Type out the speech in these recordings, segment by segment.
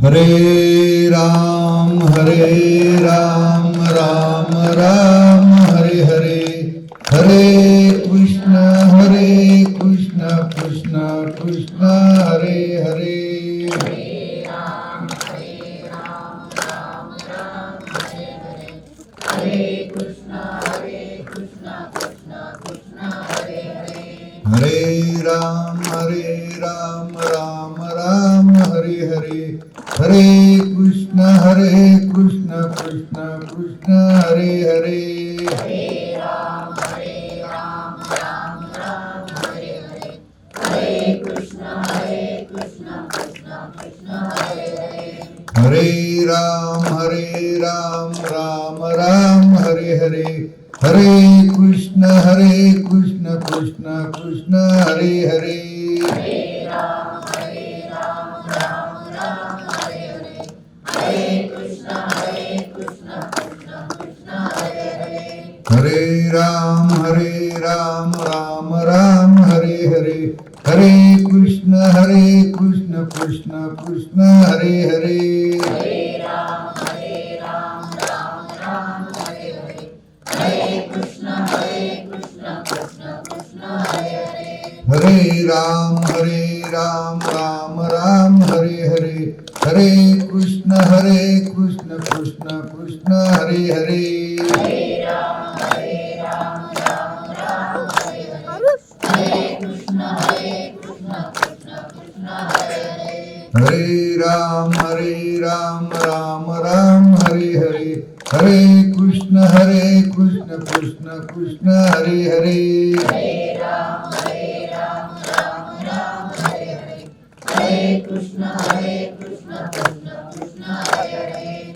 हरे राम राम राम हरे हरे, हरे कृष्ण कृष्ण कृष्ण हरे हरे। हरे राम राम राम हरे हरे, हरे कृष्ण कृष्ण कृष्ण हरे हरे। हरे राम राम हरे हरे, हरे कृष्ण कृष्ण कृष्ण हरे हरे। हरे राम राम हरे हरे, हरे कृष्ण कृष्ण कृष्ण हरे हरे। हरे राम राम हरे हरे, हरे कृष्ण कृष्ण कृष्ण हरे हरे। हरे राम राम हरे हरे, हरे कृष्ण कृष्ण कृष्ण हरे हरे। हरे राम राम हरे हरे, हरे कृष्ण कृष्ण कृष्ण हरे हरे।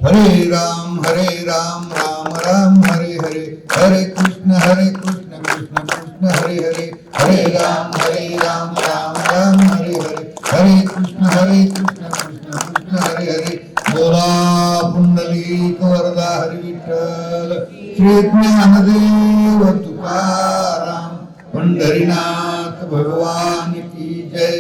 हरे राम राम हरे हरे, हरे कृष्ण कृष्ण कृष्ण हरे हरे। बोला पुंडलिक वरदा हरी विठ्ठल, श्री ज्ञानदेव तुकाराम, पंढरीनाथ भगवान की जय,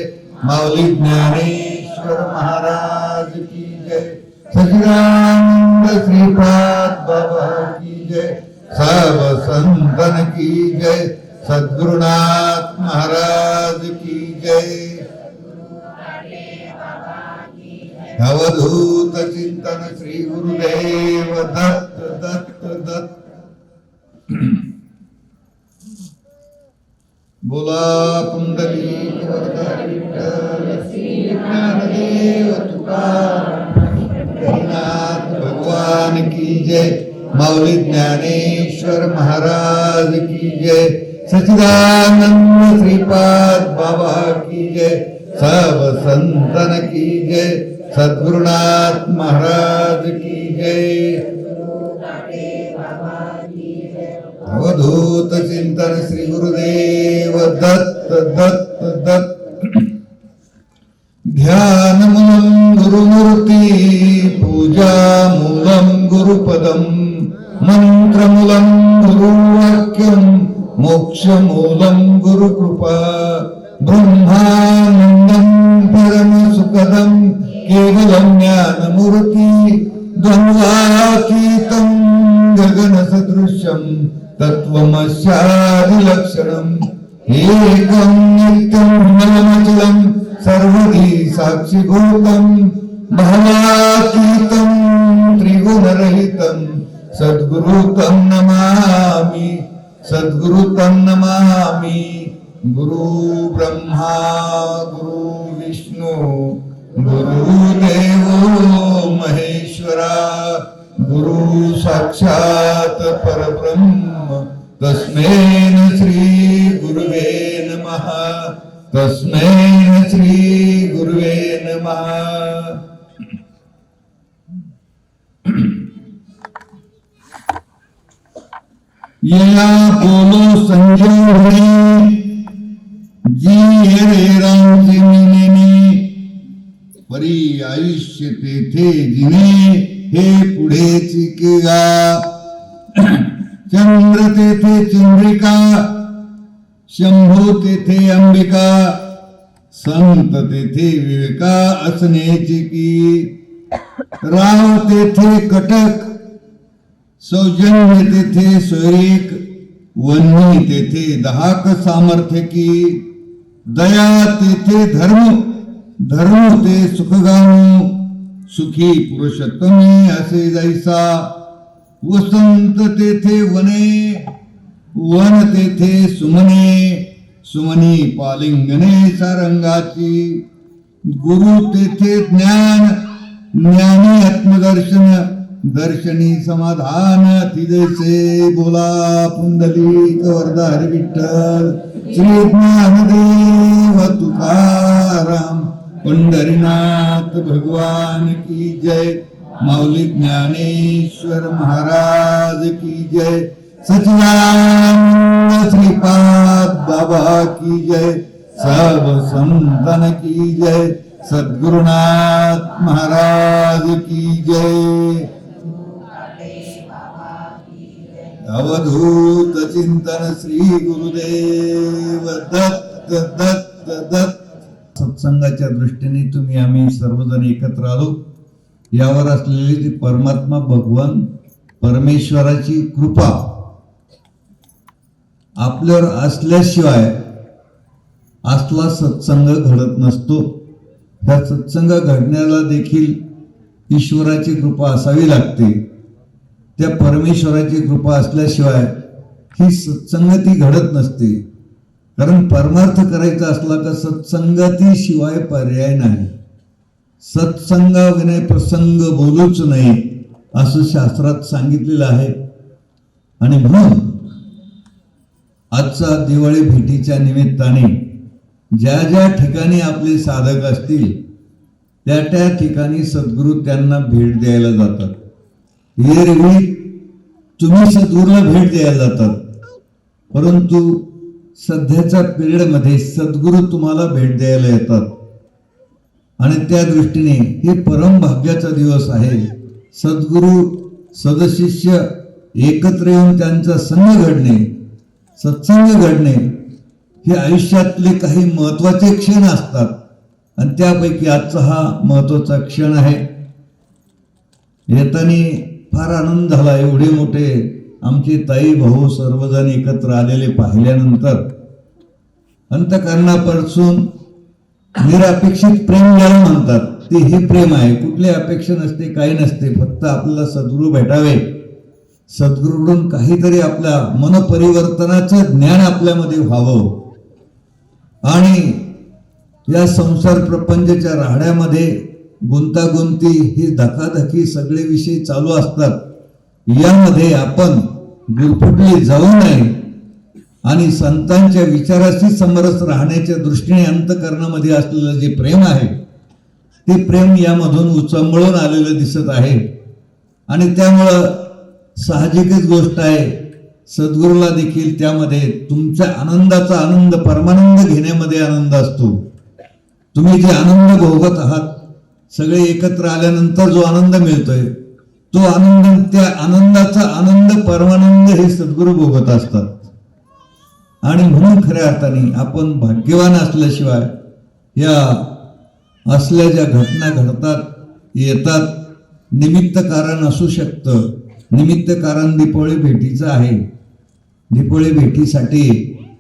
माऊली ज्ञानेश्वर महाराज की जय, सच्चिदानंद श्रीपाद बाबा की जय, सब संतन की जय, सद्गुरुनाथ महाराज की जय। अवधूत चिंतन श्री गुरुदेव दत्त दत्त दत्त। बोला पुंडलिक वरदा विठ्ठल, श्री ज्ञानदेव तुकाराम, पंढरीनाथ भगवान की जय, माऊली ज्ञानेश्वर महाराज की जय, सच्चिदानंद श्रीपाद बाबा की जय, सब संतन की जय, सद्गुरुनाथ महाराज की जय। अवधूत चिंतन श्री गुरुदेव दत्त दत्त दत्त। ध्यान मूलम गुरुमूर्ती, पूजा मूलम गुरुपदम, मंत्र मूलम गुरुवाक्यम, मोक्ष मूलम गुरुकृपा, ब्रह्मानंदम परम सुखदम, केवलम ज्ञानमूर्ती, द्वंद्वातीतं गगन सदृशम, तत्वमस्यादि लक्षणम, एकं नित्यं मलमचलं, सर्वधी साक्षीभूतं, भावातीतं त्रिगुणरहितं, सद्गुरुतं नमामि, सद्गुरुतं नमामि। गुरु ब्रह्मा गुरु विष्णु गुरुदेवो महेश्वरा, गुरु साक्षात परब्रह्म, तस्मै श्री गुरुवे नमः, तस्मै श्री गुरुवे नमः। या बोलो संजीवनी, जी रे राम से मिलेनी, परी आयुष्य तेथे जिने, हे पुढे चिकिगा, चंद्र तेथे चंद्रिका, शंभू तेथे अंबिका, संत तेथे विवेका असण्याची की, राव तेथे कटक, सौजन्य तेथे सोयरीक, वन्नी तेथे दहाक सामर्थ्य की, दया तेथे धर्म, धर्म ते सुखगामी, सुखी पुरुषोत्तमी असे जैसा, वसंत तेथे वने, वन तेथे सुमने, सुमनी पालिंगने सारंगाची, गुरु तेथे ज्ञान, ज्ञानी आत्मदर्शन, दर्शनी समाधान, तिजैसे बोला पुंडलिक वरदा हरी विठ्ठल, श्री ज्ञानदेव तुकाराम, पंढरीनाथ भगवान की जय, माऊली ज्ञानेश्वर महाराज की जय, सच्चिदानंद श्रीपाद बाबा की जय, सब संतन की जय, सद्गुरुनाथ महाराज की जय। अवधूत चिंतन श्री गुरुदेव दत्त दत्त दत्त। सत्संगाच्या दृष्टीने तुम्ही आम्ही सर्वजण एकत्र आलो, यावर असलेली ती परमात्मा भगवान परमेश्वराची कृपा आपल्यावर असल्याशिवाय असला सत्संग घडत नसतो। ह्या सत्संग घडण्याला देखील ईश्वराची कृपा असावी लागते। त्या परमेश्वराची कृपा असल्याशिवाय ही सत्संगती घडत नसते। कारण परमार्थ करायचा असला का सत्संगतीशिवाय पर्याय नाही। सत्संग विनय प्रसंग बोलूच नाही असं शास्त्रात सांगितलेलं आहे। आणि म्हणून आजचा दिवाळी भेटीच्या निमित्ताने ज्या ज्या ठिकाणी आपले साधक असतील त्या त्या ठिकाणी सद्गुरू त्यांना भेट द्यायला जातात। एरवी तुम्ही सद्गुरूला भेट द्यायला जातात, परंतु सध्याच्या पिरियडमध्ये सद्गुरू तुम्हाला भेट द्यायला येतात। आणि त्या दृष्टीने हे परम भाग्याचा दिवस आहे। सद्गुरू सदशिष्य एकत्र येऊन त्यांचा संग घडणे, सत्संग घडणे हे आयुष्यातले काही महत्वाचे क्षण असतात आणि त्यापैकी आजचा हा महत्वाचा क्षण आहे। येताना फार आनंद झाला। एवढे मोठे आमचे ताई भाऊ सर्वजण एकत्र आलेले पाहिल्यानंतर अंतःकरणापासून निरपेक्षित प्रेम ज्याला म्हणतात ते हे प्रेम आहे। कुठली अपेक्षा नसते, काही नसते, फक्त आपल्याला सद्गुरू भेटावे, सद्गुरूकडून काहीतरी आपल्या मनपरिवर्तनाचं ज्ञान आपल्यामध्ये व्हावं आणि या संसार प्रपंचाच्या राहड्यामध्ये गुंतागुंती ही धकाधकी सगळे विषय चालू असतात। यामध्ये आपण गुरफटले जाऊ नये आणि संतांच्या विचाराशी समरस राहण्याच्या दृष्टीने अंतःकरणामध्ये असलेलं जे प्रेम आहे ते प्रेम यामधून उचंबळून आलेलं दिसत आहे। आणि त्यामुळं साहजिकच गोष्ट आहे, सद्गुरूला देखील त्यामध्ये तुमच्या आनंदाचा आनंद परमानंद घेण्यामध्ये आनंद असतो। तुम्ही जे आनंद भोगत आहात सगळे एकत्र आल्यानंतर जो आनंद मिळतोय तो आनंद, त्या आनंदाचा आनंद परमानंद हे सद्गुरू भोगत असतात। आणि म्हणून खऱ्या अर्थाने आपण भाग्यवान असल्याशिवाय या असल्या ज्या घटना घडतात येतात, निमित्त कारण असू शकतं। निमित्त कारण दीपावली भेटीचं आहे। दीपावली भेटीसाठी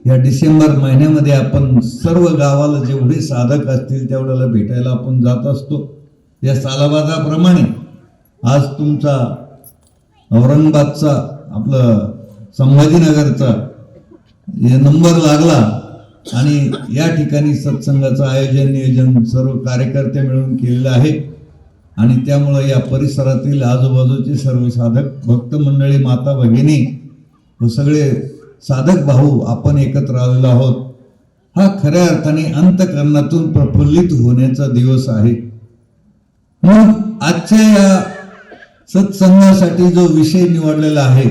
या डिसेंबर महिन्यामध्ये आपण सर्व गावाला जेवढे साधक असतील तेवढ्याला भेटायला आपण जात असतो। या सालाबादाप्रमाणे आज तुमचा औरंगाबादचा आपलं संभाजीनगरचा नंबर लागला आणि या ठिकाणी सत्संगाचं आयोजन नियोजन सर्व कार्यकर्ते मिळून केलेलं आहे। आणि त्यामुळे या परिसरातील आजूबाजूचे सर्व साधक भक्त मंडळी, माता भगिनी व सगळे साधक भाऊ आपण एकत्र आलेलो आहोत। हा खऱ्या अर्थाने अंतःकरणातून प्रफुल्लित होण्याचा दिवस आहे। मग आजच्या या सत्संगासाठी जो विषय निवडलेला आहे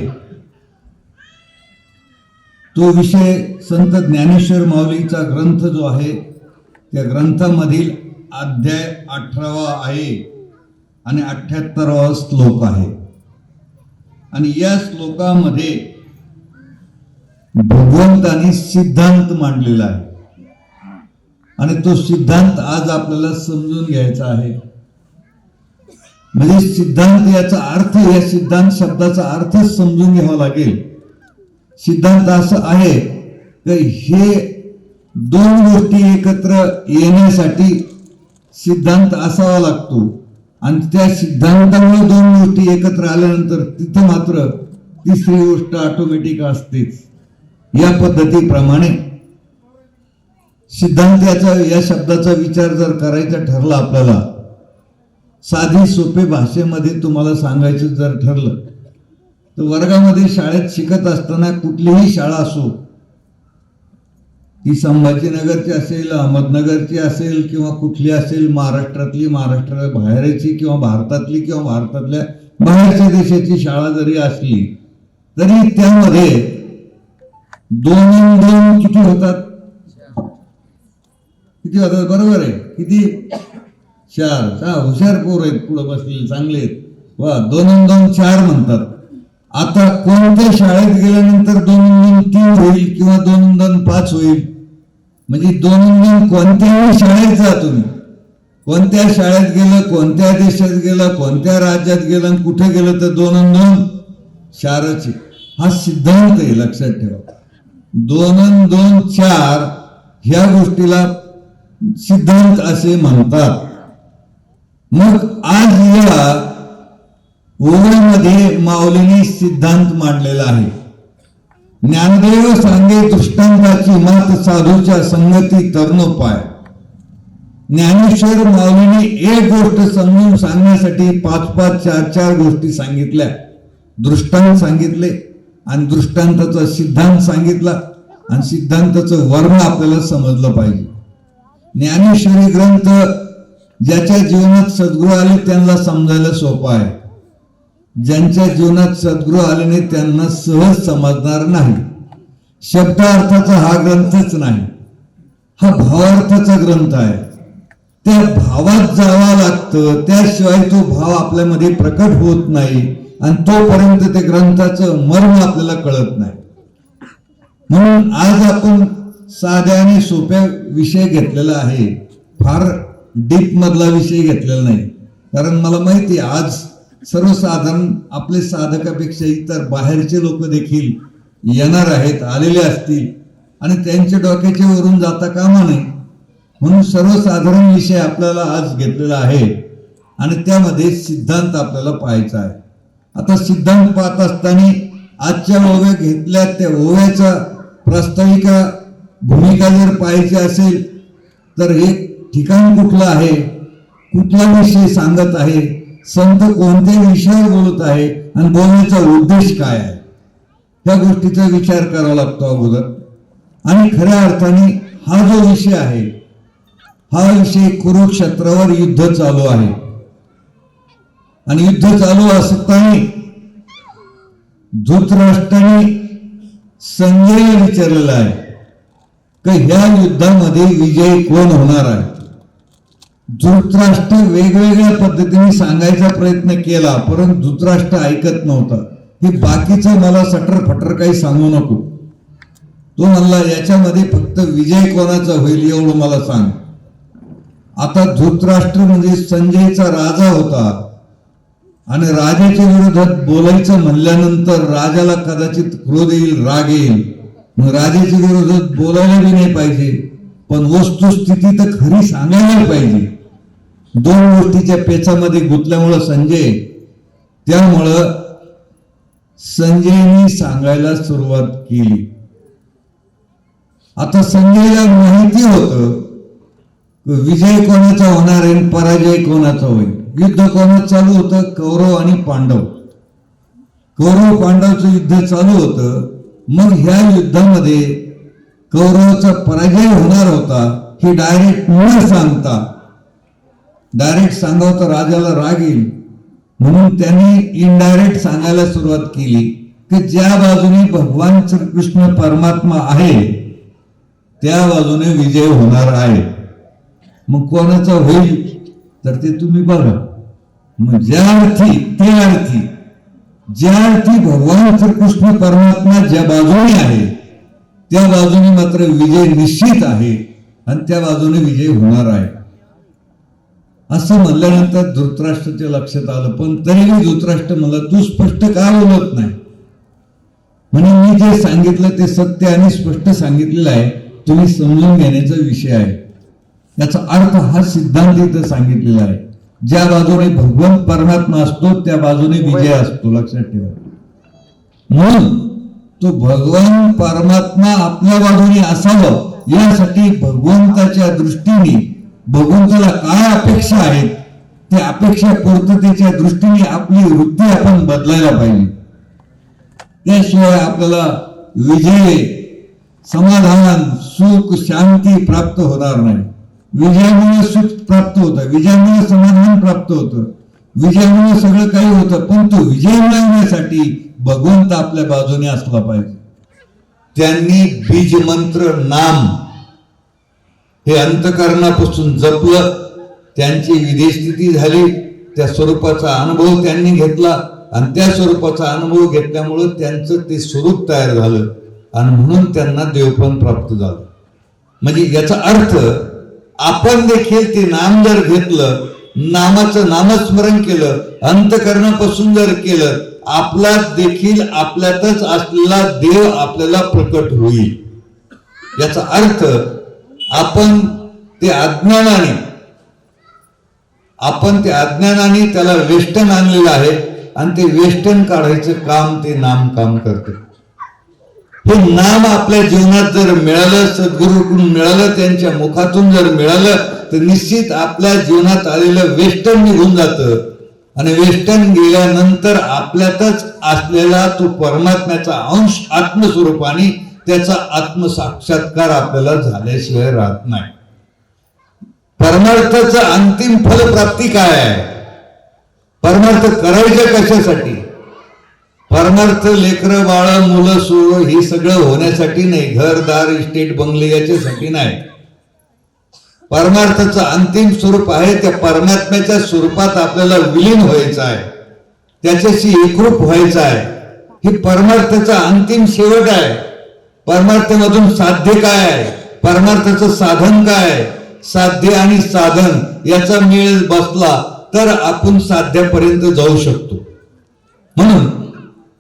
तो विषय संत ज्ञानेश्वर माऊलीचा ग्रंथ जो आहे त्या ग्रंथामधील अध्याय 18वा आहे आणि 78वा श्लोक आहे। आणि या श्लोकामध्ये भगवंतानी सिद्धांत मांडलेला आहे आणि तो सिद्धांत आज आपल्याला समजून घ्यायचा आहे। म्हणजे सिद्धांत याचा अर्थ, या सिद्धांत शब्दाचा अर्थच समजून घ्यावा लागेल. सिद्धांत असं आहे की हे दोन गोष्टी एकत्र येण्यासाठी सिद्धांत असावा लागतो आणि त्या सिद्धांतामुळे दोन गोष्टी एकत्र आल्यानंतर तिथं मात्र तिसरी गोष्ट ऑटोमॅटिक असतेच. या पद्धतीप्रमाणे सिद्धांत या शब्दाचा विचार जर करायचा ठरला आपल्याला, साधी सोपे भाषेमध्ये तुम्हाला सांगायचं जर ठरलं तर वर्गामध्ये शाळेत शिकत असताना कुठलीही शाळा असो, ती संभाजीनगरची असेल, अहमदनगरची असेल किंवा कुठली असेल, महाराष्ट्रातली, महाराष्ट्र बाहेरची किंवा भारतातली किंवा भारतातल्या बाहेरच्या देशाची शाळा जरी असली तरी त्यामध्ये दोन दोन किती होतात? किती होतात? बरोबर आहे. किती? 4. हुशार पोर आहेत, पुढे बसलेले चांगले आहेत. वा, 2-2-4 म्हणतात. आता कोणत्या शाळेत गेल्यानंतर 2-2-3 होईल किंवा 2-2-5 होईल? म्हणजे 2-2 कोणत्याही शाळेत जा तुम्ही, कोणत्या शाळेत गेलं, कोणत्या देशात गेलं, कोणत्या राज्यात गेलं, कुठे गेलं तर 2-2 4च. हा सिद्धांत आहे, लक्षात ठेवा. 2-2-4 ह्या गोष्टीला सिद्धांत असे म्हणतात. मग आज या ओव्यामध्ये माऊलींनी सिद्धांत मांडलेला आहे. ज्ञानदेव सांगे दृष्टांताची मात, साधूच्या संगती तरणोपाय. ज्ञानेश्वर माऊलींनी एक गोष्ट समजून सांगण्यासाठी 5-5, 4-4 गोष्टी सांगितल्या. दृष्टांत सांगितले आणि दृष्टांताचा सिद्धांत सांगितला आणि सिद्धांताचं वर्ण आपल्याला समजलं पाहिजे. ज्ञानेश्वरी ग्रंथ ज्याच्या जीवनात सद्गुरू आले त्यांना समजायला सोपा आहे. ज्यांच्या जीवनात सद्गुरू आले नाही त्यांना सहज समजणार नाही. शब्दार्थाचा हा ग्रंथच नाही, हा भावार्थाचा ग्रंथ आहे. त्या भावात जावं लागतं, त्याशिवाय तो भाव आपल्यामध्ये प्रकट होत नाही आणि तोपर्यंत ते ग्रंथाचं मर्म आपल्याला कळत नाही. म्हणून आज आपण साध्या आणि सोप्या विषय घेतलेला आहे, फार डीप मधला विषय घेतलेला नाही. कारण मला माहिती आहे आज सर्वसाधारण आपले साधकापेक्षा इतर बाहेरचे लोक देखील येणार आहेत, आलेले असतील आणि त्यांच्या डोक्याच्या वरून जाता कामा नये. म्हणून सर्वसाधारण विषय आपल्याला आज घेतलेला आहे आणि त्यामध्ये सिद्धांत आपल्याला पाहायचा आहे. आता सिद्धांत पाहत असताना आजच्या ओव्या घेतल्या, त्या ओव्याचा प्रास्ताविका भूमिका जर पाहायची असेल तर एक ठिकाण कुठलं आहे, कुठला विषय सांगत आहे, संत कोणत्या विषयावर बोलत आहे आणि बोलण्याचा उद्देश काय आहे, या गोष्टीचा विचार करावा लागतो अगोदर. आणि खऱ्या अर्थाने हा जो विषय आहे, हा विषय कुरुक्षेत्रावर युद्ध चालू आहे आणि युद्ध चालू असताना धृतराष्ट्राने संजयला विचारलेलं आहे की ह्या युद्धामध्ये विजय कोण होणार आहे. धृतराष्ट्र वेगवेगळ्या पद्धतीने सांगायचा प्रयत्न केला, परंतु धृतराष्ट्र ऐकत नव्हता. हे बाकीचं मला सटर फटर काही सांगू नको. तो म्हणला याच्यामध्ये फक्त विजय कोणाचा होईल एवढं मला सांग. आता धृतराष्ट्र म्हणजे संजयचा राजा होता आणि राजाच्या विरोधात बोलायचं म्हणल्यानंतर राजाला कदाचित क्रोध येईल, राग येईल. मग राजाच्या विरोधात बोलायला बी नाही पाहिजे, पण वस्तुस्थिती तर खरी सांगायला पाहिजे. दोन गोष्टीच्या पेचामध्ये गुंतल्यामुळं त्यामुळं संजयनी सांगायला सुरुवात केली. आता संजयला माहिती होतं विजय कोणाचा होणार आहे, पराजय कोणाचा होईल. युद्ध कोणाचं चालू होतं? कौरव आणि पांडव. कौरव पांडवचं युद्ध चालू होतं. मग ह्या युद्धामध्ये कौरवाचा पराजय होणार होता हे डायरेक्ट न सांगता, डायरेक्ट सांगावं तर राजाला राग येईल, म्हणून त्यांनी इनडायरेक्ट सांगायला सुरुवात केली की ज्या बाजूने भगवान श्रीकृष्ण परमात्मा आहे त्या बाजूने विजय होणार आहे. मग कोणाचा होईल तर ते तुम्ही बघा. मग ज्या अर्थी भगवान श्रीकृष्ण परमात्मा ज्या बाजूने आहे त्या बाजूने मात्र विजय निश्चित आहे आणि त्या बाजूने विजय होणार आहे. असं म्हणल्यानंतर धृतराष्ट्राच्या लक्षात आलं, पण तरीही धृतराष्ट्र मला तू स्पष्ट का बोलत नाही? म्हणजे मी जे सांगितलं ते सत्य आणि स्पष्ट सांगितलेलं आहे, तुम्ही समजून घेण्याचा विषय आहे. याचा अर्थ हा सिद्धांत इथं सांगितलेला आहे. ज्या बाजूने भगवान परमात्मा असतो त्या बाजूने विजय असतो, लक्षात ठेवा. म्हणून तो भगवान परमात्मा आपल्या बाजूने असावं यासाठी भगवंताच्या दृष्टीने भगवंताला काय अपेक्षा आहेत त्या अपेक्षा पूर्ततेच्या दृष्टीने आपली वृत्ती आपण बदलायला पाहिजे. त्याशिवाय आपल्याला विजय, समाधान, सुख, शांती प्राप्त होणार नाही. विजयामुळे सुख प्राप्त होतं, विजयामुळे समाधान प्राप्त होतं, विजयामुळे सगळं काही होतं, पण तो विजय मिळवण्यासाठी भगवंत आपल्या बाजूने असला पाहिजे. त्यांनी बीज मंत्र नाम हे अंतःकरणापासून जपलं, त्यांची विदेशस्थिती झाली, त्या स्वरूपाचा अनुभव त्यांनी घेतला आणि त्या स्वरूपाचा अनुभव घेतल्यामुळं त्यांचं ते स्वरूप तयार झालं आणि म्हणून त्यांना देवपण प्राप्त झालं. म्हणजे याचा अर्थ आपण देखील ते नाम जर घेतलं, नामाचं नामस्मरण केलं, अंतःकरणापासून जर केलं, आपला देखील आपल्यातच असलेला देव आपल्याला प्रकट होईल. याचा अर्थ आपण ते अज्ञानाने त्याला वेष्टन आणलेलं आहे आणि ते वेष्टन काढायचं काम ते नाम काम करते. हे नाम आपल्या जीवनात जर मिळालं, सद्गुरूकडून मिळालं, त्यांच्या मुखातून जर मिळालं, तर निश्चित आपल्या जीवनात आलेलं वेष्टन निघून जातं आणि वेष्टन गेल्यानंतर आपल्यातच असलेला तो परमात्म्याचा अंश आत्मस्वरूपाने त्याचा आत्मसाक्षात्कार आपल्याला झाल्याशिवाय राहत नाही. परमार्थाचं अंतिम फलप्राप्ती काय आहे? परमार्थ करायचं कशासाठी? परमार्थ लेकरं बाळ मुलं सोळ हे सगळं होण्यासाठी नाही, घरदार इस्टेट बंगले याच्यासाठी नाही. परमार्थाचं अंतिम स्वरूप आहे त्या परमात्म्याच्या स्वरूपात आपल्याला विलीन व्हायचं आहे, त्याच्याशी एकरूप व्हायचं आहे. ही परमार्थाचा अंतिम शेवट आहे. परमार्थामधून साध्य काय आहे? परमार्थाचं साधन काय आहे? साध्य आणि साधन याचा मेळ बसला तर आपण साध्यापर्यंत जाऊ शकतो. म्हणून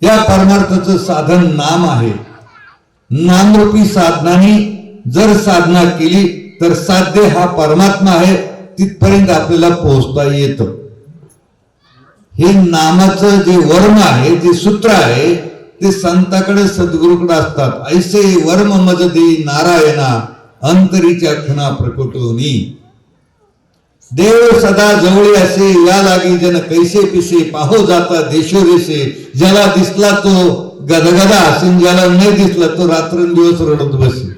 या परमार्थाचं साधन नाम आहे. नामरूपी साधनाने जर साधना केली तर साध्य हा परमात्मा आहे, तिथपर्यंत आपल्याला पोहोचता येतं. हे नामाचं जे वर्म आहे, जे सूत्र आहे, ते संताकडे सद्गुरूकडे असतात. ऐसे वर्म मज दे नारायणा अंतरीच्या खुना प्रकटोनी. देव सदा जवळी असे या लागी जन कैसे पिसे पाहो जाता देशोदेशे. ज्याला दिसला तो गदगदा असेल, ज्याला नाही दिसला तो रात्रंदिवस रडत बसे.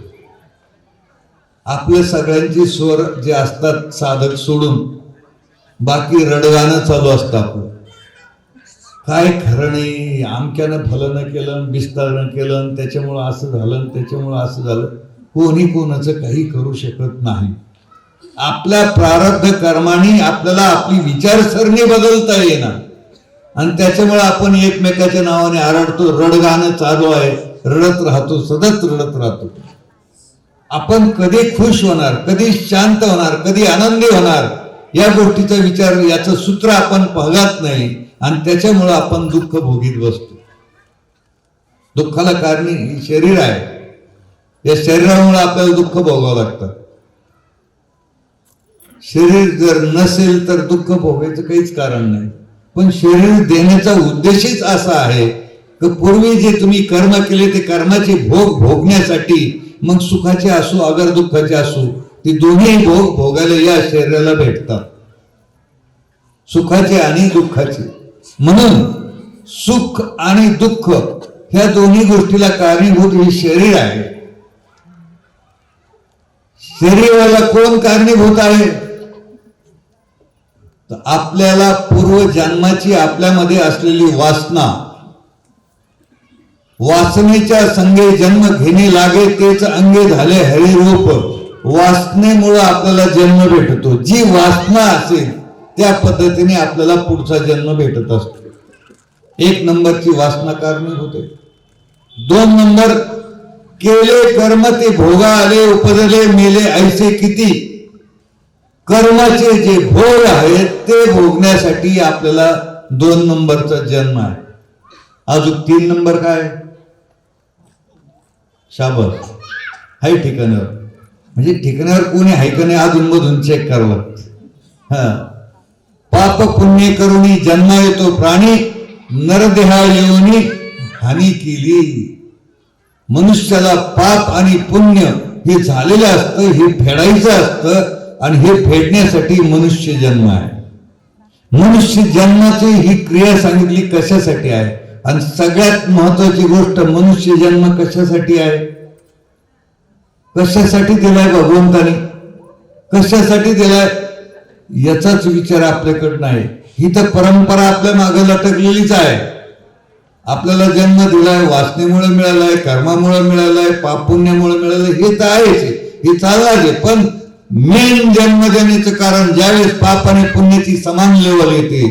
आपले सगळ्यांचे स्वर जे असतात साधक सोडून बाकी रडगाणं चालू असतं आपलं. काय खरं नाही, आमक्यानं फलन केलं, बिस्तारनं केलं, त्याच्यामुळं असं झालं, त्याच्यामुळं असं झालं. कोणी कोणाचं काही करू शकत नाही. आपल्या प्रारब्ध कर्माने आपल्याला आपली विचारसरणी बदलता येणार आणि त्याच्यामुळे आपण एकमेकाच्या नावाने आरडतो. रडगाणं चालू आहे, रडत राहतो, सतत रडत राहतो. आपण कधी खुश होणार, कधी शांत होणार, कधी आनंदी होणार या गोष्टीचा विचार, याचं सूत्र आपण पाहत नाही आणि त्याच्यामुळे आपण दुःख भोगीत बसतो. दुःखाला कारणी शरीर आहे. या शरीरामुळे आपल्याला दुःख भोगावं लागतं. शरीर जर नसेल तर दुःख भोगायचं काहीच कारण नाही. पण शरीर देण्याचा उद्देशच असा आहे की पूर्वी जे तुम्ही कर्म केले ते कर्माचे भोग भोगण्यासाठी, मग सुखाचे असो अगर दुःखाचे असो, ते दोन्ही भोग भोगायला या शरीराला भेटतात, सुखाचे आणि दुःखाचे. म्हणून सुख आणि दुःख ह्या दोन्ही गोष्टीला कारणीभूत हे शरीर आहे. शरीराला कोण कारणीभूत आहे? तर आपल्याला पूर्वजन्माची आपल्यामध्ये असलेली वासना, वासनेच्या संगे जन्म घेणे लागे तेच अंगे झाले हरिरूप. वासनेमुळे आपल्याला जन्म भेटतो. जी वासना असेल त्या पद्धतीने आपल्याला पुढचा जन्म भेटत असतो. 1 नंबरची वासना कारणीभूत आहे. 2 नंबर, केले कर्म ते भोगा आले उपजले मेले ऐसे किती. कर्माचे जे भोग आहेत ते भोगण्यासाठी आपल्याला 2 नंबरचा जन्म आहे. अजून 3 नंबर काय? शाबास, हाय ठिकाणावर. म्हणजे ठिकाणावर कोणी आहे का नाही अजून मधून चेक करावं लागतं. पाप पुण्य करुणी जन्मा येतो प्राणी, नरदेहा येऊनी हानी केली. मनुष्याला पाप आणि पुण्य हे झालेलं असतं, हे फेडायचं असतं, आणि हे फेडण्यासाठी मनुष्य जन्म आहे. मनुष्य जन्माची ही क्रिया सांगितली कशासाठी आहे, आणि सगळ्यात महत्वाची गोष्ट मनुष्य जन्म कशासाठी आहे, कशासाठी दिलाय भगवंताने, कशासाठी दिलाय याचाच विचार आपल्याकडे नाही. ही तर परंपरा आपल्या मागे लटकलेलीच आहे. आपल्याला जन्म दिलाय, वासनेमुळे मिळालाय, कर्मामुळे मिळालाय, पाप पुण्यामुळे मिळालंय, हे तर आहेच, हे चालणार आहे. पण मेन जन्म देण्याचं कारण ज्यावेळेस पाप आणि पुण्याची समान लेवल येते,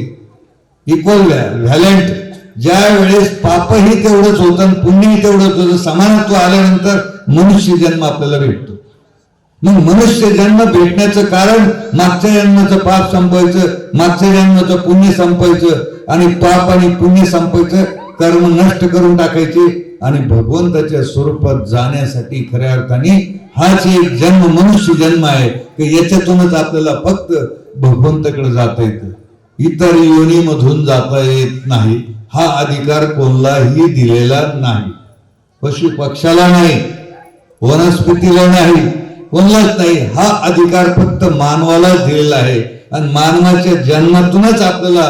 इक्वल व्हॅलेंट, ज्या वेळेस पापही तेवढंच होतं आणि पुण्यही तेवढंच होतं, समानत्व आल्यानंतर मनुष्य जन्म आपल्याला भेटतो. मग मनुष्य जन्म भेटण्याचं कारण मागच्या जन्माचं पाप संपवायचं, मागच्या जन्माचं पुण्य संपवायचं, आणि पाप आणि पुण्य संपवायचं, कर्म नष्ट करून टाकायचे, आणि भगवंताच्या स्वरूपात जाण्यासाठी खऱ्या अर्थाने हाच एक जन्म मनुष्य जन्म आहे की याच्यातूनच आपल्याला फक्त भगवंताकडे जाता येतं. इतर योनीमधून जाता येत नाही. हा अधिकार कोणालाही दिलेला नाही. पशु पक्षाला नाही, वनस्पतीला नाही, कोणालाच नाही. हा अधिकार फक्त मानवालाच दिलेला आहे, आणि मानवाच्या जन्मातूनच आपल्याला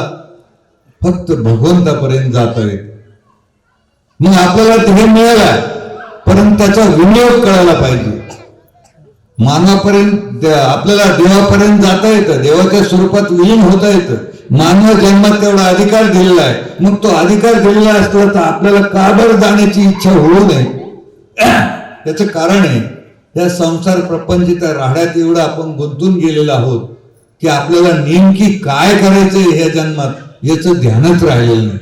फक्त भगवंतापर्यंत जाता येत. मग आपल्याला हे मिळालं, परंतु त्याचा विनियोग कळायला पाहिजे. मानवापर्यंत आपल्याला देवापर्यंत जाता येतं, देवाच्या स्वरूपात विलीन होता येतं. मानव जन्मात तेवढा अधिकार दिलेला आहे. मग तो अधिकार दिलेला असला तर आपल्याला का बरं जाण्याची इच्छा होऊ नये? त्याचं कारण आहे, या संसार प्रपंचित राहण्यात एवढं आपण गुंतून गेलेलो आहोत की आपल्याला नेमकी काय करायचंय ह्या जन्मात याचं ध्यानच राहिलेलं नाही.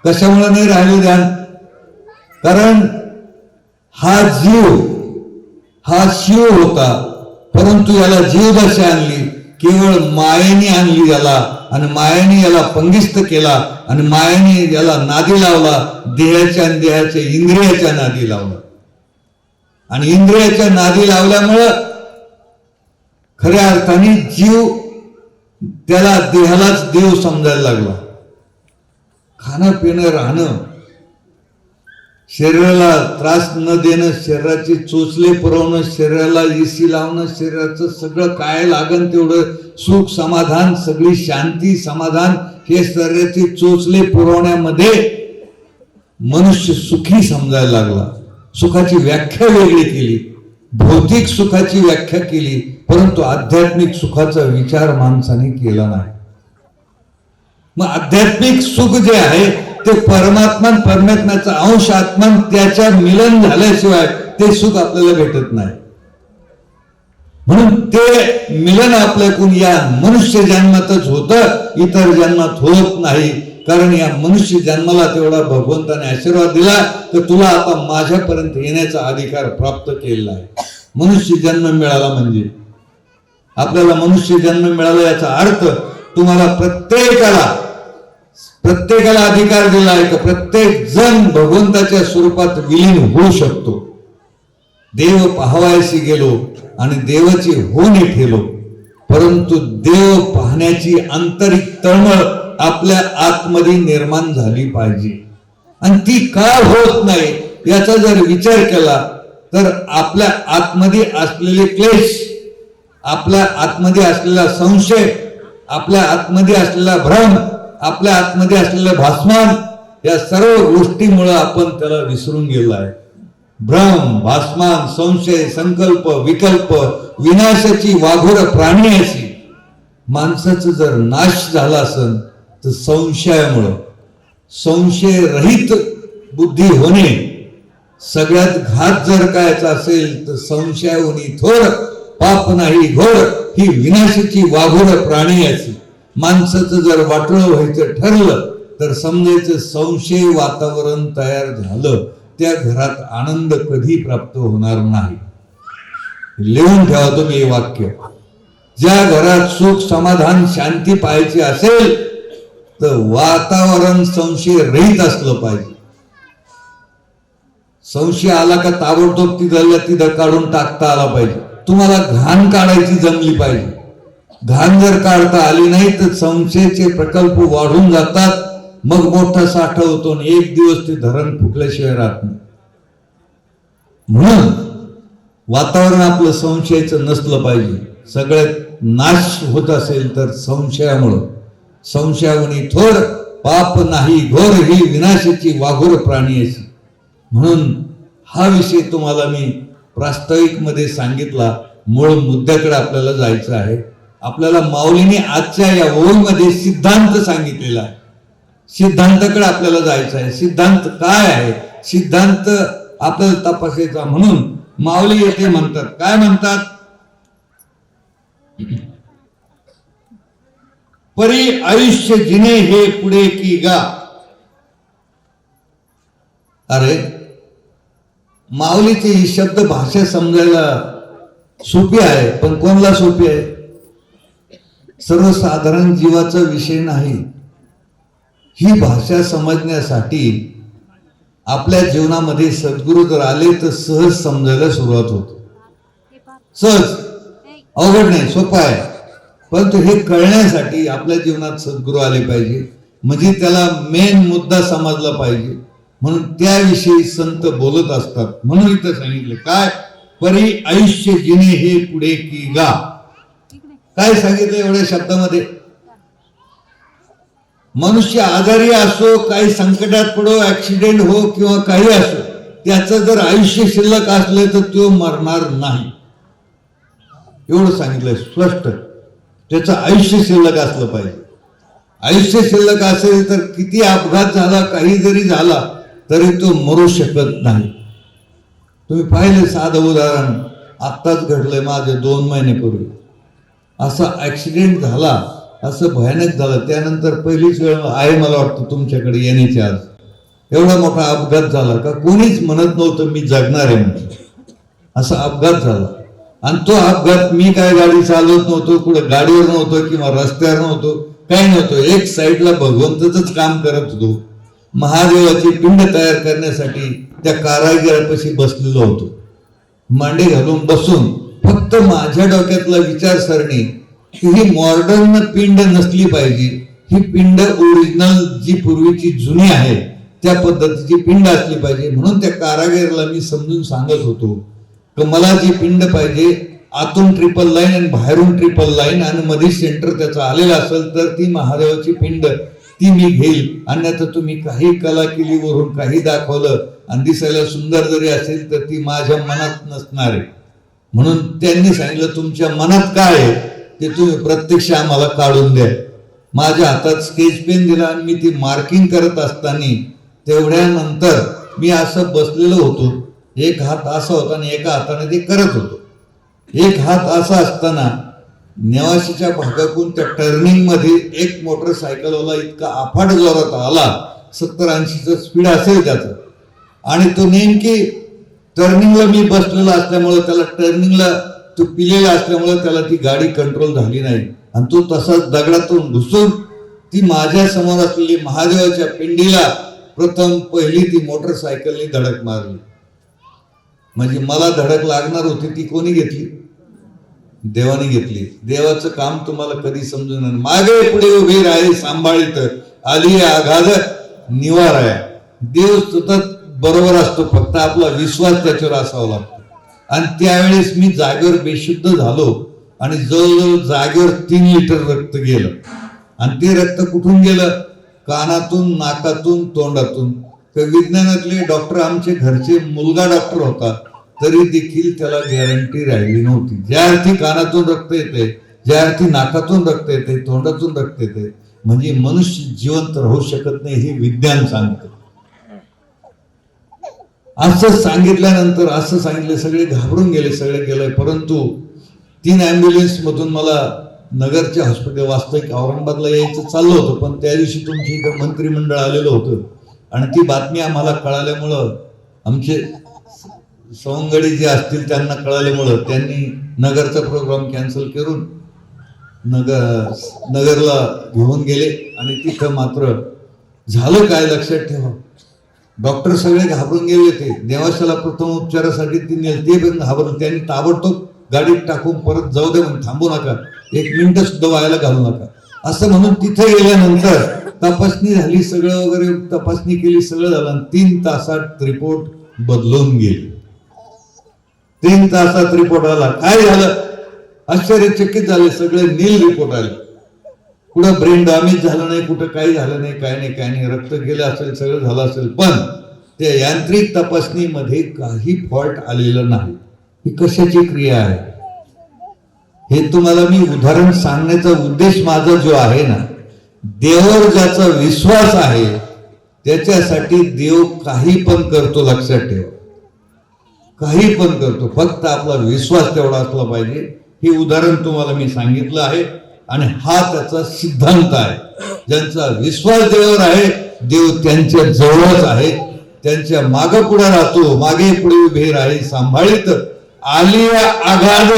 कशामुळे नाही राहिलं ध्यान? कारण हा जीव हा शिव होता, परंतु याला जीवदशा आणली, केवळ मायेने आणली याला, आणि मायेने याला पंगिस्त केला, आणि मायेने याला नादी लावला, देहाच्या आणि देहाच्या इंद्रियाच्या नादी लावला. आणि इंद्रियाच्या नादी लावल्यामुळं खऱ्या अर्थाने जीव त्याला देहालाच देव समजायला लागला. खाणं पिणं राहणं, शरीराला त्रास न देणं, शरीराची चोचले पुरवणं, शरीराला एसी लावणं, शरीराचं सगळं काय लागन तेवढं सुख समाधान, सगळी शांती समाधान, हे शरीराची चोचले पुरवण्यामध्ये मनुष्य सुखी समजायला लागला. सुखाची व्याख्या वेगळी केली, भौतिक सुखाची व्याख्या केली, परंतु आध्यात्मिक सुखाचा विचार माणसाने केला नाही. मग आध्यात्मिक सुख जे आहे ते परमात्मा परमात्म्याचा अंश आत्मा त्याच्या मिलन झाल्याशिवाय ते सुख आपल्याला भेटत नाही. म्हणून ते मिलन आपल्याकडून या मनुष्य जन्मातच होतं, इतर जन्मात होत नाही. कारण या मनुष्य जन्माला तेवढा भगवंताने आशीर्वाद दिला तर तुला आता माझ्यापर्यंत येण्याचा अधिकार प्राप्त केलेला आहे. मनुष्य जन्म मिळाला म्हणजे आपल्याला मनुष्य जन्म मिळाला याचा अर्थ तुम्हाला प्रत्येकाला अधिकार दिला आहे की प्रत्येक जण भगवंताच्या स्वरूपात विलीन होऊ शकतो. देव पाहावयाशी गेलो आणि देवाची होणी ठेलो, परंतु देव पाहण्याची आंतरिक तळमळ आपल्या आतमध्ये निर्माण झाली पाहिजे. आणि ती का होत नाही याचा जर विचार केला तर आपल्या आतमध्ये असलेले क्लेश, आपल्या आतमध्ये असलेला संशय, आपल्या आतमध्ये असलेला भ्रम, आपल्या आतमध्ये असलेलं भासमान, या सर्व गोष्टीमुळे आपण त्याला विसरून गेलो आहे. भ्रम, भासमान, संशय, संकल्प, विकल्प, विनाशाची वाघोर प्राणी अशी माणसाचा जर नाश झाला असेल तर संशयामुळं. संशय रहित बुद्धी होणे, सगळ्यात घात जर करायचा असेल तर संशयावनी थोर, पाप नाही घोर, ही विनाशाची वाघोर प्राणी अशी. माणसाचं जर वाटोळं व्हायचं ठरलं तर समजायचं संशय वातावरण तयार झालं, त्या घरात आनंद कधी प्राप्त होणार नाही. लिहून ठेवा तुम्ही हे वाक्य. ज्या घरात सुख समाधान शांती पाहायची असेल तर वातावरण संशय रहित असलं पाहिजे. संशय आला का ताबडतोब तिथं काढून टाकता आला पाहिजे. तुम्हाला घाण काढायची जमली पाहिजे. घाण जर काढता आली नाही तर संशयाचे प्रकल्प वाढून जातात. मग मोठा साठा होतो आणि एक दिवस ते धरण फुटल्याशिवाय राहत नाही. म्हणून वातावरण आपलं संशयाचं नसलं पाहिजे. सगळ्यात नाश होत असेल तर संशयामुळं. संशयावनी थोर पाप नाही घोर ही विनाशाची वाघोर प्राणी अशी. म्हणून हा विषय तुम्हाला मी प्रास्ताविक मध्ये सांगितला. मूळ मुद्द्याकडे आपल्याला जायचं आहे. आपल्याला माऊलीने आजच्या या ओळीमध्ये सिद्धांत सांगितलेला आहे. सिद्धांताकडे आपल्याला जायचं आहे. सिद्धांत काय आहे, सिद्धांत आपल्याला तपासायचा. म्हणून माऊली येथे म्हणतात, काय म्हणतात, परी आयुष्य जिने हे पुढे की गा. अरे माऊलीची ही शब्द भाषा समजायला सोपी आहे, पण कोणाला सोपी आहे? सर्वसाधारण जीवाचा विषय नाही. ही भाषा समजण्यासाठी आपल्या जीवनामध्ये सद्गुरू जर आले तर सहज समजायला सुरुवात होते. सहज, अवघड नाही, सोपं आहे. परंतु हे कळण्यासाठी आपल्या जीवनात सद्गुरू आले पाहिजे. म्हणजे त्याला मेन मुद्दा समजला पाहिजे. म्हणून त्याविषयी संत बोलत असतात. म्हणून इथं सांगितलं काय, परी आयुष्य जिने हे पुढे की गा. काय सांगितलं एवढ्या शब्दामध्ये? मनुष्य आजारी असो, काही संकटात पडो, ऍक्सिडेंट हो किंवा काही असो, त्याचं जर आयुष्य शिल्लक असलं तर तो मरणार नाही. एवढं सांगितलंय स्पष्ट. त्याचं आयुष्य शिल्लक असलं पाहिजे. आयुष्य शिल्लक असेल तर किती अपघात झाला, काही जरी झाला तरी तो मरू शकत नाही. तुम्ही पाहिलं साधं उदाहरण आत्ताच घडलंय माझे 2 महिन्यापूर्वी. असा ऍक्सिडेंट झाला, असं भयानक झालं. त्यानंतर पहिलीच वेळ आहे मला वाटतं तुमच्याकडे येण्याची आज. एवढा मोठा अपघात झाला का कोणीच म्हणत नव्हतं मी जगणार आहे म्हणून. असा अपघात झाला. आणि तो अपघात मी काय गाडी चालवत नव्हतो, कुठं गाडीवर नव्हतो किंवा रस्त्यावर नव्हतो, काही नव्हतं. एक साईडला भगवंतच काम करत होतो. महादेवाची पिंड तयार करण्यासाठी त्या कारागिरापाशी बसलेलो होतो. मांडी घालून बसून फक्त माझ्या डोक्यातला विचारसरणी की ही मॉडर्न पिंड नसली पाहिजे. ही पिंड ओरिजिनल जी पूर्वीची जुनी आहे त्या पद्धतीची पिंड असली पाहिजे. म्हणून त्या कारागिराला मी समजून सांगत होतो की मला जी पिंड पाहिजे आतून ट्रिपल लाईन आणि बाहेरून ट्रिपल लाईन आणि मध्ये सेंटर त्याचं आलेलं असेल तर ती महादेवाची पिंड ती मी घेईल. अन्यथा तुम्ही काही कला केली, वरून काही दाखवलं आणि दिसायला सुंदर जरी असेल तर ती माझ्या मनात नसणार आहे. म्हणून त्यांनी सांगितलं तुमच्या मनात काय आहे ते तुम्ही प्रत्यक्ष आम्हाला काढून द्या. माझ्या हातात स्केच पेन दिला आणि मी ती मार्किंग करत असताना तेवढ्यानंतर मी असं बसलेलो होतो. एक हात असा होता आणि एका हाताने ते करत होतो. एक हात असा असताना नेवाशीच्या भागातून त्या टर्निंग मध्ये एक मोटरसायकलवाला इतका अफाट जोरात आला, 70-80चं स्पीड असेल त्याचं. आणि तो नेमकी टर्निंगला मी बसलेला असल्यामुळे त्याला टर्निंगला तो पिलेला असल्यामुळे त्याला ती गाडी कंट्रोल झाली नाही आणि तो तसाच दगडातून घुसून ती माझ्या समोर असलेली महादेवाच्या पिंडीला प्रथम पहिली ती मोटरसायकलने धडक मारली. म्हणजे मला धडक लागणार होती ती कोणी घेतली? देवाने घेतली. देवाचं काम तुम्हाला कधी समजून नाही. मागे पुढे उभे राहिले सांभाळित आली आघाद निवाराया. देव सतत बरोबर असतो, फक्त आपला विश्वास त्याच्यावर असावा लागतो. आणि त्यावेळेस मी जागेवर बेशुद्ध झालो आणि जवळजवळ जागेवर 3 लिटर रक्त गेलं. आणि ते रक्त कुठून गेलं? कानातून, नाकातून, तोंडातून. विज्ञानातले डॉक्टर आमचे घरचे मुलगा डॉक्टर होता तरी देखील त्याला गॅरंटी राहिली नव्हती. ज्या अर्थी कानातून रक्त येते, ज्या अर्थी नाकातून रक्त येते, तोंडातून रक्त येते, म्हणजे मनुष्य जिवंत राहू शकत नाही हे विज्ञान सांगतं. असं सांगितल्यानंतर असं सांगितलं, सगळे घाबरून गेले, सगळे गेले. परंतु 3 ॲम्ब्युलन्स मधून मला नगरच्या हॉस्पिटल वास्तविक औरंगाबादला यायचं चाललं होतं. पण त्या दिवशी तुमच्या इथं मंत्रिमंडळ आलेलं होतं आणि ती बातमी आम्हाला कळाल्यामुळं, आमचे सवंगडी जे असतील त्यांना कळाल्यामुळं त्यांनी नगरचा प्रोग्राम कॅन्सल करून नगरला घेऊन गेले आणि तिथं मात्र झालं काय लक्षात ठेवा, डॉक्टर सगळे घाबरून गेले होते. देवाशाला प्रथम उपचारासाठी ती नेलते पण घाबरले. त्यांनी ताबडतोब गाडीत टाकून परत जाऊ दे म्हणून, थांबू नका, 1 मिनिट सुद्धा व्हायला घालू नका असं म्हणून तिथे गेल्यानंतर तपासणी झाली, सगळं वगैरे तपासणी केली, सगळं झालं आणि 3 तासात रिपोर्ट बदलून गेली. 3 तासात रिपोर्ट आला. काय झालं? आश्चर्यचकित झाले सगळे, नील रिपोर्ट आले. कुठं ब्रेन डॅमेज झालं नाही, कुठं काही झालं नाही, काय नाही, रक्त गेलं असेल, सगळं झालं असेल, पण त्या यांत्रिक तपासणीमध्ये काही फॉल्ट आलेलं नाही. ही कशाची क्रिया आहे हे तुम्हाला मी उदाहरण सांगण्याचा उद्देश माझा जो आहे ना, देवावर ज्याचा विश्वास आहे त्याच्यासाठी देव काही पण करतो, लक्षात ठेवा, काही पण करतो, फक्त आपला विश्वास तेवढा असला पाहिजे. हे उदाहरण तुम्हाला मी सांगितलं आहे आणि हा त्याचा सिद्धांत आहे. ज्यांचा विश्वास देवावर आहे, देव त्यांच्या जवळच आहे, त्यांच्या मागे पुढे राहतो, मागे पुढे उभे राही सांभाळीत आलिया आघाद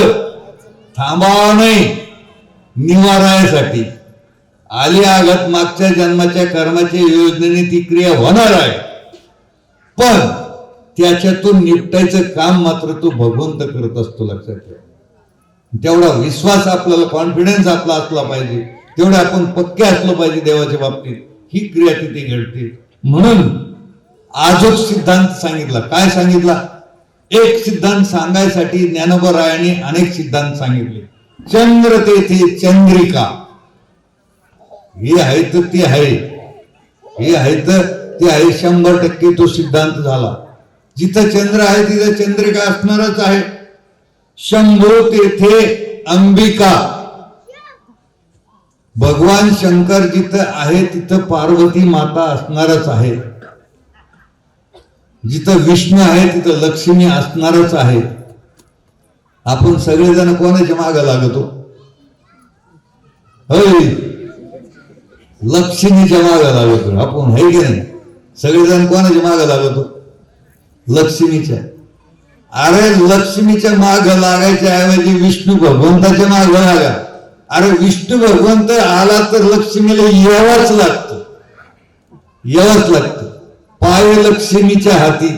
थांबा नाही निवारायसाठी. आलिया आघात मागच्या जन्माच्या कर्माच्या योजनेने ती क्रिया होणार आहे, पण त्याच्यातून निपटायचं काम मात्र तो भगवंत करत असतो, लक्षात ठेवा. तेवढा विश्वास आपल्याला, कॉन्फिडन्स आपला असला पाहिजे, तेवढे आपण पक्के असलो पाहिजे देवाच्या बाबतीत, ही क्रिया तिथे घडते. म्हणून आजच सिद्धांत सांगितला. काय सांगितला? एक सिद्धांत सांगायसाठी ज्ञानोबा रायांनी अनेक सिद्धांत सांगितले. चंद्र तेथे चंद्रिका, हे आहे तर ती आहे, हे आहे तर ती आहे, 100% तो सिद्धांत झाला. जिथं चंद्र आहे तिथं चंद्रिका असणारच आहे. शंभो तेथे अंबिका, भगवान शंकर जिथं आहे तिथं पार्वती माता असणारच आहे. जिथं विष्णू आहे तिथं लक्ष्मी असणारच आहे. आपण सगळेजण कोणाच्या मागे लागतो? लक्ष्मीच्या मागे लागतो आपण, है की नाही? सगळेजण कोणाच्या मागे लागतो? लक्ष्मीच्या. अरे लक्ष्मीच्या माग लागायच्या ऐवजी विष्णू भगवंताच्या माग लागा. अरे विष्णू भगवंत आला तर लक्ष्मीला यावंच लागतं, यावंच लागतं. पाय लक्ष्मीच्या हाती,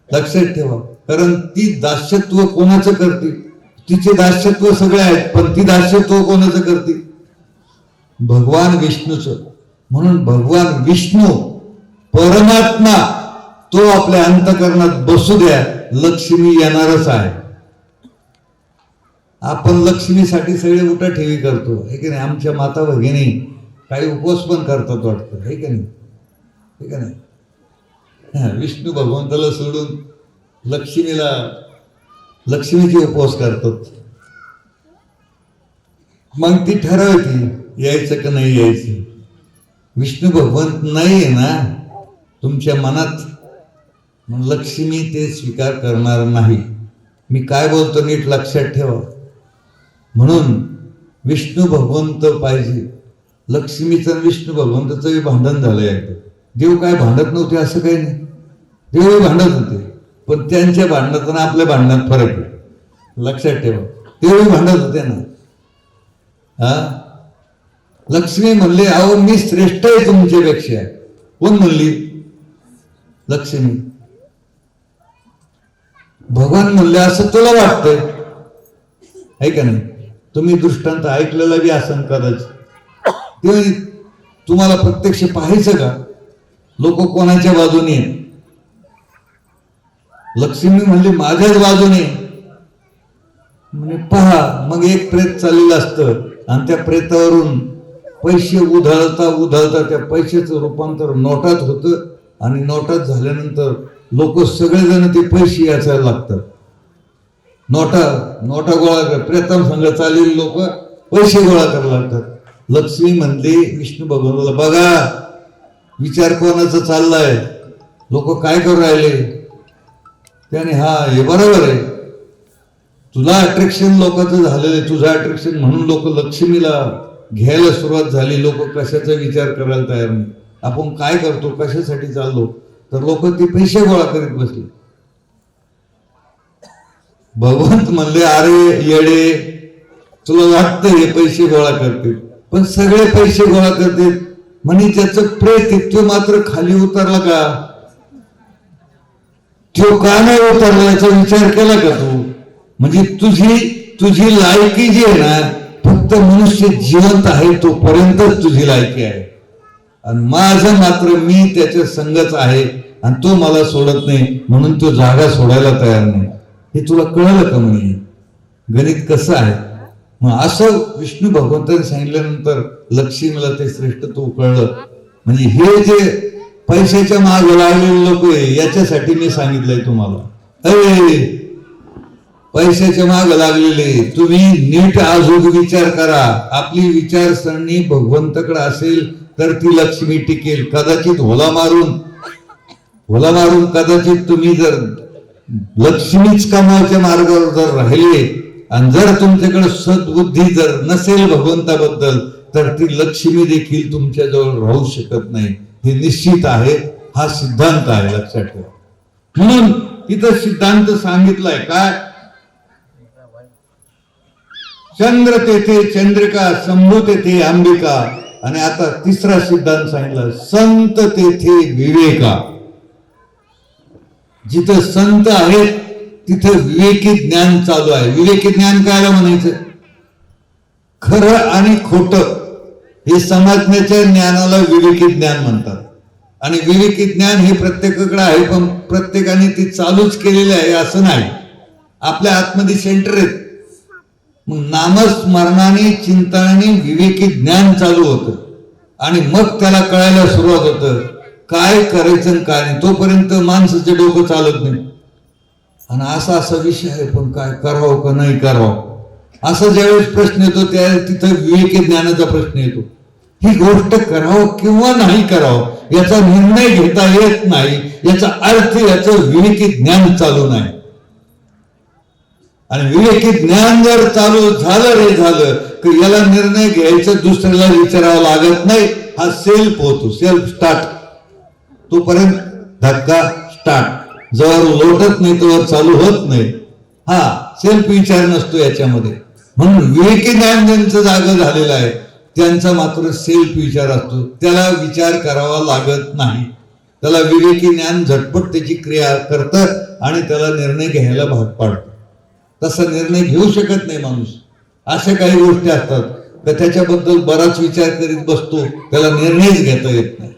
लक्षात ठेवा. कारण ती दास्यत्व कोणाचं करते? तिचे दास्यत्व सगळे आहेत, पण ती दास्यत्व कोणाचं करते? भगवान विष्णूच. म्हणून भगवान विष्णू परमात्मा तो आपल्या अंतःकरणात बसू द्या, लक्ष्मी येणारच आहे. आपण लक्ष्मीसाठी सगळे उठाठेवी करतो, हे की नाही? आमच्या माता भगिनी काही उपवास पण करतात वाटतं, हे की नाही? हे का नाही? विष्णू भगवंताला सोडून लक्ष्मीचे उपवास करतात. मग ती ठरवती यायचं का नाही यायचं. विष्णू भगवंत नाही आहे ना तुमच्या मनात, मग लक्ष्मी ते स्वीकार करणार नाही. मी काय बोलतो नीट लक्षात ठेवा. म्हणून विष्णू भगवंत पाहिजे. लक्ष्मीचं विष्णू भगवंताचं भांडण झालंय. देव काय भांडत नव्हते असं काही नाही, देव भांडत होते, पण त्यांच्या भांडणात आणि आपल्या भांडणात फरक आहे, लक्षात ठेवा. देव भांडत होते ना. लक्ष्मी म्हणले अहो मी श्रेष्ठ आहे तुमच्यापेक्षा. कोण म्हणली? लक्ष्मी. भगवान म्हणले असं तुला वाटतंय, आहे का नाही? तुम्ही दृष्टांत ऐकलेला बी असं कदाचित. ते तुम्हाला प्रत्यक्ष पाहायचं का लोक कोणाच्या बाजूने? लक्ष्मी म्हणली माझ्याच बाजूने. म्हणजे पहा, मग एक प्रेत चाललेलं असतं आणि त्या प्रेतावरून पैसे उधळता त्या पैशाचं रूपांतर नोटात होतं आणि नोटात झाल्यानंतर लोक सगळेजण ते पैसे याचायला लागतात. नोटा गोळा कर, प्रेतम संघ चाललेली लोक पैसे गोळा करायला लागतात. लक्ष्मी म्हणली विष्णू भगवानाला बघा विचार कोणाचा चाललाय, लोक काय करू राहिले. त्याने हा हे बरोबर आहे, तुला अट्रॅक्शन लोकांचं झालेलं आहे, तुझं अट्रॅक्शन म्हणून लोक लक्ष्मीला घ्यायला सुरुवात झाली. लोक कशाचा विचार करायला तयार नाही. आपण काय करतो, कशासाठी चाललो, तर लोक ते पैसे गोळा करीत बसले. भगवंत म्हणले अरे येडे, तुला वाटतं हे पैसे गोळा करतील, पण सगळे पैसे गोळा करतील म्हणजे ज्याचं प्रेत आहे तो मात्र खाली उतरला का? तो का नाही उतरला याचा विचार केला का तू? म्हणजे तुझी लायकी जी आहे ना, फक्त मनुष्य जिवंत आहे तोपर्यंतच तुझी लायकी आहे. आणि माझं मात्र मी त्याच्या संगच आहे आणि तो मला सोडत नाही, म्हणून तो जागा सोडायला तयार नाही. हे तुला कळलं का? म्हणजे गणित कसं आहे? मग असं विष्णू भगवंतांनी सांगितल्यानंतर लक्ष्मीला ते श्रेष्ठत्व कळलं. म्हणजे हे जे पैशाच्या मागे लागलेले लोक आहे याच्यासाठी मी सांगितलंय तुम्हाला. अरे पैशाच्या मागे लागलेले तुम्ही नीट अजून विचार करा. आपली विचारसरणी भगवंताकडे असेल तर ती लक्ष्मी टिकेल. कदाचित होला मारून कदाचित तुम्ही जर लक्ष्मीच कमावच्या मार्गावर जर राहिले आणि जर तुमच्याकडे सद्बुद्धी जर नसेल भगवंताबद्दल तर ती लक्ष्मी देखील तुमच्या जवळ राहू शकत नाही. हे निश्चित आहे. हा सिद्धांत आहे, लक्षात ठेवा. म्हणून इथं सिद्धांत सांगितलाय काय? चंद्र तेथे चंद्रिका, शंभू तेथे अंबिका. आणि आता तिसरा सिद्धांत सांगितला, संत तेथे विवेका. जिथं संत आहेत तिथं विवेकी ज्ञान चालू आहे. विवेकी ज्ञान कायला म्हणायचं? खरं आणि खोटं हे समजण्याच्या ज्ञानाला विवेकी ज्ञान म्हणतात. आणि विवेकी ज्ञान हे प्रत्येकाकडे आहे, पण प्रत्येकाने ती चालूच केलेली आहे असं नाही. आपल्या आतमध्ये सेंटर आहेत. मग नामस्मरणाने चिंतनाने विवेकी ज्ञान चालू होतं आणि मग त्याला कळायला सुरुवात होतं काय करायचं आणि काय नाही. तोपर्यंत माणसाचं डोकं चालत नाही. आणि असा विषय आहे, पण काय करावं का नाही करावं असा ज्यावेळेस प्रश्न येतो त्यावेळेस तिथं विवेकी ज्ञानाचा प्रश्न येतो. ही गोष्ट करावं किंवा नाही करावं याचा निर्णय घेता येत नाही. याचा अर्थ याचं विवेकी ज्ञान चालू नाही. आणि विवेकी ज्ञान जर चालू झालं की याला निर्णय घ्यायचा दुसऱ्याला विचारावं लागत नाही. हा सेल्फ होतो, सेल्फ स्टार्ट. तोपर्यंत धक्का स्टार्ट. जवळ लोटत नाही तोवर चालू होत नाही. हा सेल्फ विचार नसतो याच्यामध्ये. म्हणून विवेकी ज्ञान ज्यांचं जागं झालेलं आहे त्यांचा मात्र सेल्फ विचार असतो. त्याला विचार करावा लागत नाही. त्याला विवेकी ज्ञान झटपट त्याची क्रिया करतं आणि त्याला निर्णय घ्यायला भाग पाडतं. तसा निर्णय घेऊ शकत नाही माणूस. अशा काही गोष्टी असतात तर त्याच्याबद्दल बराच विचार करीत बसतो, त्याला निर्णयच घेता येत नाही.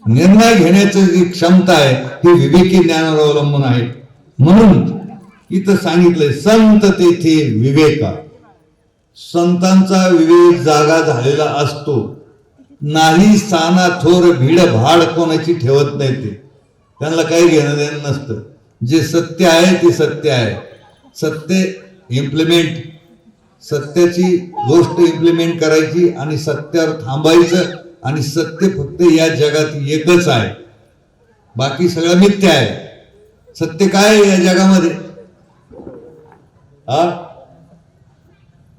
निर्णय घेण्याची जी क्षमता आहे ही विवेकी ज्ञानावर अवलंबून आहे. म्हणून इथं सांगितलंय संत तेथे विवेका. संतांचा विवेक जागा झालेला असतो. नाही साना थोर भीड भाड कोणाची ठेवत नाही. ते त्यांना काही घेणं देणं नसतं. जे सत्य आहे ते सत्य आहे. सत्य इम्प्लिमेंट, सत्याची गोष्ट इम्प्लिमेंट करायची आणि सत्यावर थांबायचं. आणि सत्य फक्त या जगात एकच आहे, बाकी सगळं मिथ्या आहे. सत्य काय आहे या जगामध्ये?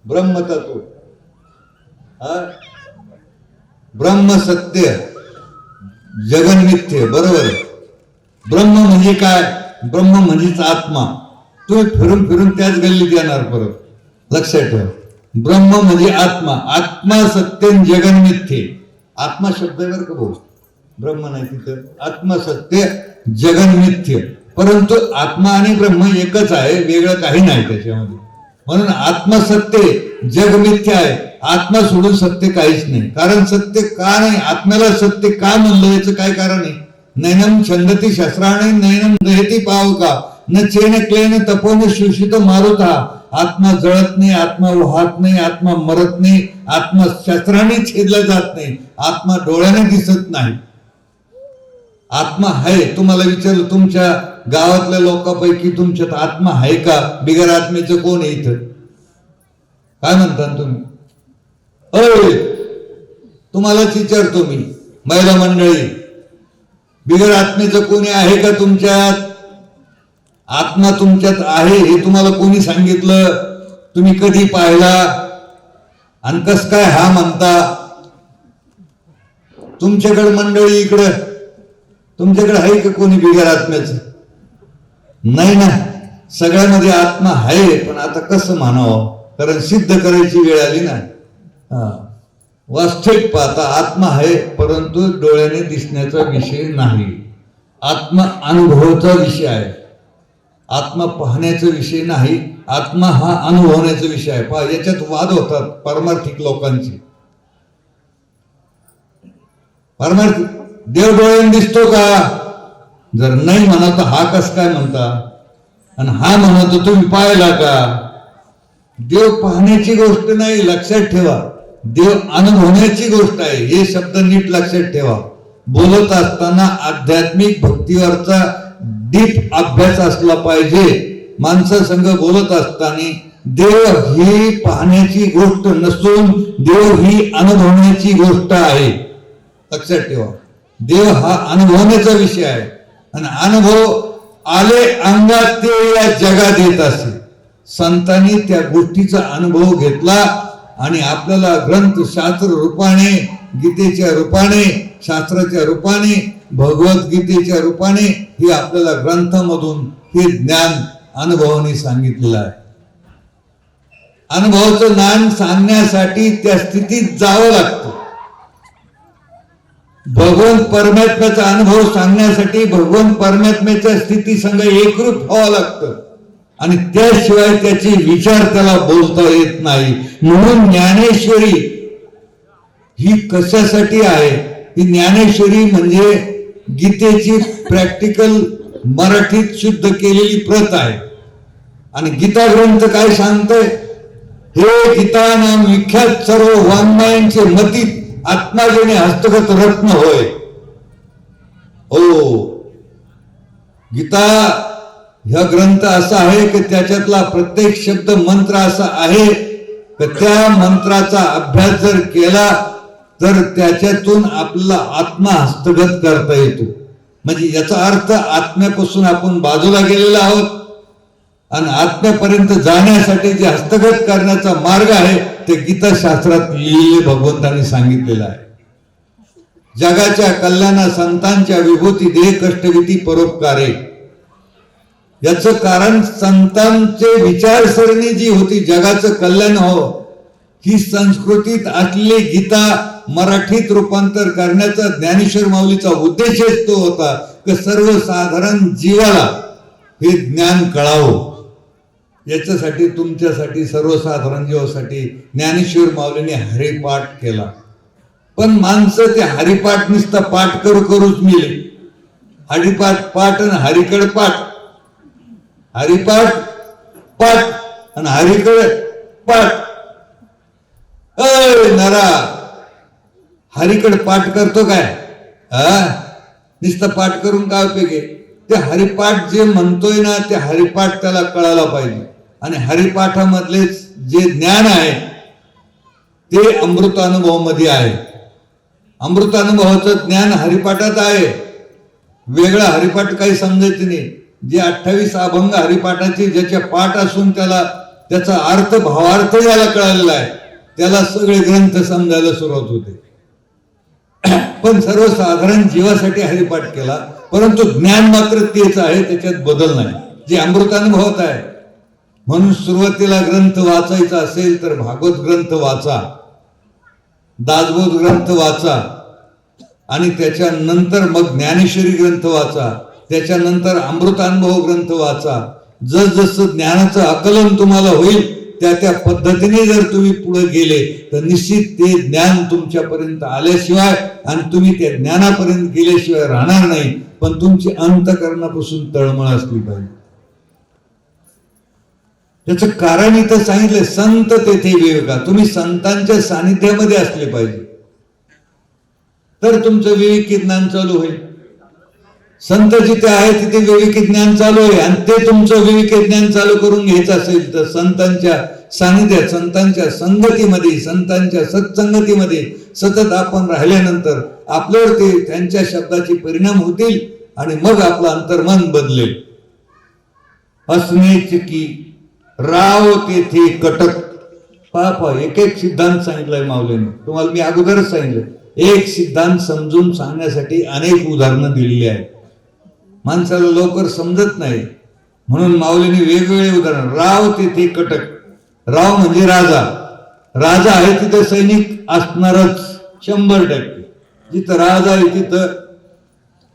ब्रह्मतत्व, ब्रह्म सत्य, जगन मिथ्य. बरोबर आहे. ब्रह्म म्हणजे काय? ब्रह्म म्हणजेच आत्मा. तुम्ही फिरून फिरून त्याच गल्लीत येणार परत, लक्षात ठेवा. ब्रह्म म्हणजे आत्मा. आत्मा सत्य जगन मिथ्य. आत्मा शब्दावर का भाऊ? ब्रह्म नाही तिथं. आत्मा सत्य जगन मिथ्य. परंतु आत्मा आणि ब्रह्म एकच आहे, वेगळं काही नाही त्याच्यामध्ये. म्हणून आत्मा सत्य, जग मिथ्य आहे. आत्मा सोडून सत्य काहीच नाही. कारण सत्य का नाही? आत्म्याला सत्य का म्हणलं याचं काय कारण आहे? नैनम छंदती शस्त्राने नैनम दहती पावका न चेन क्लेन तपोन शोषित मारुता. आत्मा जळत नाही, आत्मा वाहत नाही, आत्मा मरत नाही, आत्मा शस्त्राने छेदला जात नाही, आत्मा डोळ्याने दिसत नाही. आत्मा आहे. तुम्हाला विचारलं तुमच्या गावातल्या लोकांपैकी तुमच्यात आत्मा आहे का? बिगर आत्मेचं कोण आहे इथं? काय म्हणता तुम्ही? तुम्हालाच विचारतो मी, महिला मंडळी, बिगर आत्मेचं कोणी आहे का तुमच्यात? आत्मा तुमच्यात आहे हे तुम्हाला कोणी सांगितलं? तुम्ही कधी पाहिला? आणि कस काय हा म्हणता? तुमच्याकडे मंडळी इकडं तुमच्याकडे आहे का कोणी बिगर आत्म्याचं? नाही ना. सगळ्यामध्ये आत्मा आहे, पण आता कसं म्हणावं? कारण सिद्ध करायची वेळ आली ना. वास्तविक पाहता आत्मा आहे, परंतु डोळ्याने दिसण्याचा विषय नाही. आत्मा अनुभवाचा विषय आहे. आत्मा पाहण्याचा विषय नाही. आत्मा हा अनुभवण्याचा विषय आहे. पहा, याच्यात वाद होतात पारमार्थिक लोकांचे. पारमार्थिक देव डोळ्याने दिसतो का? जर नाही म्हणा तर हा कस काय म्हणता? आणि हा म्हणतो तुम्ही पाहिला का? देव पाहण्याची गोष्ट नाही, लक्षात ठेवा. देव अनुभवण्याची गोष्ट आहे. हे शब्द नीट लक्षात ठेवा. बोलत असताना आध्यात्मिक भक्तीवरचा डीप अभ्यास असला पाहिजे. माणसासंग बोलत असताना देव ही पाहण्याची गोष्ट नसून देव ही अनुभवण्याची गोष्ट आहे. लक्षात ठेवा, देव हा अनुभवण्याचा विषय आहे. आणि अनुभव आले अंगात ते या जगात येत असे. संतांनी त्या गोष्टीचा अनुभव घेतला आणि आपल्याला ग्रंथ शास्त्र रूपाने, गीतेच्या रूपाने, शास्त्राच्या रूपाने, भगवद्गीतेच्या रूपाने हे आपल्याला ग्रंथामधून हे ज्ञान अनुभवाने सांगितलेलं आहे. अनुभवाचं ज्ञान सांगण्यासाठी त्या स्थितीत जावं लागतं. भगवंत परमात्म्याचा अनुभव सांगण्यासाठी भगवंत परमात्म्याच्या स्थिती संग एकरूप व्हावं लागतं. आणि त्याशिवाय त्याचे विचार त्याला बोलता येत नाही. म्हणून ज्ञानेश्वरी ही कशासाठी आहे? ही ज्ञानेश्वरी म्हणजे गीतेची प्रॅक्टिकल मराठीत शुद्ध केलेली प्रत आहे. आणि गीता ग्रंथ काय सांगतोय? हे गीता नाम विख्यात सर्व वाङ्मयांचे मतीत आत्माजेने हस्तगत रत्न होय. ओ गीता हा ग्रंथ असा आहे की त्याच्यातला प्रत्येक शब्द मंत्र असा आहे की त्या मंत्राचा अभ्यास जर केला तर त्याच्यातून आपल्याला आत्मा हस्तगत करता येतो. म्हणजे याचा अर्थ आत्म्यापासून आपण बाजूला गेलेलो आहोत आणि आत्म्यापर्यंत जाण्यासाठी जे हस्तगत करण्याचा मार्ग आहे ते गीता शास्त्रात लिहिलेले भगवंतांनी सांगितलेलं आहे. जगाच्या कल्याणा संतांच्या विभूती देह कष्टविती परोपकारे. याचं कारण संतांचे विचारसरणी जी होती, जगाचं कल्याण हो, ही संस्कृतीत असलेली गीता मराठीत रूपांतर करण्याचा ज्ञानेश्वर माऊलीचा उद्देशच तो होता की सर्वसाधारण जीवाला हे ज्ञान कळावं. याच्यासाठी तुमच्यासाठी सर्वसाधारण जीवासाठी ज्ञानेश्वर माऊलीने हरिपाठ केला. पण माणसं ते हरिपाठ नुसतं पाठ करूच मिळे. हरिपाठ पाठ आणि हरिकड पाठ, हरिपाठ पाठ आणि हरिकड पाठ. नरा हरिकड पाठ करतो काय? नुसतं पाठ करून काय उपयोग आहे? ते हरिपाठ जे म्हणतोय ना ते हरिपाठ त्याला कळायला पाहिजे. आणि हरिपाठामधलेच जे ज्ञान आहे ते अमृतानुभवामध्ये आहे. अमृतानुभवाचं ज्ञान हरिपाठात आहे. वेगळा हरिपाठ काही समजायचं नाही. जे 28 अभंग हरिपाठाचे ज्याच्या पाठ असून त्याला त्याचा अर्थ भावार्थ ज्याला कळालेला आहे त्याला सगळे ग्रंथ समजायला सुरुवात होते. पण सर्वसाधारण जीवासाठी हरिपाठ केला, परंतु ज्ञान मात्र तेच आहे, त्याच्यात बदल नाही, जे अमृतानुभवात आहे. म्हणून सुरुवातीला ग्रंथ वाचायचा असेल तर भागवत ग्रंथ वाचा, दासबोध ग्रंथ वाचा आणि त्याच्यानंतर मग ज्ञानेश्वरी ग्रंथ वाचा, त्याच्यानंतर अमृतानुभव ग्रंथ वाचा. जसजसं ज्ञानाचं आकलन तुम्हाला होईल त्या त्या पद्धतीने जर तुम्ही पुढे गेले तर निश्चित ते ज्ञान तुमच्यापर्यंत आल्याशिवाय आणि तुम्ही त्या ज्ञानापर्यंत गेल्याशिवाय राहणार नाही. पण तुमची अंतःकरणापासून तळमळ असली पाहिजे. त्याचं कारण इथं सांगितलं, संत तेथे विवेका. तुम्ही संतांच्या सानिध्यामध्ये असले पाहिजे तर तुमचं विवेकी ज्ञान चालू होईल. संत जिथे आहे तिथे विवेकी ज्ञान चालू आहे आणि ते तुमचं विवेकी ज्ञान चालू करून घ्यायचं असेल तर संतांच्या सानिध्यात, संतांच्या संगतीमध्ये, संतांच्या सत्संगतीमध्ये सतत आपण राहिल्यानंतर आपल्यावर ते त्यांच्या शब्दाचे परिणाम होतील आणि मग आपलं अंतर्मन बदलेल. असनेच की राव तेथे कटक. पहा एक एक सिद्धांत सांगितलाय माऊलीने. तुम्हाला मी अगोदरच सांगितलं, एक सिद्धांत समजून सांगण्यासाठी अनेक उदाहरणं दिलेली आहेत. माणसाला लवकर समजत नाही म्हणून माऊलीने वेगवेगळे उदाहरण. राव तेथे कटक. राव म्हणजे राजा. राजा आहे तिथं सैनिक असणारच 100%. जिथं राजा आहे तिथं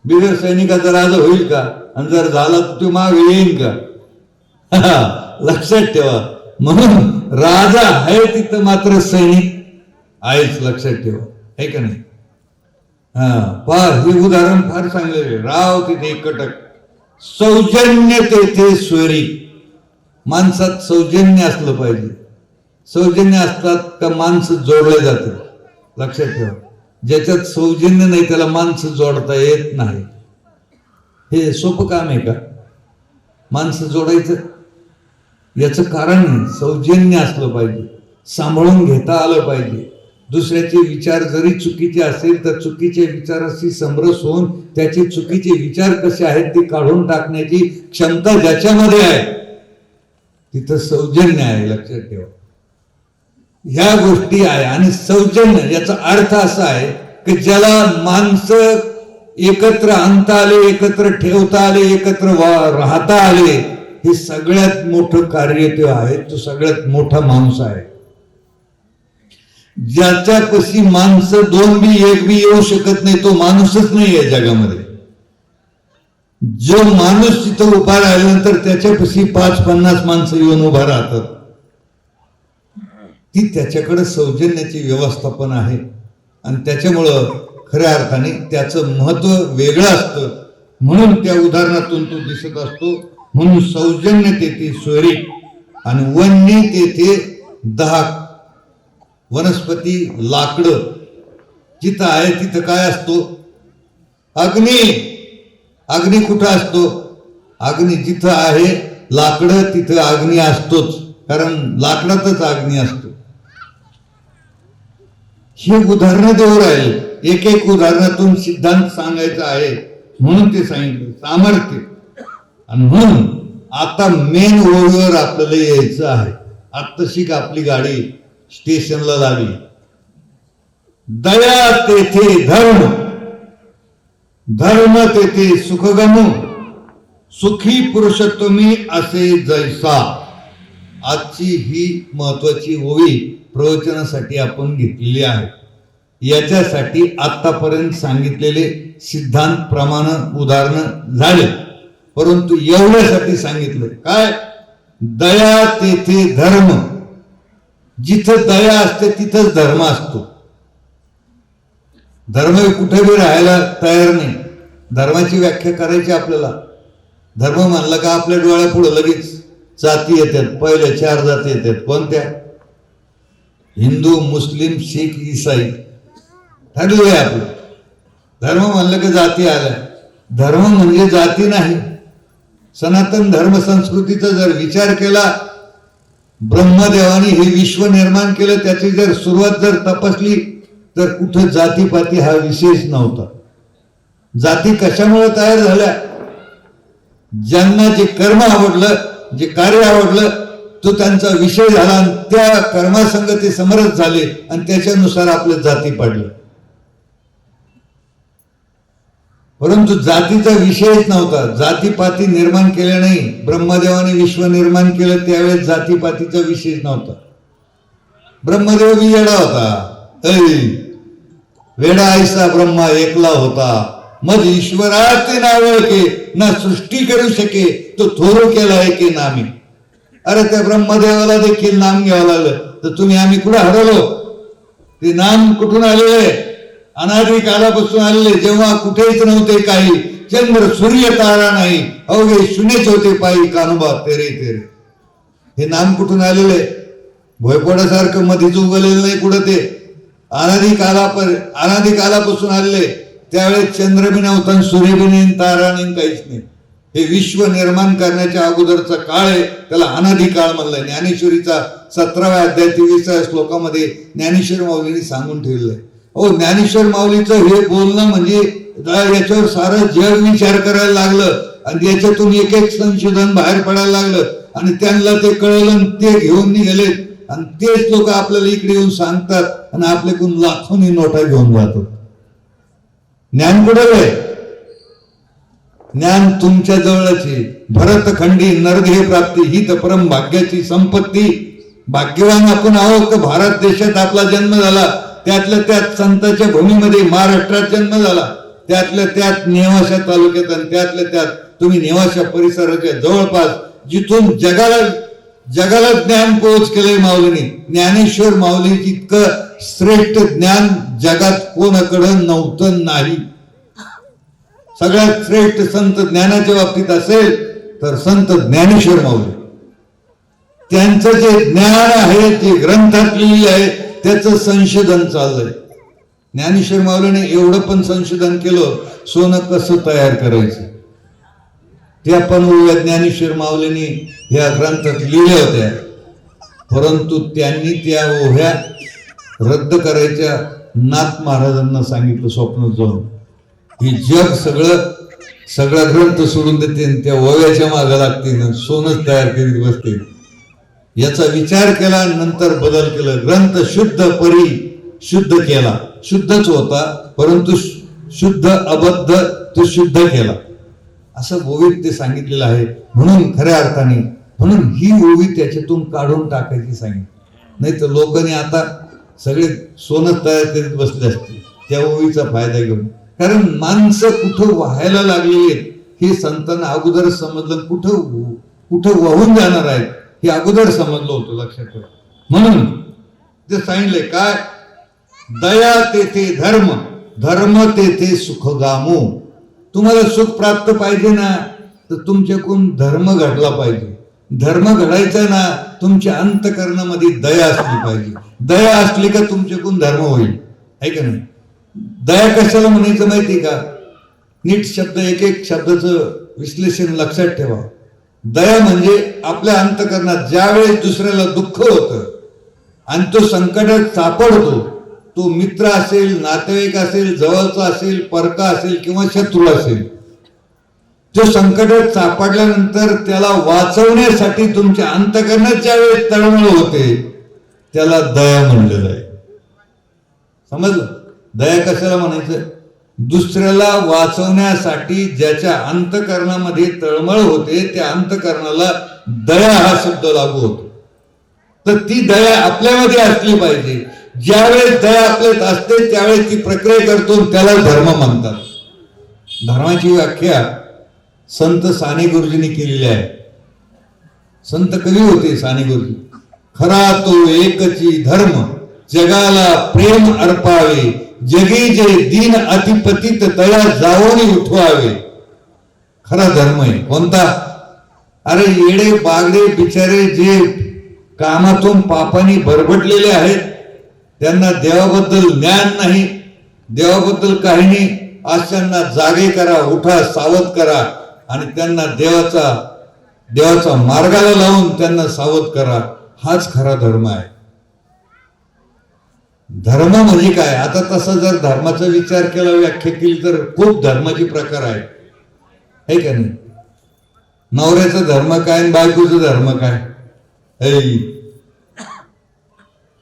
बिगर सैनिकाचा राजा होईल का? आणि जर झाला तर तो माग येईल का? लक्षात ठेवा. म्हणून राजा आहे तिथं मात्र सैनिक आहेच, लक्षात ठेवा. आहे का नाही? फार हे उदाहरण फार चांगले. राव तिथे कटक, सौजन्य तेथे सोयरी. माणसात सौजन्य असलं पाहिजे. सौजन्य असतात का माणसं जोडले जातात. लक्षात ठेवा. ज्याच्यात सौजन्य नाही त्याला माणसं जोडता येत नाही. हे सोपं काम आहे का माणसं जोडायचं? याचं कारण सौजन्य असलं पाहिजे, सांभाळून घेता आलं पाहिजे. दुसऱ्याचे विचार जरी चुकीचे असेल तर चुकीच्या विचाराशी समरस होऊन त्याचे चुकीचे विचार कसे आहेत ते काढून टाकण्याची क्षमता ज्याच्यामध्ये आहे तिथं सौजन्य आहे. लक्षात ठेवा. ह्या गोष्टी आहे. आणि सौजन्य याचा अर्थ असा आहे की ज्याला माणसं एकत्र आणता आले, एकत्र ठेवता आले, एकत्र राहता आले, हे सगळ्यात मोठं कार्य ते आहे. तो सगळ्यात मोठा माणूस आहे. ज्याच्यापाशी माणसं 2 बी 1 बी येऊ शकत नाही तो माणूसच नाही आहे जगामध्ये. जो माणूस तिथं उभा राहिल्यानंतर त्याच्यापाशी 5-50 माणसं येऊन उभा राहतात. ती त्याच्याकडे सौजन्याची व्यवस्थापन आहे. आणि त्याच्यामुळं खऱ्या अर्थाने त्याचं महत्व वेगळं असतं. म्हणून त्या उदाहरणातून तो दिसत असतो. म्हणून सौजन्य तेथे सोयरी आणि वन्य तेथे दहाक. वनस्पती, लाकडं जिथं आहे तिथं काय असतो? अग्नी. अग्नी कुठं असतो? अग्नी जिथं आहे लाकडं तिथं अग्नी असतोच, कारण लाकडातच अग्नी असतो. हे उदाहरणं देऊ राहिले. एक एक उदाहरणातून सिद्धांत सांगायचा आहे म्हणून ते सांगितलं सामर्थ्य. आणि म्हणून आता मेन ओळीवर आपल्याला यायचं आहे. आत्ताशी आपली गाडी स्टेशनला लागली. दया तेथे धर्म, धर्म तेथे सुखगमू, सुखी पुरुषोत्तमी असे जैसा. आजची ही महत्वाची ओळी प्रवचनासाठी आपण घेतलेली आहे. याच्यासाठी आतापर्यंत सांगितलेले सिद्धांत, प्रमाण, उदाहरण झाले. परंतु एवढ्यासाठी सांगितलं काय? दया तेथे धर्म. जिथं दया असते तिथंच धर्म असतो. धर्म कुठे बी राहायला तयार नाही. धर्माची व्याख्या करायची आपल्याला. धर्म म्हणलं का आपल्या डोळ्यापुढे लगेच जाती येतात. पहिल्या 4 जाती येतात. कोणत्या? हिंदू, मुस्लिम, शीख, ईसाई ठरलेलं आहे आपलं. धर्म म्हणलं की जाती आल्या. धर्म म्हणजे जाती नाही. सनातन धर्म संस्कृतीचा जर विचार केला, ब्रह्मदेवाने हे विश्व निर्माण केलं, त्याची जर सुरुवात जर तपासली तर कुठं जातीपाती हा विशेष नव्हता. जाती कशामुळे तयार झाल्या? ज्यांना जे कर्म आवडलं, जे कार्य आवडलं, तो त्यांचा विषय झाला आणि त्या कर्मासंग ते समरस झाले आणि त्याच्यानुसार आपल्या जाती पाडल्या. परंतु जातीचा विषयच नव्हता. जातीपाती निर्माण केले नाही. ब्रह्मदेवाने विश्व निर्माण केलं त्यावेळेस जातीपातीचा विषय नव्हता. ब्रह्मदेव बी येडा होता. वेडा ऐसा ब्रह्मा एकला होता, मग ईश्वराचे नाव के ना सृष्टी करू शके तो थोरो केला की नामी. अरे त्या ब्रह्मदेवाला देखील नाम घ्यावं लागलं तर तुम्ही आम्ही कुठं हरवलो? ते नाम कुठून आलेले? अनादी कालापासून आलेले. जेव्हा कुठेच नव्हते काही, चंद्र सूर्य तारा नाही, अवघे शून्यच होते पायी कानोबा तेरे तेरे. हे नाम कुठून आलेले? भोयपोडासारखं मधीच उगवलेलं नाही कुठं. ते अनादी कालापासून आलेले. त्यावेळेस चंद्र बी नव्हता, सूर्य बी नाही, तारा नाही, काहीच नाही. हे विश्व निर्माण करण्याच्या अगोदरचा काळ आहे. त्याला अनादी काळ म्हणलाय. ज्ञानेश्वरीचा 17व्या अध्याय 23व्या श्लोकामध्ये ज्ञानेश्वर माऊलींनी सांगून ठेवलंय. हो, ज्ञानेश्वर माऊलीचं हे बोलणं म्हणजे याच्यावर सारं जग विचार करायला लागलं आणि याच्यातून एक एक संशोधन बाहेर पडायला लागलं आणि त्यांना ते कळलं, ते घेऊन निघाले आणि तेच लोक आपल्याला इकडे येऊन सांगतात आणि आपल्याकडून लाखोनी नोटा घेऊन जातात. ज्ञान कुठे आहे? ज्ञान तुमच्या जवळच आहे. भरतखंडी नरदेह प्राप्ती ही तर परम भाग्याची संपत्ती. भाग्यवान आपण आहोत की भारत देशात आपला जन्म झाला, त्यातल्या त्यात संतांच्या भूमीमध्ये महाराष्ट्रात जन्म झाला, त्यातल्या त्यात नेवाशा तालुक्यात, आणि त्यातल्या त्यात तुम्ही नेवाशा परिसराच्या जवळपास जिथून जगाला ज्ञान पोहोच केलंय माऊलीने. ज्ञानेश्वर माऊली इतकं श्रेष्ठ ज्ञान जगात कोणाकडं नव्हतं नाही. सगळ्यात श्रेष्ठ संत ज्ञानाच्या बाबतीत असेल तर संत ज्ञानेश्वर माऊली. त्यांचं जे ज्ञान आहे ते ग्रंथात लिहिलेलं आहे, त्याचं संशोधन चाललंय. ज्ञानेश्वर माऊलीने एवढं पण संशोधन केलं, सोनं कसं तयार करायचं त्या पण ज्ञानेश्वर माऊलीने ह्या ग्रंथात लिहिल्या होत्या. परंतु त्यांनी त्या ओव्या रद्द करायच्या नाथ महाराजांना सांगितलं स्वप्नात जाऊन. हे जग सगळा ग्रंथ सोडून देते, त्या ओव्याच्या मागे लागते, सोनच तयार करीत बसते. याचा विचार केला, नंतर बदल केला. ग्रंथ शुद्ध केला, शुद्धच होता, परंतु शुद्ध अबद्ध तो शुद्ध केला, असं ओवीत ते सांगितलेलं आहे. म्हणून खऱ्या अर्थाने म्हणून ही ओवी त्याच्यातून काढून टाकायची सांगितली. नाही तर लोकांनी आता सगळे सोनं तयार करीत बसले असते त्या ओवीचा फायदा घेऊन. कारण माणसं कुठं व्हायला लागलेली आहेत हे संतांना अगोदर समजलं. कुठं वाहून जाणार आहेत हे अगोदर समजलं होतं, लक्षात ठेवा. म्हणून ते सांगितले काय, दया तेथे धर्म, धर्म तेथे सुखगामो. तुम्हाला सुख प्राप्त पाहिजे ना तर तुमच्याकडून धर्म घडला पाहिजे. धर्म घडायचा ना तुमच्या अंतकरणामध्ये दया असली पाहिजे. दया असली का तुमच्याकडून धर्म होईल, आहे का नाही. दया कशाला म्हणायचं माहिती का, नीट शब्द एक एक शब्दाचं विश्लेषण लक्षात ठेवा. दया म्हणजे आपल्या अंतकरणात ज्यावेळेस दुसऱ्याला दुःख होतं आणि तो संकटात सापडतो, तो मित्र असेल, नातेवाईक असेल, जवळचा असेल, परका असेल किंवा शत्रू असेल, तो संकटात सापडल्यानंतर त्याला वाचवण्यासाठी तुमच्या अंतकरणात ज्यावेळेस तळमळ होते त्याला दया म्हणलेलं आहे. समजलं. दया कशाला म्हणायचं, दुसऱ्याला वाचवण्यासाठी ज्याच्या अंतकरणामध्ये तळमळ होते त्या अंतकरणाला दया हा शब्द लागू होतो. तर ती दया आपल्यामध्ये असली पाहिजे. ज्यावेळेस दया आपल्यात असते त्यावेळेस ती प्रक्रिया करतो, त्याला धर्म म्हणतात. धर्माची व्याख्या संत साने गुरुजींनी केलेली आहे. संत कवी होते साने गुरुजी. खरा तो एकची धर्म, जगाला प्रेम अर्पावे, जगी जे दीन अतिपतित तया जावोनी उठवावे. खरा धर्म आहे कोणता, अरे येडे बागडे बिचारे जे कामातून पापानी बरबटलेले आहेत, त्यांना देवाबद्दल ज्ञान नाही, देवाबद्दल काही नाही, अशांना जागे करा, उठा, सावध करा आणि त्यांना देवाचा मार्गाला लावून त्यांना सावध करा. हाच खरा धर्म आहे. धर्म म्हणजे काय, आता तसं जर धर्माचा विचार केला, व्याख्या केली तर खूप धर्माचे प्रकार आहेत, है का नाही. नवऱ्याचा धर्म काय आणि बायकोचा धर्म काय,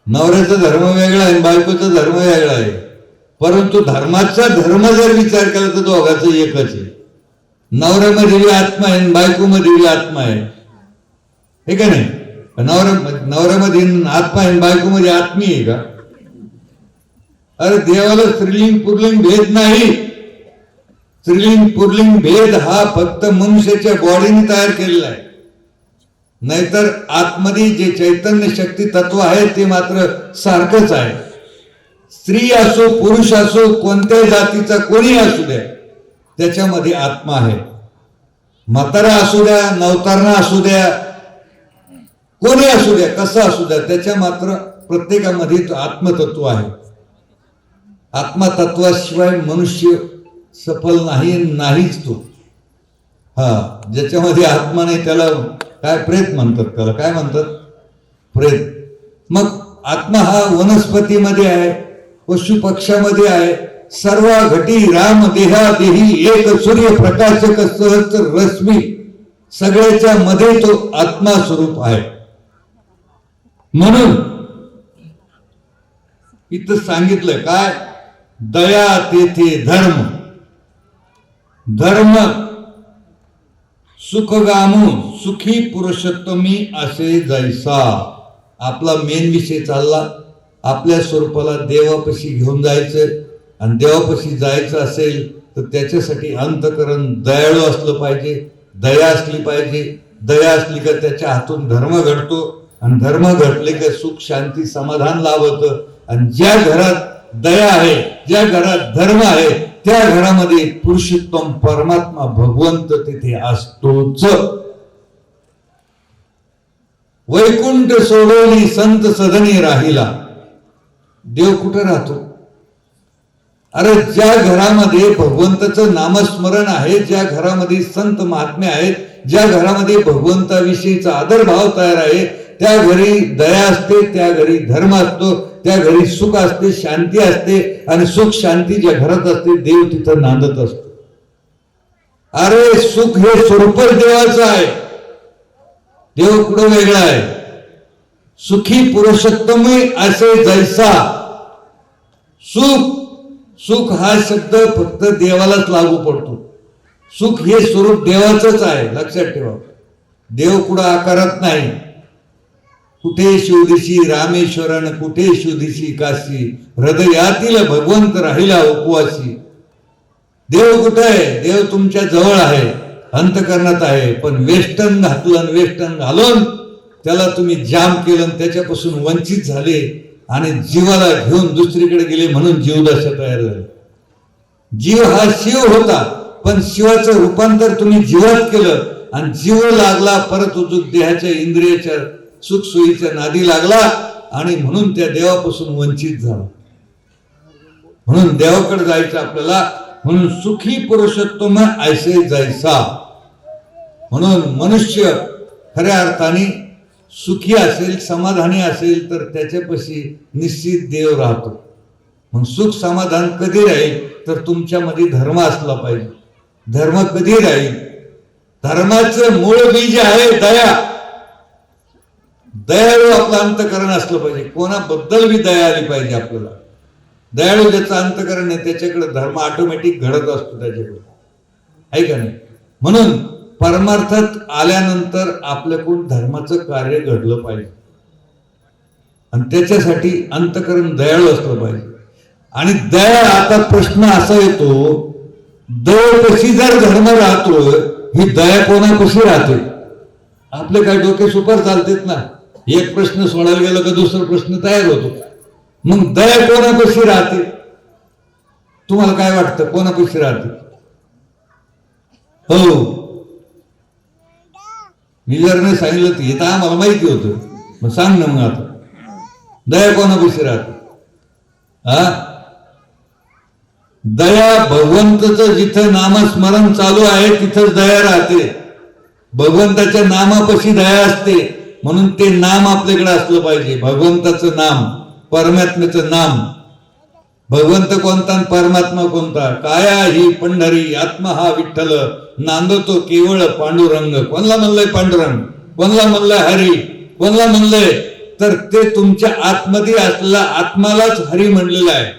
नवऱ्याचा धर्म वेगळा आहे, बायकोचा धर्म वेगळा आहे. परंतु धर्माचा धर्म जर विचार केला तर दोघांचं एकच आहे. नवऱ्यामध्ये आत्मा आहे, बायकोमध्ये आत्मा आहे, हे का नाही. नवऱ्यामध्ये आत्मा आहे, बायकोमध्ये आत्मी आहे का. अरे देवाला स्त्रीलिंग पुरलिंग भेद नाही. स्त्रीलिंग पुरलिंग भेद हा फक्त मनुष्याच्या बॉडीने तयार केलेला आहे. नाहीतर आतमध्ये जे चैतन्य शक्ती तत्व आहे ते मात्र सारखंच आहे. स्त्री असो पुरुष असो कोणत्याही जातीचा कोणी असू द्या त्याच्यामध्ये आत्मा आहे. म्हातारा असू द्या, नवतारणा असू द्या, कोणी असू द्या, कसं असू द्या, त्याच्या मात्र प्रत्येकामध्ये तो आत्मतत्व आहे. आत्मतत्वाशिवाय मनुष्य सफल नाहीच तो. ज्याच्यामध्ये आत्मा नाही त्याला काय प्रेत म्हणतात, त्याला काय म्हणतात, प्रेत. मग आत्मा हा वनस्पतीमध्ये आहे, पशु पक्षामध्ये आहे. सर्व घटी राम देहा देही एक सूर्य प्रकाशक सहस्र रश्मी, सगळ्याच्या मध्ये तो आत्मा स्वरूप आहे. म्हणून इथं सांगितलं काय, दया तेथे धर्म, धर्म सुखगामू सुखी पुरुषोत्तमी असे जैसा. आपला मेन विषय चालला. आपल्या स्वरूपाला देवापाशी घेऊन जायचं, आणि देवापाशी जायचं असेल तर त्याच्यासाठी अंतकरण दयाळू असलं पाहिजे, दया असली पाहिजे. दया असली का त्याच्या हातून धर्म घडतो, आणि धर्म घडले का सुख शांती समाधान लाभतं. आणि ज्या घरात दया आहे, ज्या घरात धर्म आहे, त्या घरामध्ये पुरुषोत्तम परमात्मा भगवंत तिथे असतोच. वैकुंठ सोडवली संत सदनी राहिला. देव कुठे राहतो? अरे ज्या घरामध्ये भगवंताचं नामस्मरण आहे, ज्या घरामध्ये संत महात्मे आहेत, ज्या घरामध्ये भगवंताविषयीचा आदरभाव तयार आहे, त्या घरी दया असते, त्या घरी धर्म असतो, त्या घरी सुख असते, शांती असते. आणि सुख शांती ज्या घरात असते, देव तिथं नांदत असतो. अरे सुख हे स्वरूपच देवाचं आहे. देव कुठं वेगळा आहे? सुखी पुरुषोत्तम असे जैसा. सुख हा शब्द फक्त देवालाच लागू पडतो. सुख हे स्वरूप देवाचंच आहे, लक्षात ठेवा. देव कुठं आकारात नाही. कुठे शोधिशी रामेश्वरन, कुठे शोधिशी काशी, हृदयातील भगवंत राहिला उपवासी. देव कुठे आहे? देव तुमच्या जवळ आहे, अंतकरणात आहे. पण वेष्टन घातलं, वेष्टन घालून त्याला तुम्ही जाम केलं, त्याच्यापासून वंचित झाले आणि जीवाला घेऊन दुसरीकडे गेले, म्हणून जीवदशा तयार झाली. जीव हा शिव होता, पण शिवाचं रूपांतर तुम्ही जीवात केलं, आणि जीव लागला परत उजूक देहाच्या इंद्रियाच्या सुखसोयीच्या नादी लागला, आणि म्हणून त्या देवापासून वंचित झाला. म्हणून देवाकडे जायचं आपल्याला. म्हणून सुखी पुरुषोत्तम ऐसे जैसा. म्हणून मनुष्य खऱ्या अर्थाने सुखी असेल, समाधानी असेल तर त्याच्यापाशी निश्चित देव राहतो. मग सुख समाधान कधी राहील? तर तुमच्यामध्ये धर्म असला पाहिजे. धर्म कधी राहील? धर्माचं मूळ बीज आहे दया. दयाळू आपलं अंतकरण असलं पाहिजे. कोणाबद्दल बी दया आली पाहिजे आपल्याला. दयाळू ज्याचं अंतकरण आहे त्याच्याकडे धर्म ऑटोमॅटिक घडत असतो त्याच्याकडे, आहे का नाही? म्हणून परमार्थात आल्यानंतर आपल्याकडून धर्माचं कार्य घडलं पाहिजे, आणि त्याच्यासाठी अंतकरण दयाळू असलं पाहिजे. आणि दया, आता प्रश्न असा येतो, दयेपाशी जर धर्म राहतो, ही दया कोणापाशी राहते? आपले काय डोके सुपर चालतेत ना. एक प्रश्न सोडायला गेला का दुसरा प्रश्न तयार होतो. मग दया कोणापाशी राहते? तुम्हाला काय वाटतं, कोणापाशी राहते? हो, मी जर नाही सांगितलं तर हे तर आम्हाला माहिती होतं. मग सांग ना, मग आता दया कोणापाशी राहते? दया भगवंताचं जिथं नामस्मरण चालू आहे तिथंच दया राहते. भगवंताच्या नामापाशी दया असते. म्हणून ते नाम आपल्याकडे असलं पाहिजे. भगवंताचं नाम, परमात्म्याचं नाम. भगवंत कोणता आणि परमात्मा कोणता? काया ही पंढरी, आत्मा हा विठ्ठल, नांदतो केवळ पांडुरंग. कोणला म्हणलंय पांडुरंग? कोणला म्हणलंय हरी? कोणला म्हणलंय? तर ते तुमच्या आतमध्ये असलेला आत्मालाच हरी म्हणलेला आहे.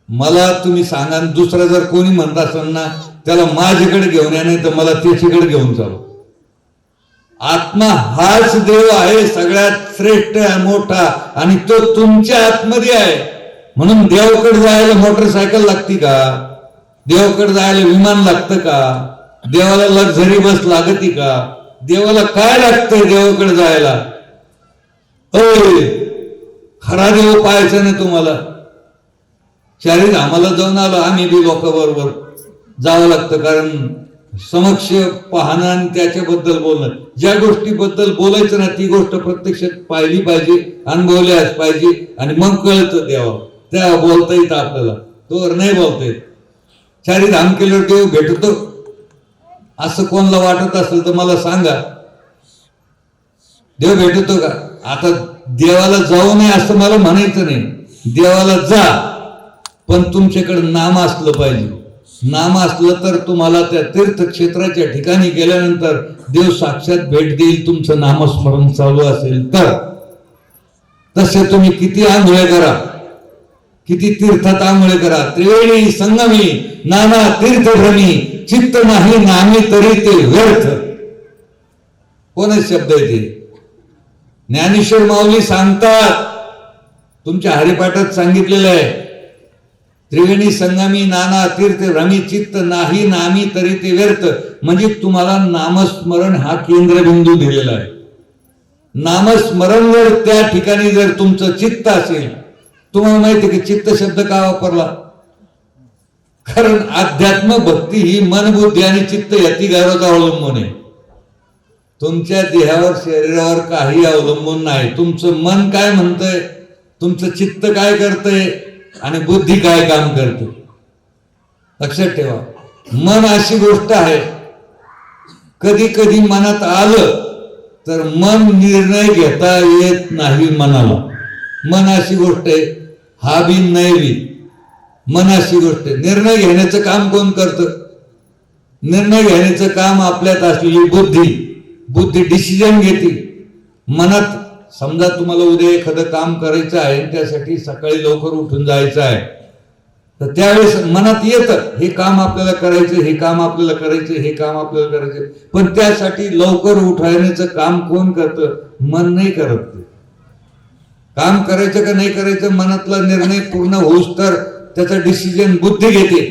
मला तुम्ही सांगा, दुसरा जर कोणी म्हणत असेल ना, त्याला माझ्याकडे घेऊन या, नाही तर मला त्याच्याकडे घेऊन चालू. आत्मा हाच देव आहे, सगळ्यात श्रेष्ठ मोठा, आणि तो तुमच्या आतमध्ये आहे. म्हणून देवाकडे जायला मोटरसायकल लागती का? देवाकडे जायला विमान लागतं का? देवाला लक्झरी बस लागती का? देवाला काय लागतंय देवाकडे जायला? खरा देव पाहायचा ना तुम्हाला. शारीर आम्हाला जाऊन आलो, आम्ही बी लोकांबरोबर जावं लागतं, कारण समक्ष पाहणं आणि त्याच्याबद्दल बोलणं. ज्या गोष्टीबद्दल बोलायचं ना ती गोष्ट प्रत्यक्षात पाहिली पाहिजे, अनुभवल्याच पाहिजे, आणि मग कळतं देवा. त्या बोलता येतं आपल्याला, तोवर नाही बोलता येत. चारीधाम केल्यावर देव भेटतो असं कोणाला वाटत असेल तर मला सांगा, देव भेटतो का? आता देवाला जाऊ नये असं मला म्हणायचं नाही. देवाला जा, पण तुमच्याकडे नाम असलं पाहिजे. नाम असलं तर तुम्हाला त्या तीर्थक्षेत्राच्या ठिकाणी गेल्यानंतर देव साक्षात भेट देईल, तुमचं नामस्मरण चालू असेल तर. तसे तुम्ही किती आंघोळे करा, किती तीर्थात आंघोळे करा, त्रिवेणी संगमी नाना तीर्थभ्रमी, चित्त नाही नामी तरी ते व्यर्थ. कोणाचे शब्द आहे ते? ज्ञानेश्वर माऊली सांगतात, तुमच्या हरिपाठात सांगितलेलं आहे, त्रिवेणी संगमी नाना तीर्थ रमी चित्त नाही नामी तरी ते व्यर्थ. म्हणजे तुम्हाला नामस्मरण हा केंद्रबिंदू दिलेला आहे. नामस्मरण जर त्या ठिकाणी जर तुमचं चित्त असेल, तुम्हाला माहिती आहे की चित्त शब्द का वापरला? कारण अध्यात्म भक्ती ही मन बुद्धी आणि चित्त या तिघांवर अवलंबून आहे. तुमच्या देहावर शरीरावर काही अवलंबून नाही. तुमचं मन काय म्हणतंय, तुमचं चित्त काय करतंय आणि बुद्धी काय काम करते. लक्षात ठेवा, मन अशी गोष्ट आहे, कधी कधी मनात आलं तर मन निर्णय घेता येत नाही मनाला. मन अशी गोष्ट आहे, हा बी नाही बी. मन अशी गोष्ट आहे, निर्णय घेण्याचं काम कोण करतं? निर्णय घेण्याचं काम आपल्यात असलेली बुद्धी डिसिजन घेते. मनात समजा तुम्हाला उद्या एखादं काम करायचं आहे, त्यासाठी सकाळी लवकर उठून जायचं आहे, तर त्यावेळेस मनात येतं हे काम आपल्याला करायचं, हे काम आपल्याला करायचं, हे काम आपल्याला करायचं. पण त्यासाठी लवकर उठवण्याचं काम कोण करतं? मन नाही करत. ते काम करायचं का नाही करायचं मनातला निर्णय पूर्ण होऊस तर त्याचा डिसिजन बुद्धी घेते.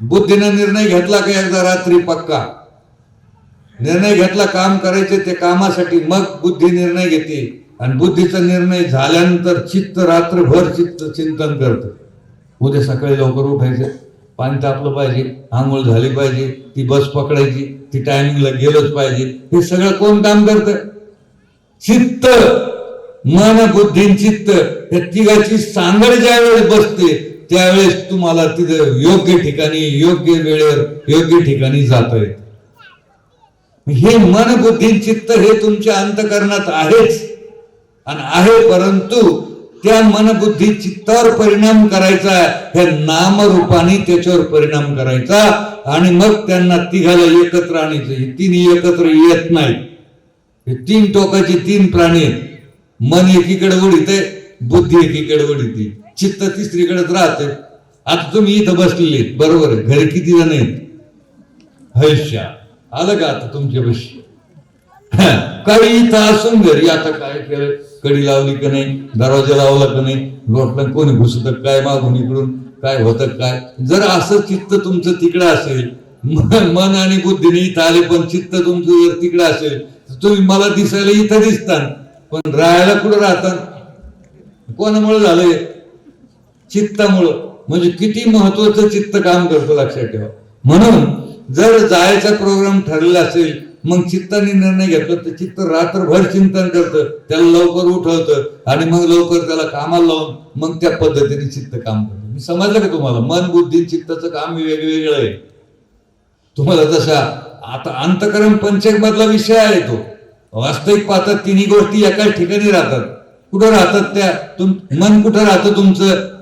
बुद्धीने निर्णय घेतला का एकदा रात्री पक्का निर्णय घेतला काम करायचे ते कामासाठी, मग बुद्धी निर्णय घेते. आणि बुद्धीचा निर्णय झाल्यानंतर चित्त रात्रभर चिंतन करतं. उद्या सकाळी लवकर उठायचं, पाणी तापलं पाहिजे, आंघोळ झाली पाहिजे, ती बस पकडायची, ती टायमिंगला गेलंच पाहिजे. हे सगळं कोण काम करतं? चित्त. मन बुद्धी चित्त या तिघाची सांगड ज्या वेळेस बसते त्यावेळेस तुम्हाला तिथं योग्य ठिकाणी योग्य वेळेवर योग्य ठिकाणी जाता येतं. हे मन बुद्धी चित्त हे तुमच्या अंतःकरणात आहेच आणि आहे, परंतु त्या मन बुद्धी चित्तावर परिणाम करायचा, ह्या नामरूपाने त्याच्यावर परिणाम करायचा आणि मग त्यांना तिघाला एकत्र आणायचं. हे तिन्ही एकत्र येत नाही. हे तीन टोकाचे तीन प्राणी आहेत. मन एकीकडे उडीते, बुद्धी एकीकडे उडीते, चित्त तिसरीकडेच राहते. आता तुम्ही इथं बसलेले बरोबर आहे, घरी किती जण आहेत? हैशा आलं का आता तुमच्या बशी? काही इथं असून घरी आता काय केलं, कडी लावली का नाही, दरवाजा लावला का नाही, लोटलं कोणी घुसत काय मागून इकडून काय होतं काय. जर असं चित्त तुमचं तिकडं असेल, मन आणि बुद्धीने इथं आले पण चित्त तुमचं जर तिकडं असेल तर तुम्ही मला दिसायला इथं दिसता, पण राहायला कुठं राहतात? कोणामुळे झालंय? चित्तामुळं. म्हणजे किती महत्वाचं चित्त काम करतं लक्षात ठेवा. म्हणून जर जायचा प्रोग्राम ठरलेला असेल, मग चित्ताने निर्णय घेतला तर चित्त रात्रभर चिंतन करतं, त्याला लवकर उठवतं आणि मग लवकर त्याला कामाला लावून मग त्या पद्धतीने चित्त काम करतं. मी समजलं का तुम्हाला? मन बुद्धी चित्ताचं काम वेगवेगळं आहे. तुम्हाला जसा आता अंतःकरण पंचक मधला विषय आहे तो. वास्तविक पाहतात तिन्ही गोष्टी एकाच ठिकाणी राहतात. कुठं राहतात त्या? मन कुठं राहतं तुमचं?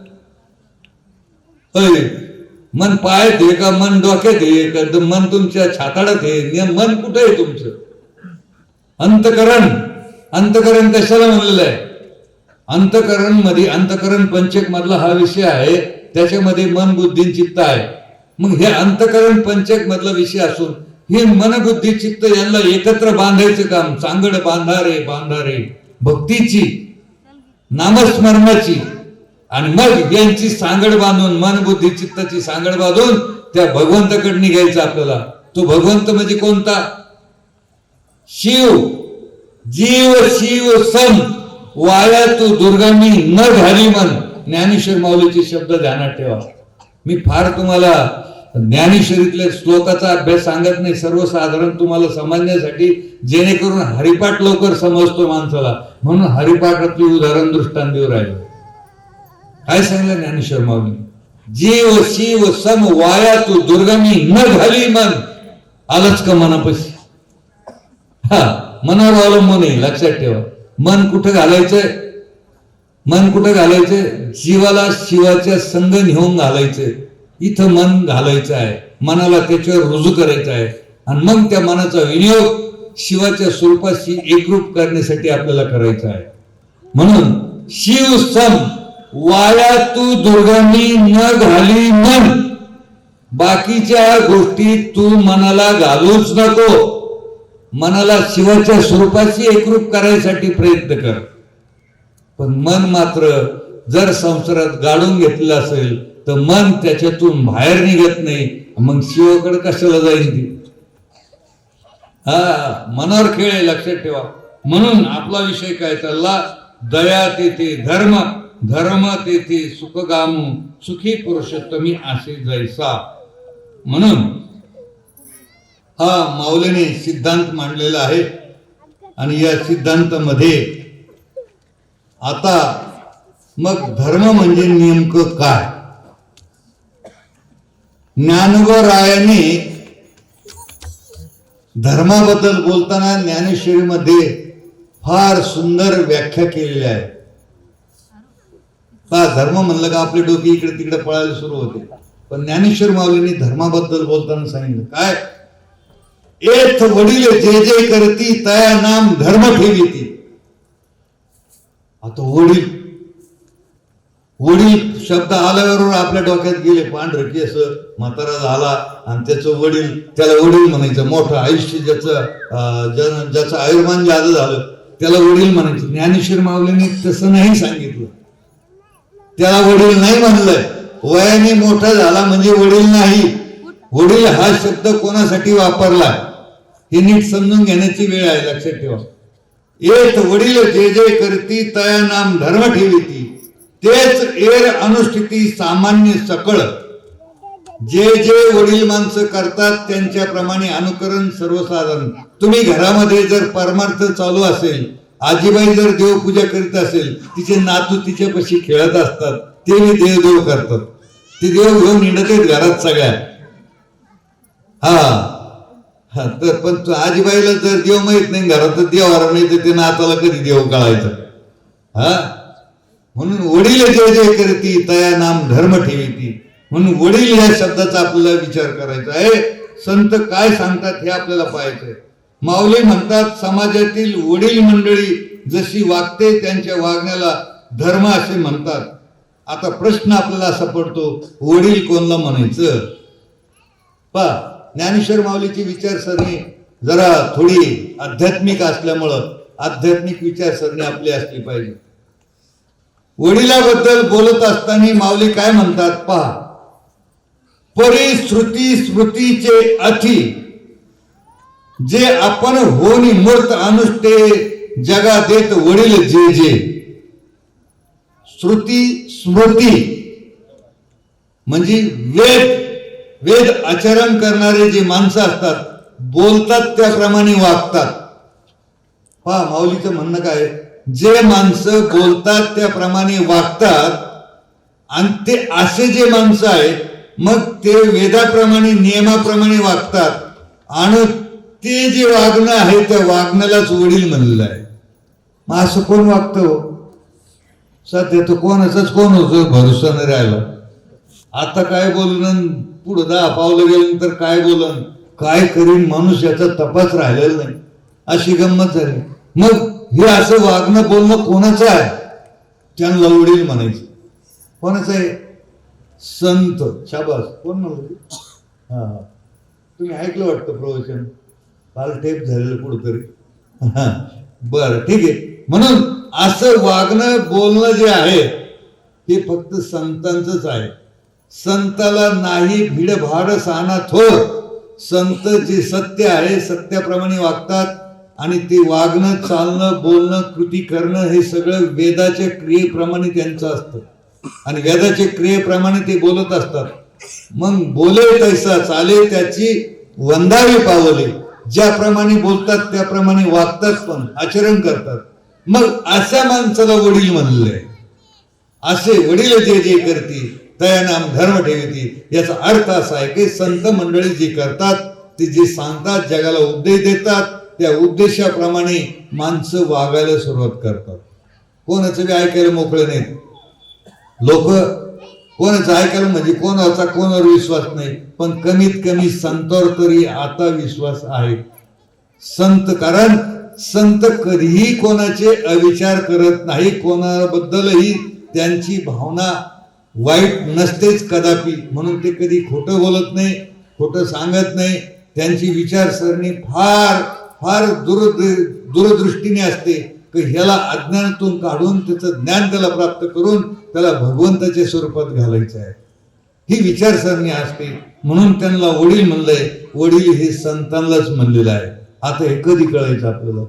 मन पायात आहे का मन डोक्यात आहे का मन तुमच्या छाताडात आहे? मन कुठं आहे तुमचं? अंतःकरण. अंतःकरण कशाला म्हणलेलं आहे? अंतःकरण पंचक मधला हा विषय आहे, त्याच्यामध्ये मन बुद्धी चित्त आहे. मग हे अंतःकरण पंचक मधला विषय असून हे मन बुद्धी चित्त यांना एकत्र बांधायचं काम, सांगड बांधारे भक्तीची, नामस्मरणाची. आणि मग यांची सांगड बांधून मन बुद्धी चित्ताची सांगड बांधून त्या भगवंताकडे निघायचं आपल्याला. तो भगवंत म्हणजे कोणता? शिव. जीव शिव सम वाया तू दुर्गामी न घाली मन. ज्ञानेश्वर माऊलीचे शब्द ध्यानात ठेवा. मी फार तुम्हाला ज्ञानेश्वरीतल्या श्लोकाचा अभ्यास सांगत नाही, सर्वसाधारण तुम्हाला समजण्यासाठी, जेणेकरून हरिपाठ लवकर समजतो माणसाला, म्हणून हरिपाठातली उदाहरण दृष्टांत देऊ राहिलं. काय सांगितलं ज्ञानेश्वर माऊली? जीव शिव सम वाया तू दुर्गमी न घाली मन. आलंच का मनापाशी? हा, मनावर अवलंबून आहे. लक्षात ठेवा. मन कुठं घालायचंय? मन कुठं घालायचंय? जीवाला शिवाच्या संग नेऊन घालायचंय. इथं मन घालायचं आहे, मनाला त्याच्यावर रुजू करायचं आहे आणि मग त्या मनाचा विनियोग शिवाच्या स्वरूपाशी एकरूप करण्यासाठी आपल्याला करायचा आहे. म्हणून शिव सम वाया तू दुर्गमी न घाली मन. बाकीच्या गोष्टी तू मनाला घालूच नको. मनाला शिवाच्या स्वरूपाशी एकरूप करायसाठी प्रयत्न कर. पण मन मात्र जर संसारात गाडून घेतलं असेल तर मन त्याच्यातून बाहेर निघत नाही. मग शिवाकडे कशाला जाईल ती? मनावर खेळ आहे, लक्षात ठेवा. म्हणून आपला विषय काय चालला? दया तेथे धर्म, धर्म तेथे सुखगामू, सुखी पुरुषोत्तमी असे जैसा. म्हणून हा माऊलीने सिद्धांत मांडलेला आहे. आणि या सिद्धांतामध्ये आता मग धर्म म्हणजे नेमकं काय? ज्ञानोबरायाने धर्माबद्दल बोलताना ज्ञानेश्वरीमध्ये फार सुंदर व्याख्या केलेली आहे. धर्म म्हणलं का आपले डोके इकडे तिकडे पळायला सुरू होते. पण ज्ञानेश्वर माऊलींनी धर्माबद्दल बोलताना सांगितलं काय? एथ वडील जे जे करती तया नाम धर्म ठेवीती. आता वडील वडील शब्द आल्याबरोबर आपल्या डोक्यात गेले. पांढरं केस, म्हातारा झाला आणि त्याचं वडील, त्याला वडील म्हणायचं. मोठं आयुष्य ज्याचं आयुर्मान जास्त झालं त्याला वडील म्हणायचं. ज्ञानेश्वर माऊलींनी तसं नाही सांगितलं. त्याला वडील नाही म्हणलंय. वयाने मोठा झाला म्हणजे वडील नाही. वडील हा शब्द कोणासाठी वापरला हे नीट समजून घेण्याची वेळ आहे, लक्षात ठेवा. एक वडील जे जे करती तया नाम धर्म ठेवीती, तेच एर अनुष्ठिती सामान्य सकळ. जे जे वडील माणसं करतात त्यांच्याप्रमाणे अनुकरण सर्वसाधारण. तुम्ही घरामध्ये जर परमार्थ चालू असेल, आजीबाई जर देवपूजा करीत असेल, तिचे नातू तिच्यापाशी खेळत असतात, ते देव देव करतात. ते देव घेऊन निंडत आहेत घरात सगळ्या. हा तर पण आजीबाईला जर देव माहित नाही घरात, देवारा नाही तर ते नाताला कधी देव कळायचं. म्हणून वडील जे जे करती तया नाम धर्म ठेवीती. म्हणून वडील या शब्दाचा आपल्याला विचार करायचा आहे. संत काय सांगतात हे आपल्याला पाहायचंय. माऊली म्हणतात समाजातील वडील मंडळी जशी वागते त्यांच्या वागण्याला धर्म असे म्हणतात. आता प्रश्न आपल्याला असा पडतो, वडील कोणला म्हणायचं? ज्ञानेश्वर माऊलीची विचारसरणी जरा थोडी आध्यात्मिक असल्यामुळं आध्यात्मिक विचारसरणी आपली असली पाहिजे. वडिलाबद्दल बोलत असताना माऊली काय म्हणतात पहा. परिश्रुती स्मृतीचे अथी जे आपण होनी मूर्त अनुष्ठे जगा देत वडील जे जे. श्रुती स्मृती म्हणजे वेद आचरण करणारे जे माणसं असतात, बोलतात त्याप्रमाणे वागतात. पहा माऊलीचं म्हणणं काय? जे माणसं बोलतात त्याप्रमाणे वागतात आणि ते असे जे माणसं आहेत मग ते वेदाप्रमाणे नियमाप्रमाणे वागतात आणि ते जे वागणं आहे त्या वागण्यालाच वडील म्हणलेलं आहे. मग असं कोण वागतं? सध्या तर कोणाचाच कोण होतो भरोसा नाही राहिला. आता काय बोलून पुढे 10 पावलं गेल्यानंतर काय बोलन, काय करीन माणूस याचा तपास राहिलेला नाही. अशी गंमत झाली. मग हे असं वागणं बोलणं कोणाचं आहे? त्यांना वडील म्हणायचं. कोणाचं आहे? संत. शाबास. कोण म्हणलं? तुम्ही ऐकलं वाटतं प्रवचन, काल टेप झालेलं कुठंतरी. बरं ठीक आहे. म्हणून असं वागणं बोलणं जे आहे हे फक्त संतांचंच आहे. संताला नाही भीडभाड साना थोर. संत जे सत्य आहे सत्याप्रमाणे वागतात आणि ते वागणं, चालणं, बोलणं, कृती करणं हे सगळं वेदाच्या क्रियेप्रमाणे त्यांचं असतं आणि वेदाच्या क्रियेप्रमाणे ते बोलत असतात. मग बोले तैसा चाले त्याची वंदावी पावले. ज्याप्रमाणे बोलतात त्याप्रमाणे वागतात पण आचरण करतात. मग अशा माणसाला वडील म्हणलंय. असे वडील जे जे करती तया नाम धर्म ठेवीती. याचा अर्थ असा आहे की संत मंडळी जे करतात ते जे सांगतात, जगाला उपदेश देतात, त्या उद्देशाप्रमाणे माणसं वागायला सुरुवात करतात. कोणाचं बी ऐकायला मोकळे नाहीत लोक. कोणाचं ऐकायला म्हणजे कोणाचा कोणावर विश्वास नाही. पण कमीत कमी संतावर तरी आता विश्वास आहे. कारण संत कधीही कोणाचे अविचार करत नाही. कोणाबद्दलही त्यांची भावना वाईट नसतेच कदापि. म्हणून ते कधी खोटं बोलत नाही, खोटं सांगत नाही. त्यांची विचारसरणी फार फार दूरदृष्टीने असते की ह्याला अज्ञानातून काढून त्याचं ज्ञान त्याला प्राप्त करून त्याला भगवंताच्या स्वरूपात घालायचं आहे, ही विचारसरणी असते. म्हणून त्यांना वडील म्हणलंय. वडील हे संतांनाच म्हणलेलं आहे. आता हे कधी कळायचं आपल्याला?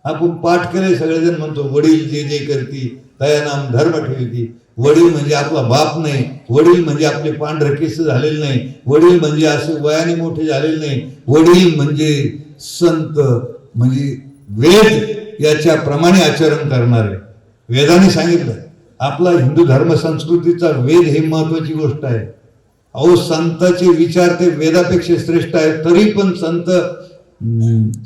आपण पाठ केलंय, सगळेजण म्हणतो वडील जे जे करती तया नाम धर्म ठेवती. वडील म्हणजे आपला बाप नाही, वडील म्हणजे आपले पांढरे केस झालेले नाही, वडील म्हणजे असे वयाने मोठे झालेले नाही. वडील म्हणजे संत, म्हणजे वेद याच्या प्रमाणे आचरण करणारे. वेदाने सांगितलं आपला हिंदू धर्म संस्कृतीचा वेद हे महत्वाची गोष्ट आहे. अहो संताचे विचार ते वेदापेक्षा श्रेष्ठ आहे. तरी पण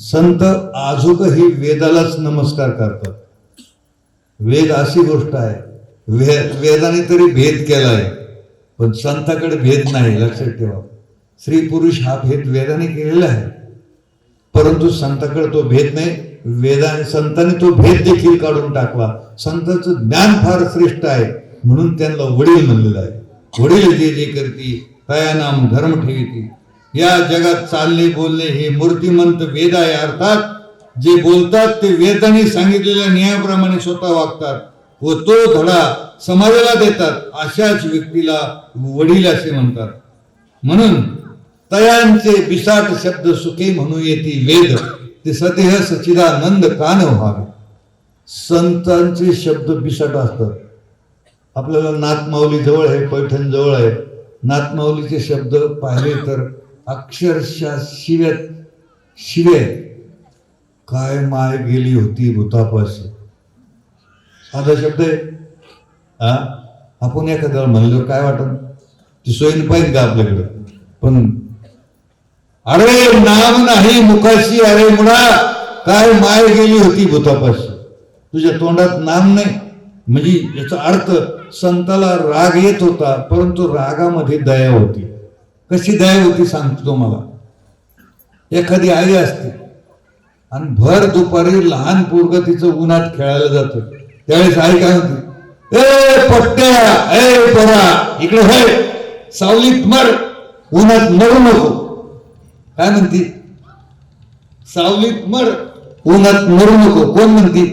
संत आजूकही वेदालाच नमस्कार करतात. वेद अशी गोष्ट आहे, वेदाने तरी भेद केलाय पण संताकडे भेद नाही. लक्षात ठेवा, स्त्री पुरुष हा भेद वेदाने केलेला आहे, परंतु संताकडे तो भेद नाही. वेदाने संतांनी तो भेद देखील काढून टाकला. संतांचं ज्ञान फार श्रेष्ठ आहे म्हणून त्यांना वडील म्हणलेलं आहे. वडील जे जे करती तया नाम धर्म ठेवती. या जगात चालणे बोलणे हे मूर्तिमंत वेद आहे. अर्थात जे बोलतात ते वेदाने सांगितलेल्या न्यायाप्रमाणे स्वतः वागतात व तो धडा समाजाला देतात. अशाच व्यक्तीला वडील असे म्हणतात. म्हणून तयांचे बिसाट शब्द सुखे म्हणू येती वेद, ते सदेह सचिदानंद कान व्हावे. संतांचे शब्द बिसाट असतात. आपल्याला नाथमाऊली जवळ आहे, पैठण जवळ आहे. नाथमाऊलीचे शब्द पाहिले तर अक्षरशः शिवे काय माय गेली होती भूतापाशी, साधा शब्द आहे. आपण एखाद्याला म्हणल्यावर काय वाटत, ती सोयीन पाहिजे का आपल्याकडे? पण अरे नाम नाही मुखाशी, अरे मुळा काय माय गेली होती भूतापाशी. तुझ्या तोंडात नाम नाही म्हणजे याचा अर्थ संताला राग येत होता, परंतु रागामध्ये दया होती. कशी दया होती सांगतो तुम्हाला. एखादी आई असते आणि भर दुपारी लहान पोरग तिचं उन्हात खेळायला जातं, त्यावेळेस आई काय म्हणते, ए पट्ट्या, ए पोरा इकडे होय, सावलीत मर, उन्हात मरू नको. काय म्हणती? सावलीत मर, उन्हात मरू नको. कोण म्हणती?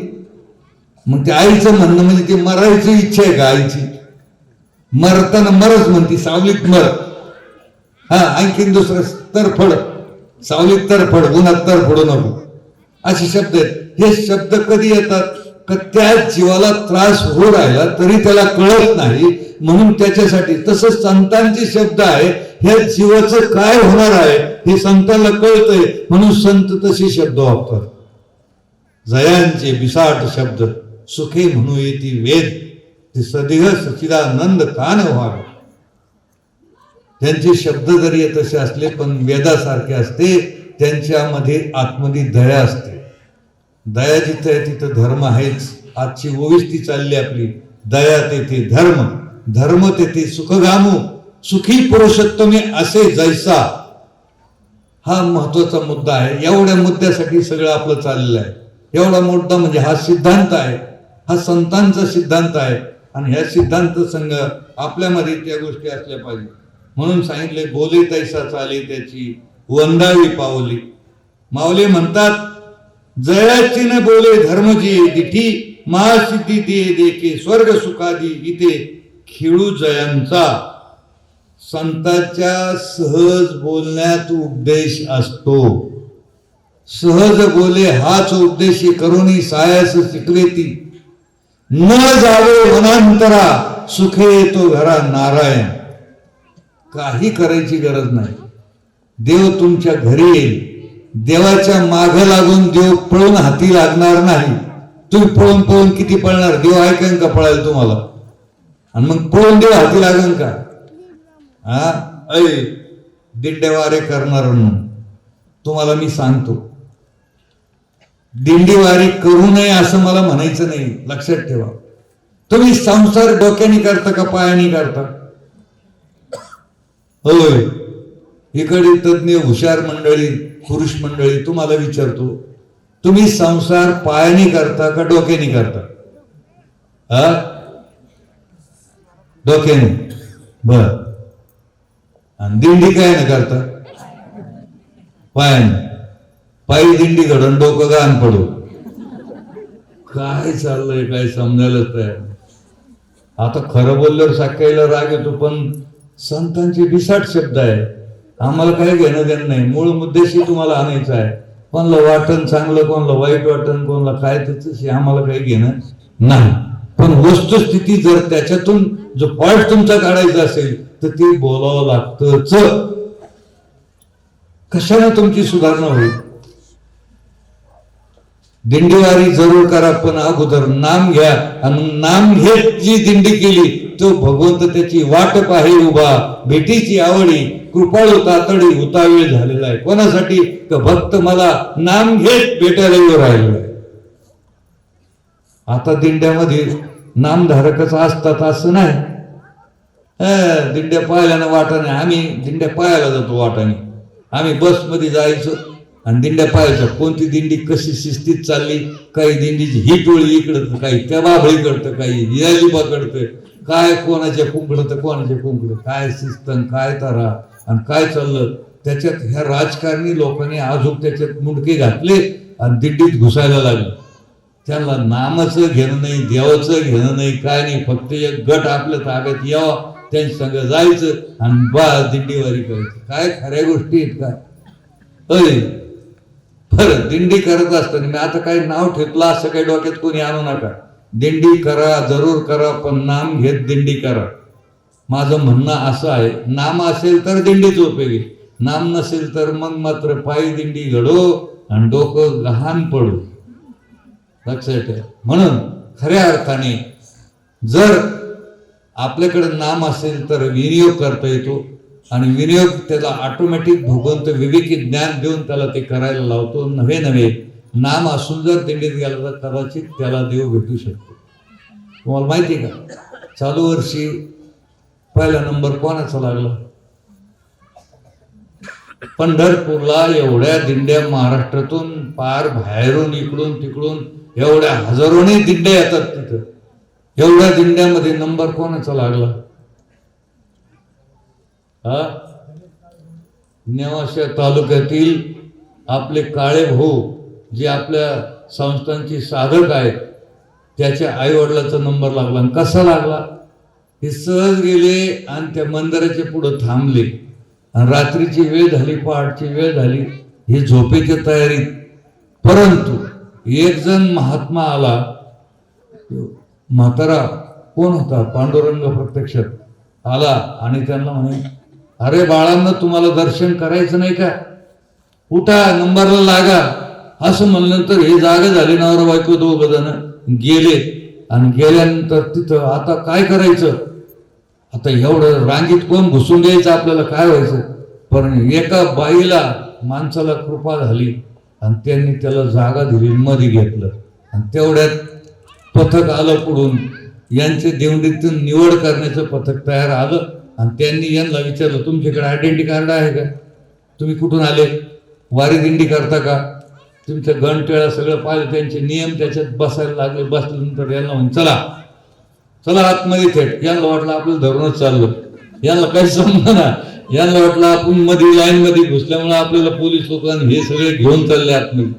मग ते आईचं म्हणणं म्हणजे ते मरायची इच्छा आहे का आईची? मरताना मरच म्हणती, सावलीत मर. हा, आणखीन दुसरं तरफड, सावलीत तरफड, उन्हात तरफडू नको, असे शब्द आहेत. हे शब्द कधी येतात का त्या जीवाला त्रास होऊ राहिला तरी त्याला कळत नाही म्हणून त्याच्यासाठी. तसंच संतांचे शब्द आहे, ह्या जीवाचं काय होणार आहे हे संतांना कळतंय म्हणून संत तसे शब्द वापरतात. जयांचे बिसाट शब्द सुखे म्हणू येती वेद, ते सदेह सचिदानंद कान व्हावे. त्यांचे शब्द जरी तसे असले पण वेदासारखे असते. त्यांच्यामध्ये आतमध्ये दया असते. दया जिथे आहे तिथं धर्म आहेच. आजची ओविस्ती चालली आपली. दया तेथे धर्म, धर्म तेथे सुखगामू, सुखी पुरुषोत्तमे असे जैसा. हा महत्वाचा मुद्दा आहे. एवढ्या मुद्द्यासाठी सगळं आपलं चाललेलं आहे. एवढा मुद्दा म्हणजे हा सिद्धांत आहे, हा संतांचा सिद्धांत आहे आणि ह्या सिद्धांत संघ आपल्यामध्ये त्या गोष्टी असल्या पाहिजे. म्हणून सांगितले बोले तैसा चाले त्याची वंदावी पावली. माऊली म्हणतात जयाची न बोले धर्मजी दिठी, महासिद्धी दे देखे स्वर्ग सुखादी इथे खेळू जयांचा. संतांच्या सहज बोलण्यात उपदेश असतो. सहज बोले हाच उपदेश करूनी सायास शिकवेती. न जावे वनांतरा सुखे येतो घरा नारायण. काही करायची गरज नाही. देव तुमच्या घरी येईल. देवाच्या माग लागून देव पळून हाती लागणार नाही. तुम्ही पळून पळून किती पळणार? देव ऐकेन का पळायला तुम्हाला? आणि मग पळून देव हाती लागेल का? हा, ऐ दिंडेवारे करणार तुम्हाला मी सांगतो, दिंडीवारी करू नये असं मला म्हणायचं नाही. लक्षात ठेवा, तुम्ही संसार डोक्याने करता का पायाने करता? होय, इकडे तज्ञ हुशार मंडळी, पुरुष मंडळी, तुम्हाला विचारतो, तुम्ही संसार पायाने करता का डोक्याने करता? हा, डोक्याने. बर, आणि दिंडी काय ना करता? पायाने. पायी दिंडी घडून डोकं गाण पडू. काय चाललंय काय समजायलाच तयार नाही. आता खरं बोलल्यावर साकायला राग येतो, पण संतांचे बिसाट शब्द आहे, आम्हाला काही घेणं देणं नाही. मूळ मुद्द्याशी तुम्हाला आणायचं आहे. कोणाला वाटण चांगलं, कोणाला वाईट वाटण, कोणाला काय त्याच्याशी आम्हाला काही घेणं नाही. पण वस्तुस्थिती जर त्याच्यातून जो फॉल्ट तुमचा काढायचा असेल तर ते बोलावं लागतंच. कशाने तुमची सुधारणा होईल? दिंडीवारी जरूर करा, पण अगोदर नाम घ्या. आणि नाम घेत जी दिंडी केली तो भगवंत त्याची वाट पाहे उभा, भेटीची आवडी कृपाळू तातडी उतावीळ झालेला आहे. कोणासाठी? तर भक्त मला नाम घेत भेटायला येऊ राहिलेला आहे. आता दिंड्यामध्ये नामधारकच असतात असं नाही. दिंड्या पाहायला वाटाने, आम्ही दिंड्या पाहायला जातो वाटाने. आम्ही बसमध्ये जायचो आणि दिंड्या पाहायच्या, कोणती दिंडी कशी शिस्तीत चालली. काही दिंडीची ही टोळी इकडं, काही त्या बाभळीकडतं, काही हिराजीबाकडतं, काय कोणाच्या कुंकडं कोणाच्या कुंकडं, काय शिस्त काय तारा आणि काय चाललं. त्याच्यात ह्या राजकारणी लोकांनी अजून त्याच्यात मुंडके घातले आणि दिंडीत घुसायला लागले. त्यांना नामाचं घेणं नाही, देवाचं घेणं नाही, काय नाही. फक्त एक गट आपल्या ताब्यात यावा, त्यांच्या संग जायचं आणि दिंडीवारी करायची. काय खऱ्या गोष्टी आहेत का? बरं, दिंडी करत असताना मी आता काही नाव ठेवलं असं काही डोक्यात कोणी आणू नका. दिंडी करा, जरूर करा, पण नाम घेत दिंडी करा. माझं म्हणणं असं आहे, नाम असेल तर दिंडीच उपयोगी, नाम नसेल तर मग मात्र पायी दिंडी घडो आणि डोकं गहाण पडू. लक्षात ठेवा. म्हणून खऱ्या अर्थाने जर आपल्याकडे नाम असेल तर विनियोग करता येतो, आणि विनियोग त्याला ऑटोमॅटिक भगवंत विवेकी ज्ञान देऊन त्याला ते करायला लावतो. नव्हे नाम असून जर दिंडीत गेला तर कदाचित त्याला देव भेटू शकतो. तुम्हाला माहिती आहे का, चालू वर्षी पहिला नंबर कोणाचा लागला? पंढरपूरला एवढ्या दिंड्या महाराष्ट्रातून पार बाहेरून इकडून तिकडून एवढ्या हजारोनी दिंड्या येतात तिथं. एवढ्या दिंड्यामध्ये नंबर कोणाचा लागला? नेवासा तालुक्यातील आपले काळे भाऊ जे आपल्या संस्थांची साधक आहेत, त्याच्या आई वडिलाचा नंबर लागला. कसा लागला? हे सहज गेले आणि त्या मंदिराच्या पुढे थांबले आणि रात्रीची वेळ झाली, पहाटची वेळ झाली, हे झोपेच्या तयारीत. परंतु एक जण महात्मा आला, म्हातारा कोण होता? पांडुरंग प्रत्यक्षात आला आणि त्यांना म्हणे, अरे बाळांना, तुम्हाला दर्शन करायचं नाही का? उठा, नंबरला लागा. असं म्हणल्यानंतर हे जागे झाले, नवरा बायको दोघं जण गेले. आणि गेल्यानंतर तिथं आता काय करायचं? आता एवढं रांगीत कोण घुसून द्यायचं? आपल्याला काय व्हायचं? पण एका बाईला, माणसाला कृपा झाली आणि त्यांनी त्याला जागा दिली, मध्ये घेतलं. आणि तेवढ्यात पथक आलं पुढून, यांचे दिंडीतून निवड करण्याचं पथक तयार आलं. आणि त्यांनी यांना विचारलं, तुमच्याकडे आयडेंटिटी कार्ड आहे का? तुम्ही कुठून आले? वारी दिंडी करता का? तुमचं गणटिळा सगळं पाहिलं, त्यांचे नियम त्याच्यात बसायला लागले. बसल्यानंतर यांना म्हणे, चला चला आतमध्ये थेट. यांना वाटलं आपलं धरूनच चाललं, यांना काही समजा ना. यांना वाटलं आपण मध्ये लाईन मध्ये घुसल्यामुळे आपल्याला पोलीस लोक हे सगळे घेऊन चालले आतमध्ये.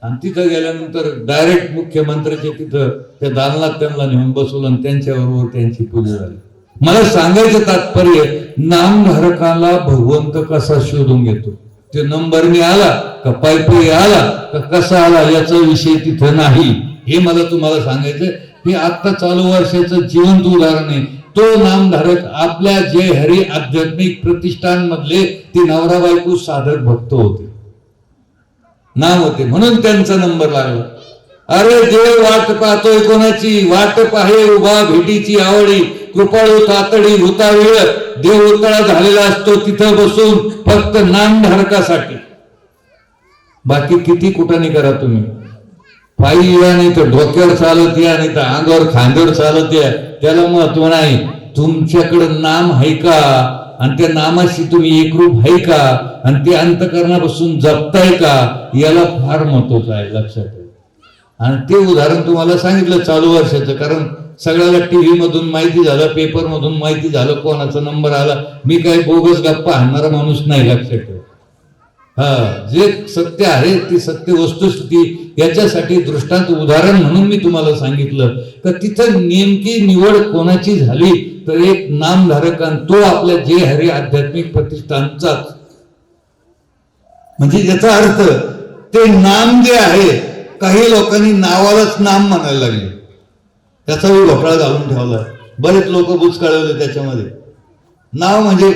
आणि तिथं गेल्यानंतर डायरेक्ट मुख्यमंत्र्याच्या तिथं त्या दालनात त्यांना नेऊन बसवलं आणि त्यांच्याबरोबर त्यांची पूजा झाली. मला सांगायचं तात्पर्य, नामधारकाला भगवंत कसा शोधून घेतो, ते नंबरने आला का पायी आला का कसा आला याचा विषय तिथं नाही. हे मला तुम्हाला सांगायचं. हे आत्ता चालू वर्षाचं जिवंत उदाहरण आहे. तो नामधारक आपल्या जय हरी आध्यात्मिक प्रतिष्ठान मधले ते नवरा बायको साधक भक्त होते, नाम होते, म्हणून त्यांचा नंबर लागला. अरे देव वाट पाहतोय कोणाची? वाट पाहे उभा, भेटीची आवडी कृपाळू तातडी हुतावेळ. देव उतळा झालेला असतो तिथं बसून फक्त नामधारकासाठी. बाकी किती कुठाने करा तुम्ही, पायी या नाही तर डोक्यावर चालत या, नाही तर अंगावर खांद्यावर चालत या, त्याला महत्व नाही. तुमच्याकडे नाम आहे का? आणि त्या नामाशी तुम्ही एकरूप आहे का? आणि ते अंतकरणापासून जपताय का? याला फार महत्वाचं आहे, लक्षात ठेवा. आणि ते उदाहरण तुम्हाला सांगितलं चालू वर्षाचं, कारण सगळ्याला टीव्ही मधून माहिती झालं, पेपर मधून माहिती झालं कोणाचा नंबर आला. मी काही बोगस गप्पा हाणणारा माणूस नाही, लक्षात ठेवा. जे सत्य आहे ती सत्य वस्तुस्थिती याच्यासाठी दृष्टांत उदाहरण म्हणून मी तुम्हाला सांगितलं का तिथं नेमकी निवड कोणाची झाली तर एक नामधारक आणि तो आपल्या जे हरी आध्यात्मिक प्रतिष्ठानचाच. म्हणजे याचा अर्थ ते नाम जे आहे काही लोकांनी नावालाच नाम म्हणायला लागले, त्याचाही घोटाळा घालून ठेवलाय. बरेच लोक बुचकाळवले त्याच्यामध्ये. नाव म्हणजे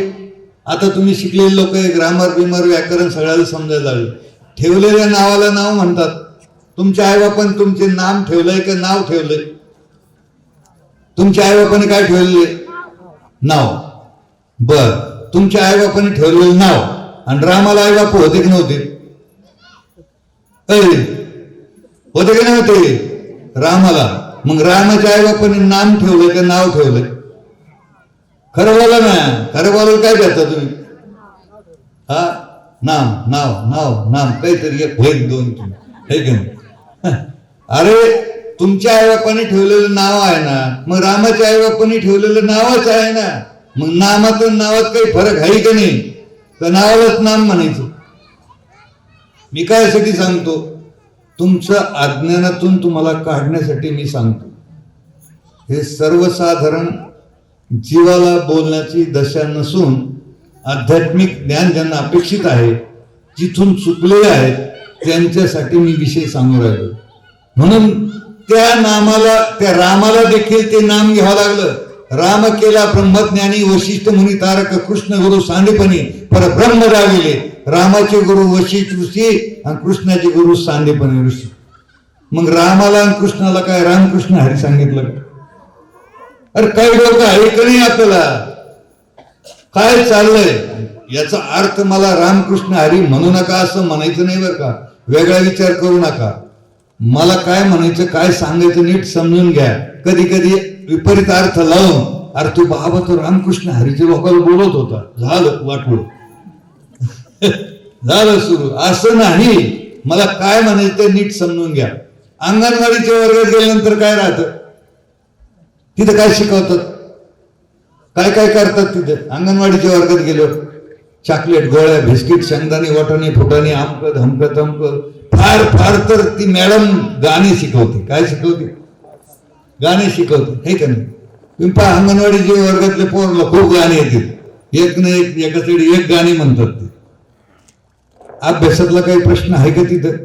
आता तुम्ही शिकलेले लोक ग्रामर बिमर व्याकरण सगळ्याला समजायला लागले. ठेवलेल्या नावाला नाव म्हणतात. तुमच्या आईबापाने तुमचे नाम ठेवलंय का नाव ठेवलंय? तुमच्या आईबापाने काय ठेवलेले? नाव. बर, तुमच्या आईबापाने ठेवलेलं नाव. आणि रामाला आईबाप होते की नव्हते? होते की नव्हते रामाला? मग रामाच्या आईबापाने नाम ठेवलंय का नाव ठेवलंय? खरं बोला ना, खरं बोलायला काय करता तुम्ही? हा, नाम नाव नाव नाम काहीतरी एक होईल दोन तुम्ही हे घेऊन. अरे तुमच्या आईबापाने ठेवलेलं नाव आहे ना, मग रामाच्या आईबापाने ठेवलेलं नावच आहे ना. मग नामात नावात काही फरक आहे का नाही? तर नावालाच नाम म्हणायचं. मी कायसाठी सांगतो? तुमच्या अज्ञानातून तुम्हाला काढण्यासाठी मी सांगतो. हे सर्वसाधारण जीवाला बोलण्याची दशा नसून आध्यात्मिक ज्ञान ज्यांना अपेक्षित आहे, जिथून चुकलेले आहेत त्यांच्यासाठी मी विषय सांगू राहिलो. म्हणून त्या नामाला, त्या रामाला देखील ते नाम घ्यावं लागलं. राम केला ब्रह्मज्ञानी वशिष्ठ मुनी तारक कृष्ण गुरु सांदीपनी परब्रह्म रागिले. रामाचे गुरु वशिष्ठ ऋषी आणि कृष्णाचे गुरु सांदीपनी ऋषी. मग रामाला आणि कृष्णाला काय रामकृष्ण हरी सांगितलं? अरे काही लोक ऐक नाही आपल्याला काय चाललंय याचा अर्थ मला रामकृष्ण हरी म्हणू नका असं म्हणायचं नाही बरं का. वेगळा विचार करू नका. मला काय म्हणायचं काय सांगायचं नीट समजून घ्या. कधी कधी विपरीत अर्थ लावून अरे तू बाबा तो रामकृष्ण हरीच्या लोकांना बोलत होता, झालं वाटवं झालं सुरू. असं नाही. मला काय म्हणायचं ते नीट समजून घ्या. अंगणवाडीच्या वर्गात गेल्यानंतर काय राहतं? तिथं काय शिकवतात? काय काय करतात तिथे अंगणवाडीच्या वर्गात गेलो? चॉकलेट, गोळ्या, बिस्किट, शेंगदाणे, वाटाणे, फुटाणे, आमक धमक तमक. फार फार तर ती मॅडम गाणी शिकवते. काय शिकवते? गाणी शिकवते हे का नाही? तुम्ही पहा अंगणवाडीच्या वर्गातले पोरला खूप गाणी येतील. एक ना एक एका साईड एक गाणी म्हणतात ते. अभ्यासातला काही प्रश्न आहे का तिथं?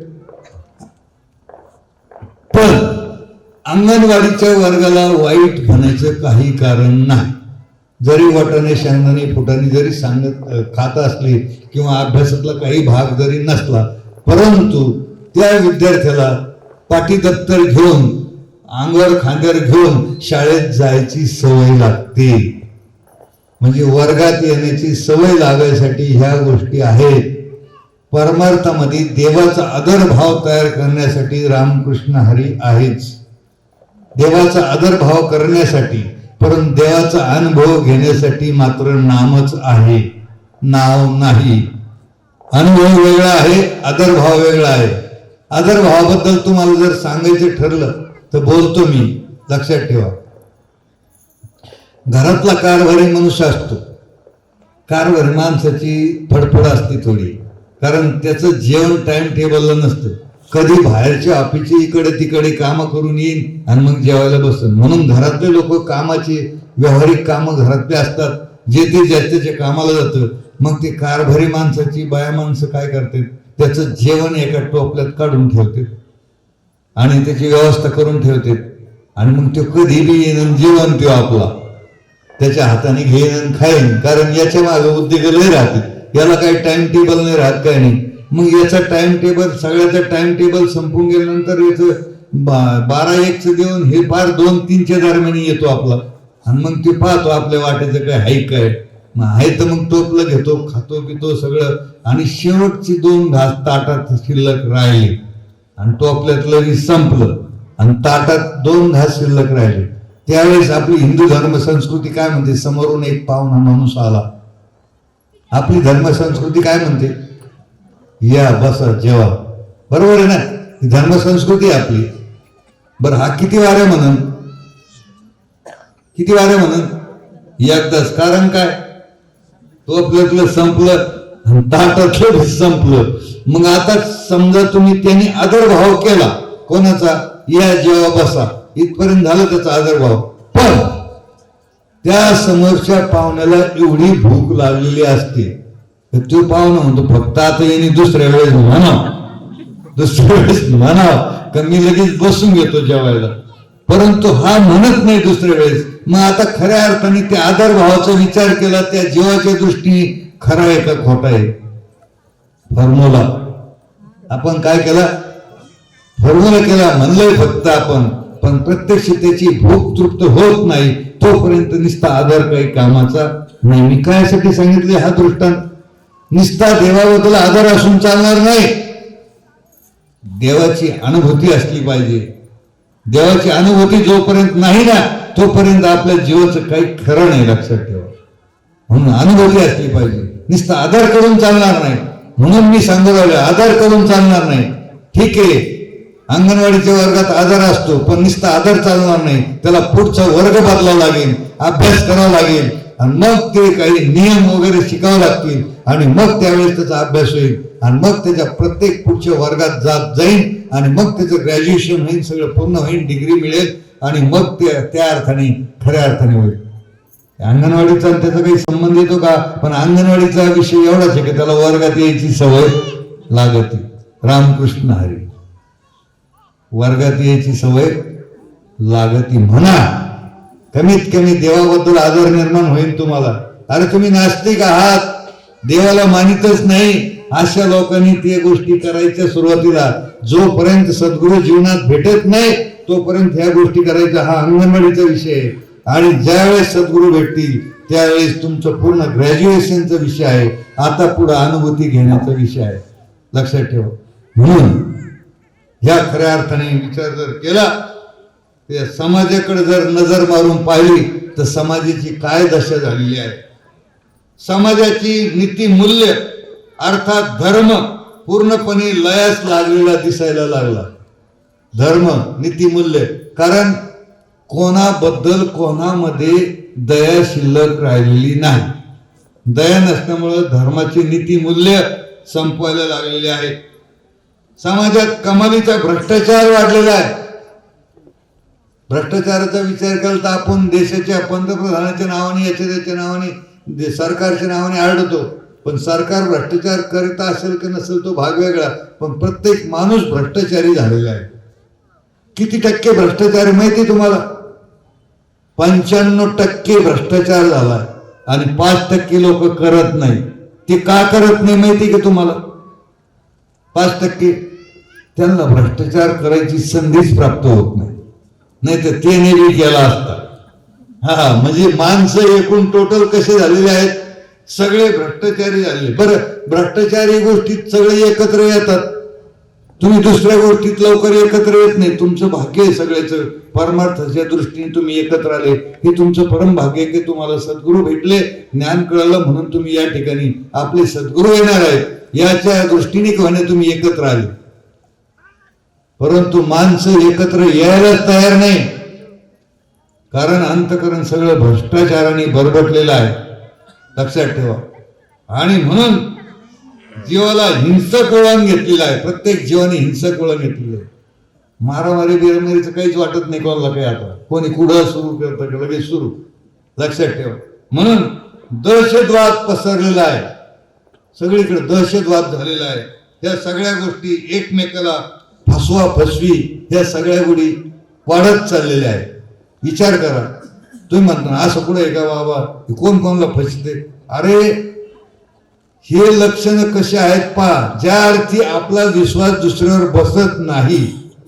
पण अंगणवाडीच्या वर्गाला वाईट म्हणायचं काही कारण नाही. जरी वाटाणे शेंगदाणे फुटाणे जरी सांगत खात असले किंवा अभ्यासातला काही भाग जरी नसला, परंतु त्या विद्यार्थ्याला पाटी दप्तर घेऊन अंगावर खांद्यावर घेऊन शाळेत जायची सवय लागते. म्हणजे वर्गात येण्याची सवय लागायसाठी ह्या गोष्टी आहेत. परमार्थामध्ये देवाचा आदरभाव तयार करण्यासाठी रामकृष्ण हरी आहेच. देवाचा आदरभाव करण्यासाठी, परंतु देवाचा अनुभव घेण्यासाठी मात्र नामच आहे, नाव नाही. अनुभव वेगळा आहे, आदरभाव वेगळा आहे. आदरभावाबद्दल तुम्हाला जर सांगायचं ठरलं तर बोलतो मी. लक्षात ठेवा. घरातला कारभारी मनुष्य असतो. कारभारी माणसाची फडफड असते थोडी, कारण त्याचं जेवण टाइम टेबलला नसतं. कधी बाहेरच्या ऑफिसची इकडे तिकडे कामं करून येईन आणि मग जेवायला बसन. म्हणून घरातले लोक कामाचे व्यावहारिक कामं घरातले असतात, जे ते ज्याच्या कामाला जातं. मग ते कारभारी माणसाची बाया माणसं काय करतात? त्याचं जेवण एका टोपल्यात काढून ठेवते आणि त्याची व्यवस्था करून ठेवते. आणि मग तो कधी बी येईन जेवण तो आपला त्याच्या हाताने घेईन खाईन. कारण याच्या मागे उद्योग नाही राहते. याला काही टाइम टेबल नाही राहत, काय नाही. मग याचा टाइम टेबल, सगळ्याचा टाइम टेबल संपून गेल्यानंतर याचं 12-1चं जेवण हे फार 2-3च्या दरम्यान येतो आपला. आणि मग ते पाहतो आपल्या वाटेचं काय हाय काय. मग आहे तर मग टोपलं घेतो, खातो पितो सगळं. आणि शेवटची 2 घास ताटात शिल्लक राहिले आणि टोपल्यातलं संपलं आणि ताटात 2 घास शिल्लक राहिले. त्यावेळेस आपली हिंदू धर्म संस्कृती काय म्हणते? समोरून एक पाहुणा माणूस आला. आपली धर्म संस्कृती काय म्हणते? या बसा जेवा. बरोबर आहे ना? धर्म संस्कृती आपली. बरं, हा किती वाऱ्या म्हणून? किती वाऱ्या म्हणून? एकदाच. कारण काय? तो आपलं संपलं आणि ताटातलं संपलं. मग आता समजा तुम्ही त्यांनी आदरभाव केला कोणाचा, या जेव्हा बसा इथपर्यंत झालं त्याचा आदरभाव, पण त्या समोरच्या पाहुण्याला एवढी भूक लागलेली असते तर तो पाहुणा म्हणतो फक्त आता येणे दुसऱ्या वेळेस म्हणाव का मी लगेच बसून घेतो जेवायला, परंतु हा म्हणत नाही दुसऱ्या वेळेस. मग आता खऱ्या अर्थाने त्या आदरभावाचा विचार केला त्या जीवाच्या दृष्टीने खरा आहे का खोटा आहे. फॉर्म्युला आपण काय केला, फॉर्म्युला केला म्हणलंय फक्त आपण, पण प्रत्यक्ष त्याची भूक तृप्त होत नाही तोपर्यंत निस्ता आदर काही कामाचा नाही. मी कायसाठी सांगितले हा दृष्टांत, निस्ता देवाबद्दल आदर असून चालणार नाही, देवाची अनुभूती असली पाहिजे. देवाची अनुभूती जोपर्यंत नाही ना तोपर्यंत आपल्या जीवाचं काही खरं नाही, लक्षात ठेवा. म्हणून अनुभूती असली पाहिजे, नुसतं आदर करून चालणार नाही. म्हणून मी सांगू राहिलो आदर करून चालणार नाही. ठीक आहे, अंगणवाडीच्या वर्गात आदर असतो पण नुसतं आदर चालणार नाही, त्याला पुढचा वर्ग बदलावा लागेल, अभ्यास करावा लागेल आणि मग ते काही नियम वगैरे शिकावे लागतील आणि मग त्यावेळेस त्याचा अभ्यास होईल आणि मग त्याच्या प्रत्येक पुढच्या वर्गात जात जाईल आणि मग त्याचं ग्रॅज्युएशन होईल, सगळं पूर्ण होईल, डिग्री मिळेल आणि मग ते त्या अर्थाने खऱ्या अर्थाने होईल. अंगणवाडीचा त्याचा काही संबंध येतो का, पण अंगणवाडीचा विषय एवढाच आहे की त्याला वर्गात यायची सवय लागते. रामकृष्ण हरी, वर्गात यायची सवय लागती म्हणा, कमीत कमी देवाबद्दल आदर निर्माण होईल तुम्हाला. अरे तुम्ही नास्तिक आहात, देवाला मानितच नाही, अशा लोकांनी ते गोष्टी करायच्या सुरुवातीला. जोपर्यंत सद्गुरू जीवनात भेटत नाही तोपर्यंत ह्या गोष्टी करायच्या, हा अंगणवाडीचा विषय आहे. आणि ज्यावेळेस सद्गुरू भेटतील त्यावेळेस तुमचं पूर्ण ग्रॅज्युएशनचा विषय आहे, आता पुढे अनुभूती घेण्याचा विषय आहे, लक्षात ठेवा. म्हणून ह्या खऱ्या अर्थाने विचार जर केला, त्या समाजाकडे जर नजर मारून पाहिली तर समाजाची काय दशा झालेली आहे. समाजाची नीती मूल्य अर्थात धर्म पूर्णपणे लयास लागलेला दिसायला लागला. धर्म नीती मूल्य, कारण कोणाबद्दल कोणामध्ये दया शिल्लक राहिलेली नाही. दया नसल्यामुळे धर्माची नीती मूल्य संपवायला लागलेली आहे. समाजात कमालीचा भ्रष्टाचार वाढलेला आहे. भ्रष्टाचाराचा विचार केला तर आपण देशाच्या पंतप्रधानाच्या नावाने याच्या त्याच्या नावाने सरकारच्या नावाने आढळतो, पण सरकार भ्रष्टाचार करत असेल की नसेल तो भाग वेगळा, पण प्रत्येक माणूस भ्रष्टाचारी झालेला आहे. किती टक्के भ्रष्टाचार माहिती तुम्हाला? 95% भ्रष्टाचार झाला आणि 5% लोक करत नाही. ते का करत नाही माहिती की तुम्हाला? 5% त्यांना भ्रष्टाचार करायची संधीच प्राप्त होत नाही, नाही तर ते नेहमी केला असता. हा म्हणजे माणसं एकूण टोटल कसे झालेले आहेत, सगळे भ्रष्टाचारी झालेले. बरं, भ्रष्टाचारी गोष्टीत सगळे एकत्र येतात, तुम्ही दुसऱ्या गोष्टीत लवकर एकत्र येत नाही. तुमचं भाग्य आहे सगळ्याचं, परमार्थाच्या दृष्टीने तुम्ही एकत्र आले, हे तुमचं परम भाग्य आहे की तुम्हाला सद्गुरू भेटले, ज्ञान कळलं म्हणून तुम्ही या ठिकाणी आपले सद्गुरू येणार आहेत, याच्या दृष्टीने कहणे तुम्ही एकत्र आले. परंतु माणसं एकत्र यायलाच तयार नाही, कारण अंतकरण सगळं भ्रष्टाचाराने बरबटलेलं आहे, लक्षात ठेवा. आणि म्हणून जीवाला हिंसक वळण घेतलेलं आहे, प्रत्येक जीवाने हिंसक वळण घेतलेलं आहे. मारामारी बिरामारीचं काहीच वाटत नाही कोणाला काही. आता कोणी कुठं सुरू करतं की लगेच सुरू, लक्षात ठेवा. म्हणून दहशतवाद पसरलेला आहे, सगळीकडे दहशतवाद झालेला आहे. या सगळ्या गोष्टी एकमेकाला फसवा फसवी ह्या सगळ्या गोष्टी वाढत चाललेल्या आहेत. विचार करा, तुम्ही म्हणता असं कुठं आहे का बाबा, कोण कोणाला फसते? अरे हे लक्षण कसे आहेत पहा. ज्या अर्थी आपला विश्वास दुसऱ्यावर बसत नाही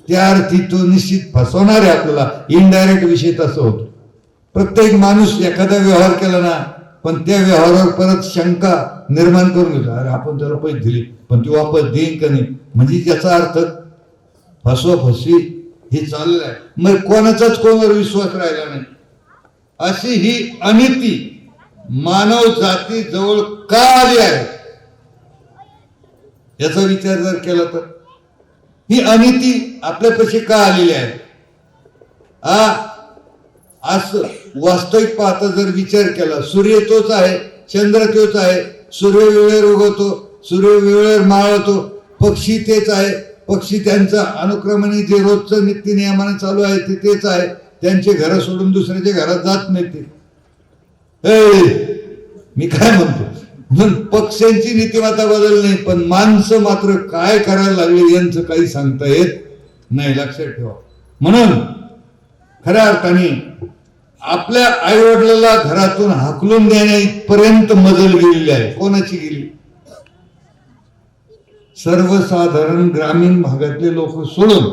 त्या अर्थी तो निश्चित फसवणार आहे आपल्याला. इनडायरेक्ट विषय तसं होतो. प्रत्येक माणूस एखादा व्यवहार केला ना, पण त्या व्यवहारावर परत शंका निर्माण करून घेतो, अरे आपण त्याला पैसे दिले पण ती वापस देईन का नाही, म्हणजे त्याचा अर्थ फसवा फसवी हे चाललेलं आहे. मग कोणाचाच कोणावर विश्वास राहिला नाही. अशी ही अनिती मानव जाती जवळ का आली आहे याचा विचार जर केला तर ही अनिती आपल्यापाशी का आलेली आहे. असं वास्तविक पाहता जर विचार केला, सूर्य तोच आहे, चंद्र तोच आहे, सूर्य वेळेवर उगवतो, सूर्य वेळेवर मावळतो, पक्षी तेच आहे, पक्षी त्यांचं अनुक्रमाने जे रोजचं नित्य नियमाने चालू आहे ते तेच आहे, त्यांचे घर सोडून दुसऱ्याच्या घरात जात नाही ते. मी काय म्हणतो, म्हणून पक्ष्यांची नीतिमत्ता बदल नाही, पण माणसं मात्र काय करायला लागले यांचं काही सांगता येत नाही, लक्षात ठेवा. म्हणून खऱ्या अर्थाने आपल्या आई वडिलांना घरातून हाकलून देण्यापर्यंत मजल गेलेली आहे. कोणाची गेली? सर्वसाधारण ग्रामीण भागातले लोक सोडून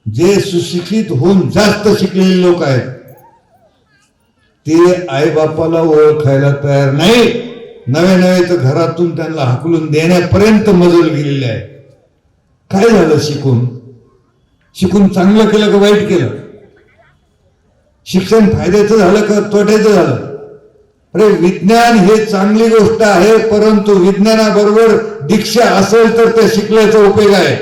जे सुशिक्षित होऊन जास्त शिकलेले लोक आहेत ते आई बापाला ओळखायला तयार नाही. नवे नवे तर घरातून त्यांना हाकलून देण्यापर्यंत मजल गेलेली आहे. काय झालं शिकून? शिकून चांगलं केलं का वाईट केलं? शिक्षण फायद्याचं झालं का तोट्याचं झालं? अरे विज्ञान हे चांगली गोष्ट आहे, परंतु विज्ञानाबरोबर दीक्षा असेल तर त्या शिकल्याचा उपयोग आहे.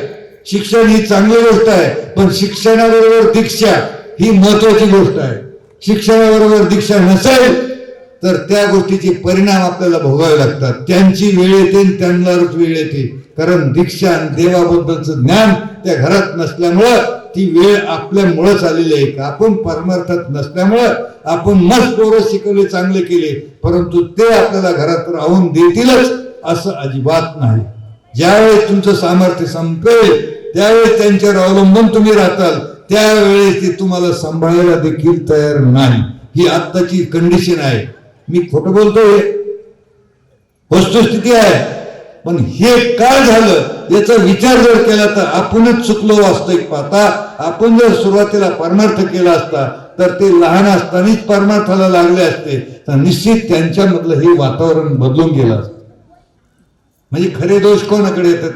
शिक्षण ही चांगली गोष्ट आहे, पण शिक्षणाबरोबर दीक्षा ही महत्वाची गोष्ट आहे. शिक्षणाबरोबर दीक्षा नसेल तर त्या गोष्टीचे परिणाम आपल्याला भोगावे लागतात. त्यांची वेळ येते, त्यांनाच वेळ येते, कारण दीक्षा आणि देवाबद्दलचं ज्ञान त्या घरात नसल्यामुळं ती वेळ आपल्यामुळेच आलेली आहे. का आपण परमार्थात नसल्यामुळं आपण मस्त पोरं शिकवले, चांगले केले, परंतु ते आपल्याला घरात राहून देतीलच असं अजिबात नाही. ज्यावेळेस तुमचं सामर्थ्य संपेल त्यावेळेस त्यांच्यावर अवलंबून तुम्ही राहताल, त्यावेळेस ते तुम्हाला सांभाळायला देखील तयार नाही. ही आत्ताची कंडिशन आहे. मी खोटं बोलतोय, वस्तुस्थिती आहे. पण हे काय झालं याचा विचार जर केला तर आपणच चुकलो. वास्तविक पाहता आपण जर सुरुवातीला परमार्थ केला असता तर ते लहान असतानाच परमार्थाला लागले असते तर निश्चित त्यांच्यामधलं हे वातावरण बदलून गेलं असतं. म्हणजे खरे दोष कोणाकडे येतात?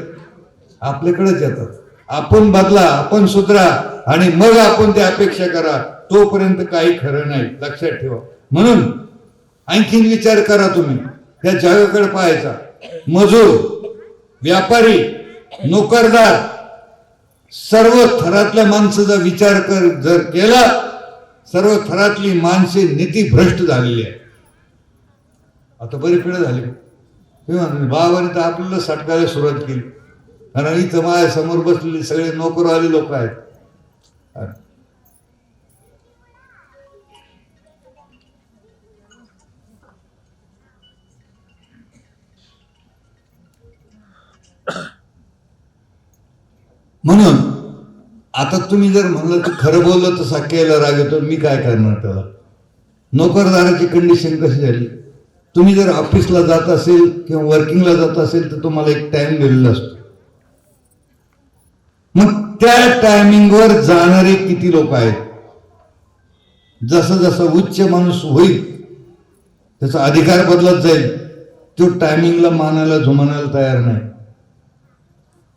आपल्याकडेच येतात. आपण बदला, आपण सुधरा आणि मग आपण ते अपेक्षा करा, तोपर्यंत काही खरं नाही, लक्षात ठेवा. म्हणून आणखीन विचार करा तुम्ही, त्या जगाकडे पाहायचा. मजूर, व्यापारी, नोकरदार, सर्व थरातल्या माणसाचा विचार जर केला, सर्व थरातली माणसे नीतीभ्रष्ट झालेली आहे. आता बरी पिढी झाली. बाबाने तर आपल्याला सटकायला सुरुवात केली, कारण इथं माझ्या समोर बसलेले सगळे नोकरवाले लोक आहेत. म्हणून आता तुम्ही जर म्हणलं तर खरं बोललं तर साकेला राग येतो, मी काय करणार त्याला? नोकरदाराची कंडिशन कशी झाली? तुम्ही जर ऑफिसला जात असेल किंवा वर्किंगला जात असेल तर तुम्हाला एक टाइम दिलेला असतो. मग त्या टायमिंगवर जाणारे किती लोक आहेत? जसं जसं उच्च माणूस होईल त्याचा अधिकार बदलत जाईल, तो टायमिंगला मानायला जुमानायला तयार नाही.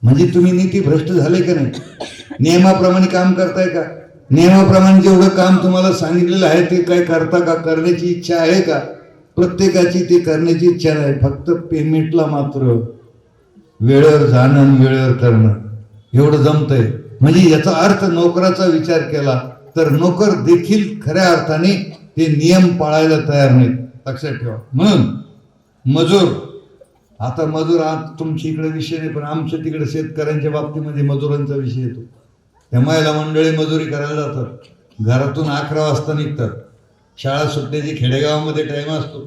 म्हणजे तुम्ही नीतीभ्रष्ट झाले का नाही? नियमाप्रमाणे काम करताय का? नियमाप्रमाणे जेवढं काम तुम्हाला सांगितलेलं आहे ते काय करता का? करण्याची इच्छा आहे का? प्रत्येकाची ते करण्याची इच्छा नाही, फक्त पेमेंटला मात्र वेळेवर जाणं आणि वेळेवर करणं एवढं जमतंय. म्हणजे याचा अर्थ नोकराचा विचार केला तर नोकर देखील खऱ्या अर्थाने ते नियम पाळायला तयार नाहीत, लक्षात ठेवा. म्हणून मजूर, आता मजूर तुमच्या इकडे विषय नाही, पण आमच्या तिकडे शेतकऱ्यांच्या बाबतीमध्ये मजुरांचा विषय येतो. त्या महिला मंडळी मजुरी करायला जातात, घरातून 11 वाजता निघतात. शाळा सुटण्याची खेडेगावामध्ये टाइम असतो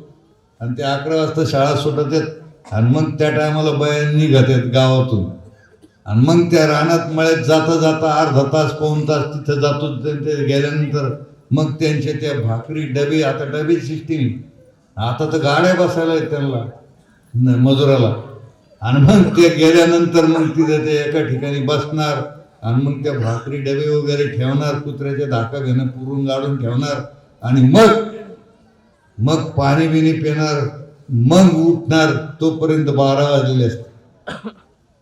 आणि ते 11 वाजता शाळा सुटत आहेत आणि मग त्या टायमाला बाया निघत आहेत गावातून आणि मग त्या रानात मळ्यात जाता जाता अर्धा तास पाऊण तास तिथं जातो. ते गेल्यानंतर मग त्यांचे त्या भाकरी डबे, आता डबे सिस्टीम, आता तर गाड्या बसायला आहेत त्यांना मजुराला, आणि मग ते गेल्यानंतर मग तिथं ते एका ठिकाणी बसणार आणि मग त्या भाकरी डबे वगैरे ठेवणार, कुत्र्याच्या धाका घेणं पुरून गाडून ठेवणार आणि मग पाणी बिणी पिणार, मग उठणार. तोपर्यंत 12 वाजलेले असते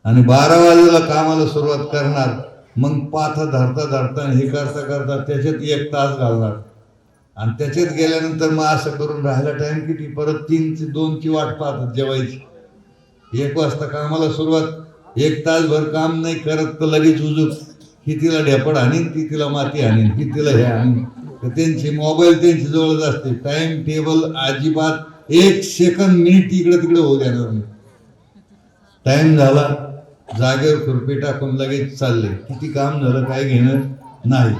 आणि 12 वाजेला कामाला सुरुवात करणार. मग पाथा धरता धरता हे करता करता त्याच्यात 1 तास घालणार आणि त्याच्यात गेल्यानंतर मग असं करून राहायला टाइम किती? परत 3-2ची वाट पाहतात जेवायची. 1 वाजता कामाला सुरुवात, 1 तासभर काम नाही करत तर लगेच उजूक, ही तिला ढेपड हाणीन, ती तिला माती हाणीन, ती तिला हे हाणीन. तर त्यांची मोबाईल त्यांच्या जवळच असते. टाइम टेबल अजिबात एक सेकंद मिनिट इकडे तिकडे होऊ देणार नाही. टाइम झाला जागेवर खुरपी टाकून लगेच चालले, किती काम झालं काय घेणं नाही.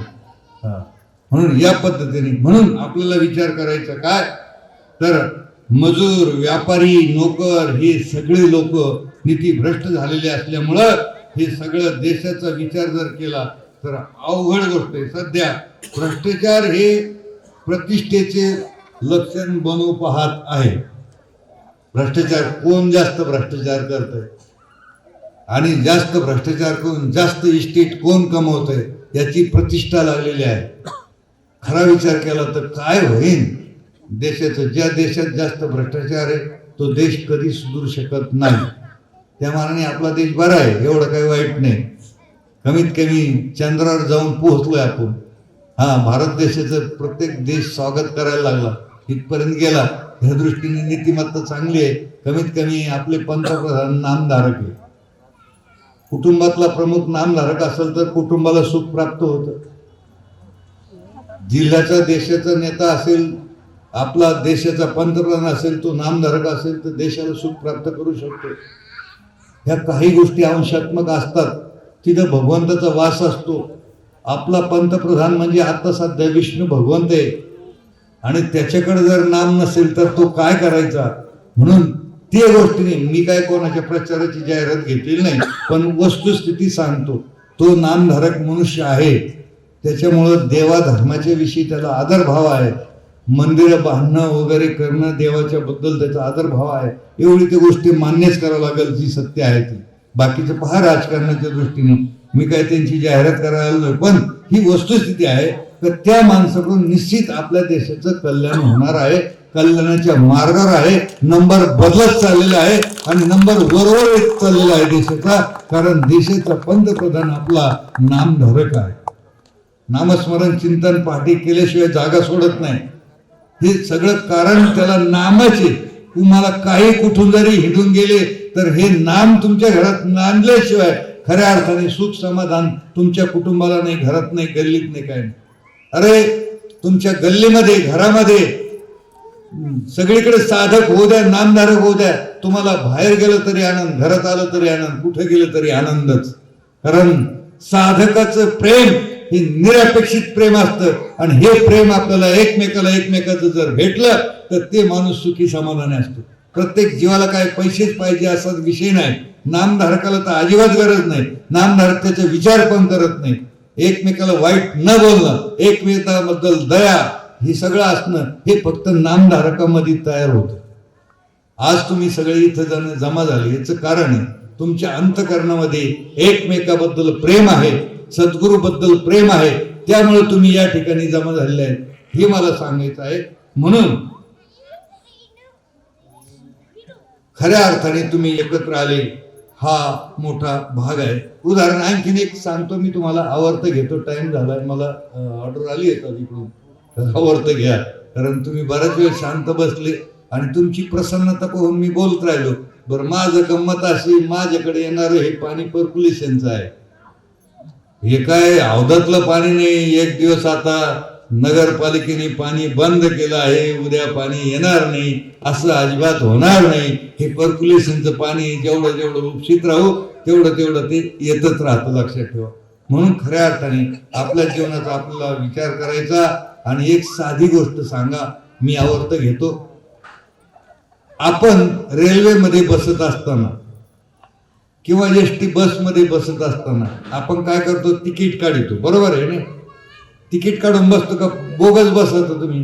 म्हणून या पद्धतीने म्हणून आपल्याला विचार करायचा काय तर मजूर व्यापारी नोकर हे सगळे लोक नीतीभ्रष्ट झालेले असल्यामुळं हे सगळं देशाचा विचार जर केला तर अवघड गोष्ट आहे. सध्या भ्रष्टाचार हे प्रतिष्ठेचे लक्षण बनवू पाहत आहे. भ्रष्टाचार कोण जास्त भ्रष्टाचार करतंय आणि जास्त भ्रष्टाचार करून जास्त इस्टेट कोण कमवतंय याची प्रतिष्ठा लागलेली आहे. खरा विचार केला तर काय होईल देशाचं. ज्या देशात जास्त भ्रष्टाचार आहे तो देश कधी सुधरू शकत नाही. त्या मानाने आपला देश बरा आहे, एवढं काही वाईट नाही. कमीत कमी चंद्रावर जाऊन पोहोचलोय आपण. भारत देशाचं प्रत्येक देश स्वागत करायला लागला, इथपर्यंत गेला. ह्या दृष्टीने नीतिमत्ता चांगली आहे. कमीत कमी आपले पंतप्रधान नामधारक आहे. कुटुंबातला प्रमुख नामधारक असेल तर कुटुंबाला सुख प्राप्त होतं. जिल्ह्याचा देशाचा नेता असेल, आपला देशाचा पंतप्रधान असेल, तो नामधारक असेल तर देशाला सुख प्राप्त करू शकतो. ह्या काही गोष्टी अंशात्मक असतात, तिथं भगवंताचा वास असतो. आपला पंतप्रधान म्हणजे आता सध्या विष्णू भगवंत आहे आणि त्याच्याकडे जर नाम नसेल तर तो काय करायचा. म्हणून ते गोष्टीने मी काय कोणाच्या प्रचाराची जाहिरात घेतलेली नाही, पण वस्तुस्थिती सांगतो. तो नामधारक मनुष्य आहे, त्याच्यामुळं देवा धर्माच्या विषयी त्याला आदरभाव आहे. मंदिरं बांधणं वगैरे करणं देवाच्या बद्दल त्याचा आदरभाव आहे. एवढी ते गोष्टी मान्यच करावं लागेल जी सत्य आहे ती. बाकीचं पहा राजकारणाच्या दृष्टीने मी काय त्यांची जाहिरात करायला नाही, पण ही वस्तुस्थिती आहे तर त्या माणसाकडून निश्चित आपल्या देशाचं कल्याण होणार आहे. कल्याणाच्या मार्गावर आहे. नंबर बदलत चाललेला आहे आणि नंबर बरोबर येत चाललेला आहे देशाचा. कारण देशाचा पंतप्रधान आपला नामधारक आहे. नामस्मरण चिंतन पाठी केल्याशिवाय जागा सोडत नाही. हे सगळं कारण त्याला नामाचे. तुम्हाला काही कुठून जरी हिंडून गेले तर हे नाम तुमच्या घरात नांदल्याशिवाय खऱ्या अर्थाने सुख समाधान तुमच्या कुटुंबाला नाही, घरात नाही, गल्लीत नाही, काय नाही. अरे तुमच्या गल्लीमध्ये घरामध्ये सगळीकडे साधक होऊ द्या, नामधारक होऊ द्या. तुम्हाला बाहेर गेलं तरी आनंद, घरात आलं तरी आनंद, कुठे गेलं तरी आनंदच. कारण साधकाचं प्रेम हे निरपेक्षित प्रेम असतं आणि हे प्रेम आपल्याला एकमेकाचं जर भेटलं तर ते माणूस सुखी समाधानी असतो. प्रत्येक जीवाला काय पैसेच पाहिजे असा विषय नाही. नामधारकाला तर अजिबात गरज नाही. नामधारक त्याचे विचार पण करत नाही. एकमेकाला वाईट न बोलणं, एकमेकाबद्दल दया, हे सगळं असणं हे फक्त नामधारकामध्ये तयार होतं. आज तुम्ही सगळे इथं जमा झाले याचं कारण आहे तुमच्या अंतःकरणामध्ये एकमेकाबद्दल प्रेम आहे, सद्गुरूबद्दल प्रेम आहे. त्यामुळे तुम्ही या ठिकाणी जमा झालेले आहेत हे मला सांगायचं आहे. म्हणून खऱ्या अर्थाने तुम्ही एकत्र आले हा मोठा भाग आहे. उदाहरण आणखीन एक सांगतो मी तुम्हाला, आवर्त घेतो. टाइम झालाय, मला ऑर्डर आली आहे तिकडून, आवर्त घ्या. कारण तुम्ही बराच वेळ शांत बसले आणि तुमची प्रसन्नता पाहून मी बोलत राहिलो. बरं, माझं गंमत अशी, माझ्याकडे येणार हे पाणी पर्क्युलेशनचं आहे. हे काय हौदातलं पाणी नाही. एक दिवस आता नगरपालिकेने पाणी बंद केलं आहे, उद्या पाणी येणार नाही असं अजिबात होणार नाही. हे पर्क्युलेशनचं पाणी जेवढं जेवढं उपसित राहू तेवढं ते येतच राहतं, लक्षात ठेवा. म्हणून खऱ्या अर्थाने आपल्या जीवनाचा आपल्याला विचार करायचा. आणि एक साधी गोष्ट सांगा, मी आवर्त घेतो. आपण रेल्वेमध्ये बसत असताना किंवा एसटी बसमध्ये बसत असताना आपण काय करतो, तिकीट काढतो, बरोबर आहे ना. तिकीट काढून बसतो का बोगस बसतो तुम्ही.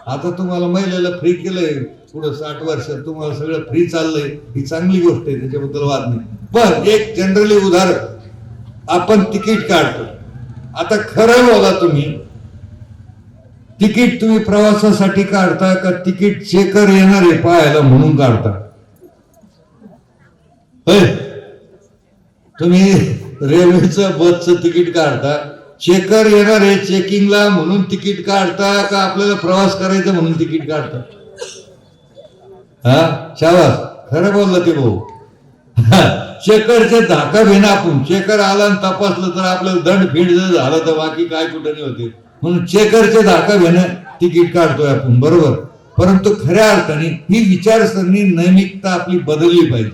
आता तुम्हाला महिलेला फ्री केलंय, पुढं 60 वर्षात तुम्हाला सगळं फ्री चाललंय, ही चांगली गोष्ट आहे, त्याच्याबद्दल वाद नाही. पण एक जनरली उदाहरण, आपण तिकीट काढतो. आता खरं बोला, तुम्ही तिकीट तुम्ही प्रवासासाठी काढता का तिकीट चेकर येणार आहे पाहायला म्हणून काढता? तुम्ही रेल्वेचं बसचं तिकीट काढता, चेकर येणार आहे चेकिंगला म्हणून तिकीट काढता का आपल्याला प्रवास करायचा म्हणून तिकीट काढता? शाबास, खरं बोललं ते भाऊ. चेकरचे धाका घेणं, आपण चेकर आला आणि तपासलं तर आपल्याला दंड फिड जर झालं तर बाकी काय कुठं नाही होते. म्हणून चेकरचे धाका घेणं तिकीट काढतोय आपण, बरोबर. परंतु खऱ्या अर्थाने ही विचारसरणी नैमिकता आपली बदलली पाहिजे.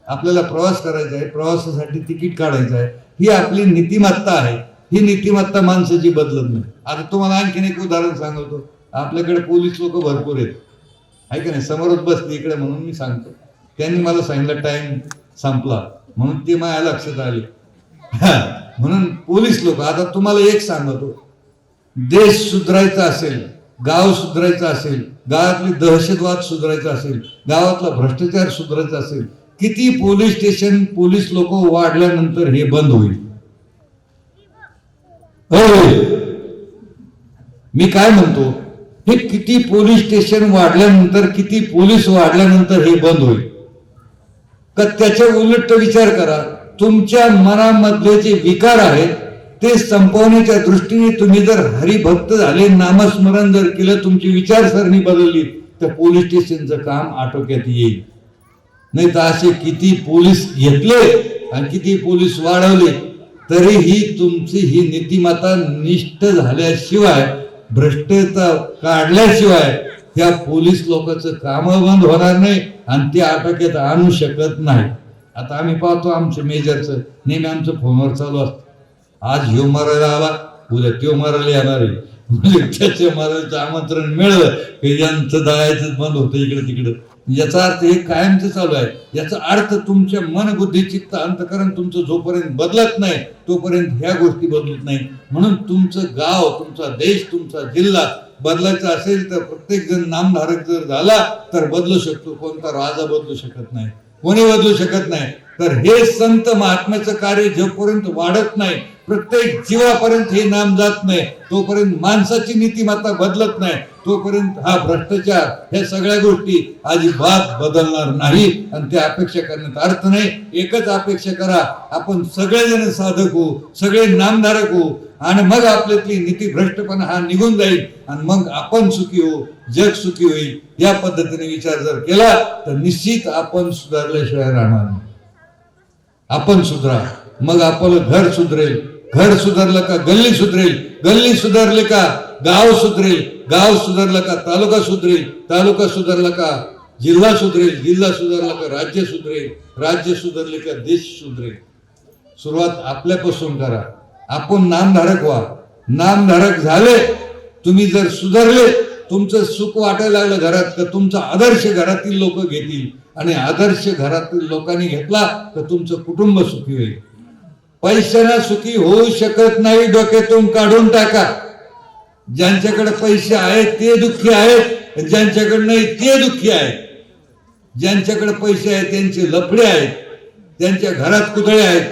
आपल्याला प्रवास करायचा आहे, प्रवासासाठी तिकीट काढायचं आहे, ही आपली नीतिमत्ता आहे. ही नीतिमत्ता माणसाची बदलत नाही. आता तुम्हाला आणखीन एक उदाहरण सांगतो. आपल्याकडे पोलीस लोक भरपूर आहेत, आहे का नाही? समोरच बसले इकडे म्हणून मी सांगतो. त्यांनी मला सांगितलं टाइम संपला म्हणून ते माझ्या लक्षात आले. म्हणून पोलीस लोक, आता तुम्हाला एक सांगतो, देश सुधारायचा असेल, गाव सुधारायचं असेल, गावातली दहशतवाद सुधारायचा असेल, गावातला भ्रष्टाचार सुधारायचा असेल, किती पोलीस स्टेशन पोलीस लोक वाढल्यानंतर हे बंद होईल? मी काय म्हणतो, हे किती पोलीस स्टेशन वाढल्यानंतर, किती पोलीस वाढल्यानंतर हे बंद होईल का? त्याच्या उलट विचार करा. तुमच्या मनामधले जे विकार आहेत ते संपवण्याच्या दृष्टीने तुम्ही जर हरिभक्त झाले, नामस्मरण जर केलं, तुमची विचारसरणी बदलली, तर पोलीस स्टेशनचं काम आटोक्यात येईल. नाही तर असे किती पोलीस घेतले आणि किती पोलीस वाढवले तरीही तुमची ही नीतिमत्ता निष्ठ झाल्याशिवाय, भ्रष्टाचार काढल्याशिवाय त्या पोलीस लोकांचं काम बंद होणार नाही आणि ते आटोक्यात आणू शकत नाही. आता आम्ही पाहतो आमच्या मेजरचं नेहमी आमचं फोनवर चालू असतं, आज ह्यो मारायला आला, उद्या त्यो मारायला येणार आहे, त्याच्या मारायचं आमंत्रण मिळलं की यांचं जायचं बंद होतं इकडे तिकडं. याचा अर्थ हे कायमचं चालू आहे. याचा अर्थ तुमच्या मन, बुद्धी, चित्त, अंतकरण तुमचं जोपर्यंत बदलत नाही तोपर्यंत ह्या गोष्टी बदलत नाही. म्हणून तुमचं गाव, तुमचा देश, तुमचा जिल्हा बदलायचा असेल तर प्रत्येक जण नामधारक जर झाला तर बदलू शकतो. कोणता राजा बदलू शकत नाही, कोणी बदलू शकत नाही. तर हे संत महात्म्याचं कार्य जोपर्यंत वाढत नाही, प्रत्येक जीवापर्यंत हे नाम जात नाही, तोपर्यंत माणसाची नीतिमत्ता बदलत नाही, तोपर्यंत हा भ्रष्टाचार, ह्या सगळ्या गोष्टी अजिबात बदलणार नाही. आणि त्या अपेक्षा करण्यात अर्थ नाही. एकच अपेक्षा करा, आपण सगळेजण साधक हो, सगळे नामधारक हो, आणि मग आपल्यातली नीतिभ्रष्टपणा हा निघून जाईल आणि मग आपण सुखी हो, जग सुखी होईल. या पद्धतीने विचार जर केला तर निश्चित आपण सुधारल्याशिवाय राहणार नाही. आपण सुधरा, मग आपलं घर सुधरेल, घर सुधारलं का गल्ली सुधरेल, गल्ली सुधारले का गाव सुधरेल, गाव सुधारलं का तालुका सुधरेल, तालुका सुधारला का जिल्हा सुधरेल, जिल्हा सुधारला का राज्य सुधरेल, राज्य सुधारले का देश सुधरेल. सुरुवात आपल्यापासून करा. आपण नामधारक व्हा. नामधारक झाले, तुम्ही जर सुधारले, तुमचं सुख वाटायला लागलं घरात, तर तुमचा आदर्श घरातील लोक घेतील आणि आदर्श घरातील लोकांनी घेतला तर तुमचं कुटुंब सुखी होईल. पैशाला सुखी होऊ शकत नाही, डोक्यातून काढून टाका. ज्यांच्याकडे पैसे आहेत ते दुःखी आहेत, ज्यांच्याकडे नाही ते दुःखी आहेत. ज्यांच्याकडे पैसे आहेत त्यांचे लफडे आहेत, त्यांच्या घरात कुदळे आहेत.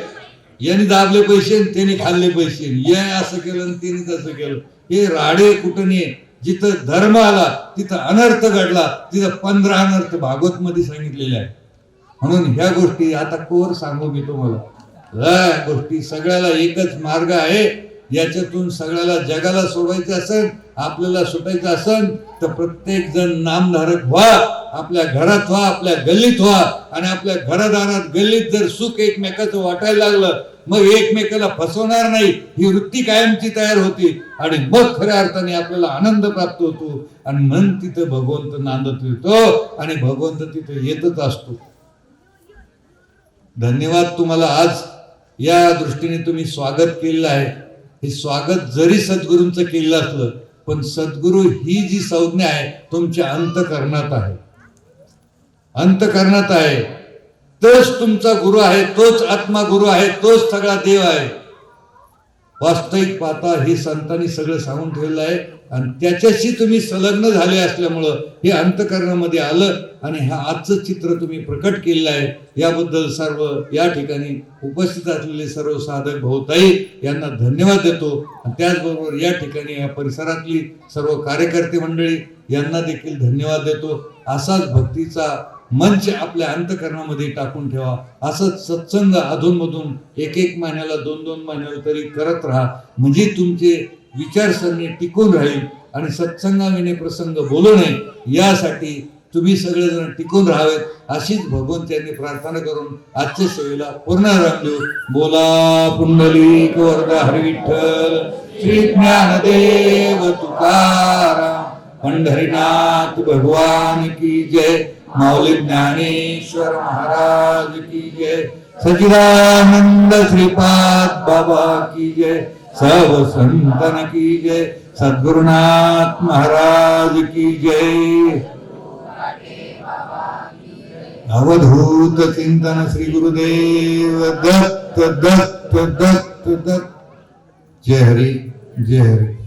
यांनी दाबले पैसे, त्यांनी खाल्ले पैसे, या असं केलं आणि त्यांनी तसं केलं. हे राडे कुठं नाही. जिथं धर्म आला तिथं अनर्थ घडला, तिथं 15 अनर्थ भागवत मध्ये सांगितलेले आहे. म्हणून ह्या गोष्टी आता कोर सांगू मी तुम्हाला, ह्या गोष्टी सगळ्याला एकच मार्ग आहे. याच्यातून सगळ्याला जगाला सोडवायचं असेल, आपल्याला सुटायचं असेल तर प्रत्येक जण नामधारक व्हा. आपल्या घरात व्हा, आपल्या गल्लीत व्हा. आणि आपल्या घरादारात गल्लीत जर सुख एकमेकाचं वाटायला लागलं, मग एकमेकाला फसवणार नाही ही वृत्ती कायमची तयार होती आणि मग खऱ्या अर्थाने आपल्याला आनंद प्राप्त होतो. आणि मन तिथं भगवंत नांदत येतो आणि भगवंत तिथं येतच असतो. धन्यवाद तुम्हाला. आज या दृष्टीने तुम्ही स्वागत केलेलं आहे. हे स्वागत जरी सद्गुरूंचं केलेलं असलं, पण सद्गुरू ही जी संज्ञा आहे तुमच्या अंतःकरणात आहे, अंतःकरणात आहे. तोच तुमचा गुरु आहे, तोच आत्मा गुरु आहे, तोच सगळा देव आहे. वास्तविक पाहता हे संतांनी सगळं सांगून ठेवलं आहे आणि त्याच्याशी तुम्ही संलग्न झाले असल्यामुळं हे अंतःकरणामध्ये आलं आणि हा आजचं चित्र तुम्ही प्रकट केलेलं आहे. याबद्दल सर्व या ठिकाणी उपस्थित असलेले सर्व साधक भाऊताई यांना धन्यवाद देतो. आणि त्याचबरोबर या ठिकाणी या परिसरातली सर्व कार्यकर्ते मंडळी यांना देखील धन्यवाद देतो. असाच भक्तीचा मंच आपल्या अंतःकरणामध्ये टाकून ठेवा. असंच सत्संग अधूनमधून एक महिन्याला 2 महिन्याला तरी करत राहा, म्हणजे तुमचे विचारसरणी टिकून राहील आणि सत्संगाविने प्रसंग बोलू नये यासाठी तुम्ही सगळेजण टिकून राहावेत अशीच भगवंतांनी प्रार्थना करून आजच्या सेवेला पूर्णाराम देऊ. बोला पुंडलिक वरदा हरी विठ्ठल, श्री ज्ञानदेव तुकाराम, पंढरीनाथ भगवान की जय, माऊली ज्ञानेश्वर महाराज की जय, सच्चिदानंद श्रीपाद बाबा की जय, सब संतन की जय, सद्गुरुनाथ महाराज की जय. अवधूत चिंतन श्री गुरुदेव दत्त दत्त दत्त दत्त. जय हरी जय हरी.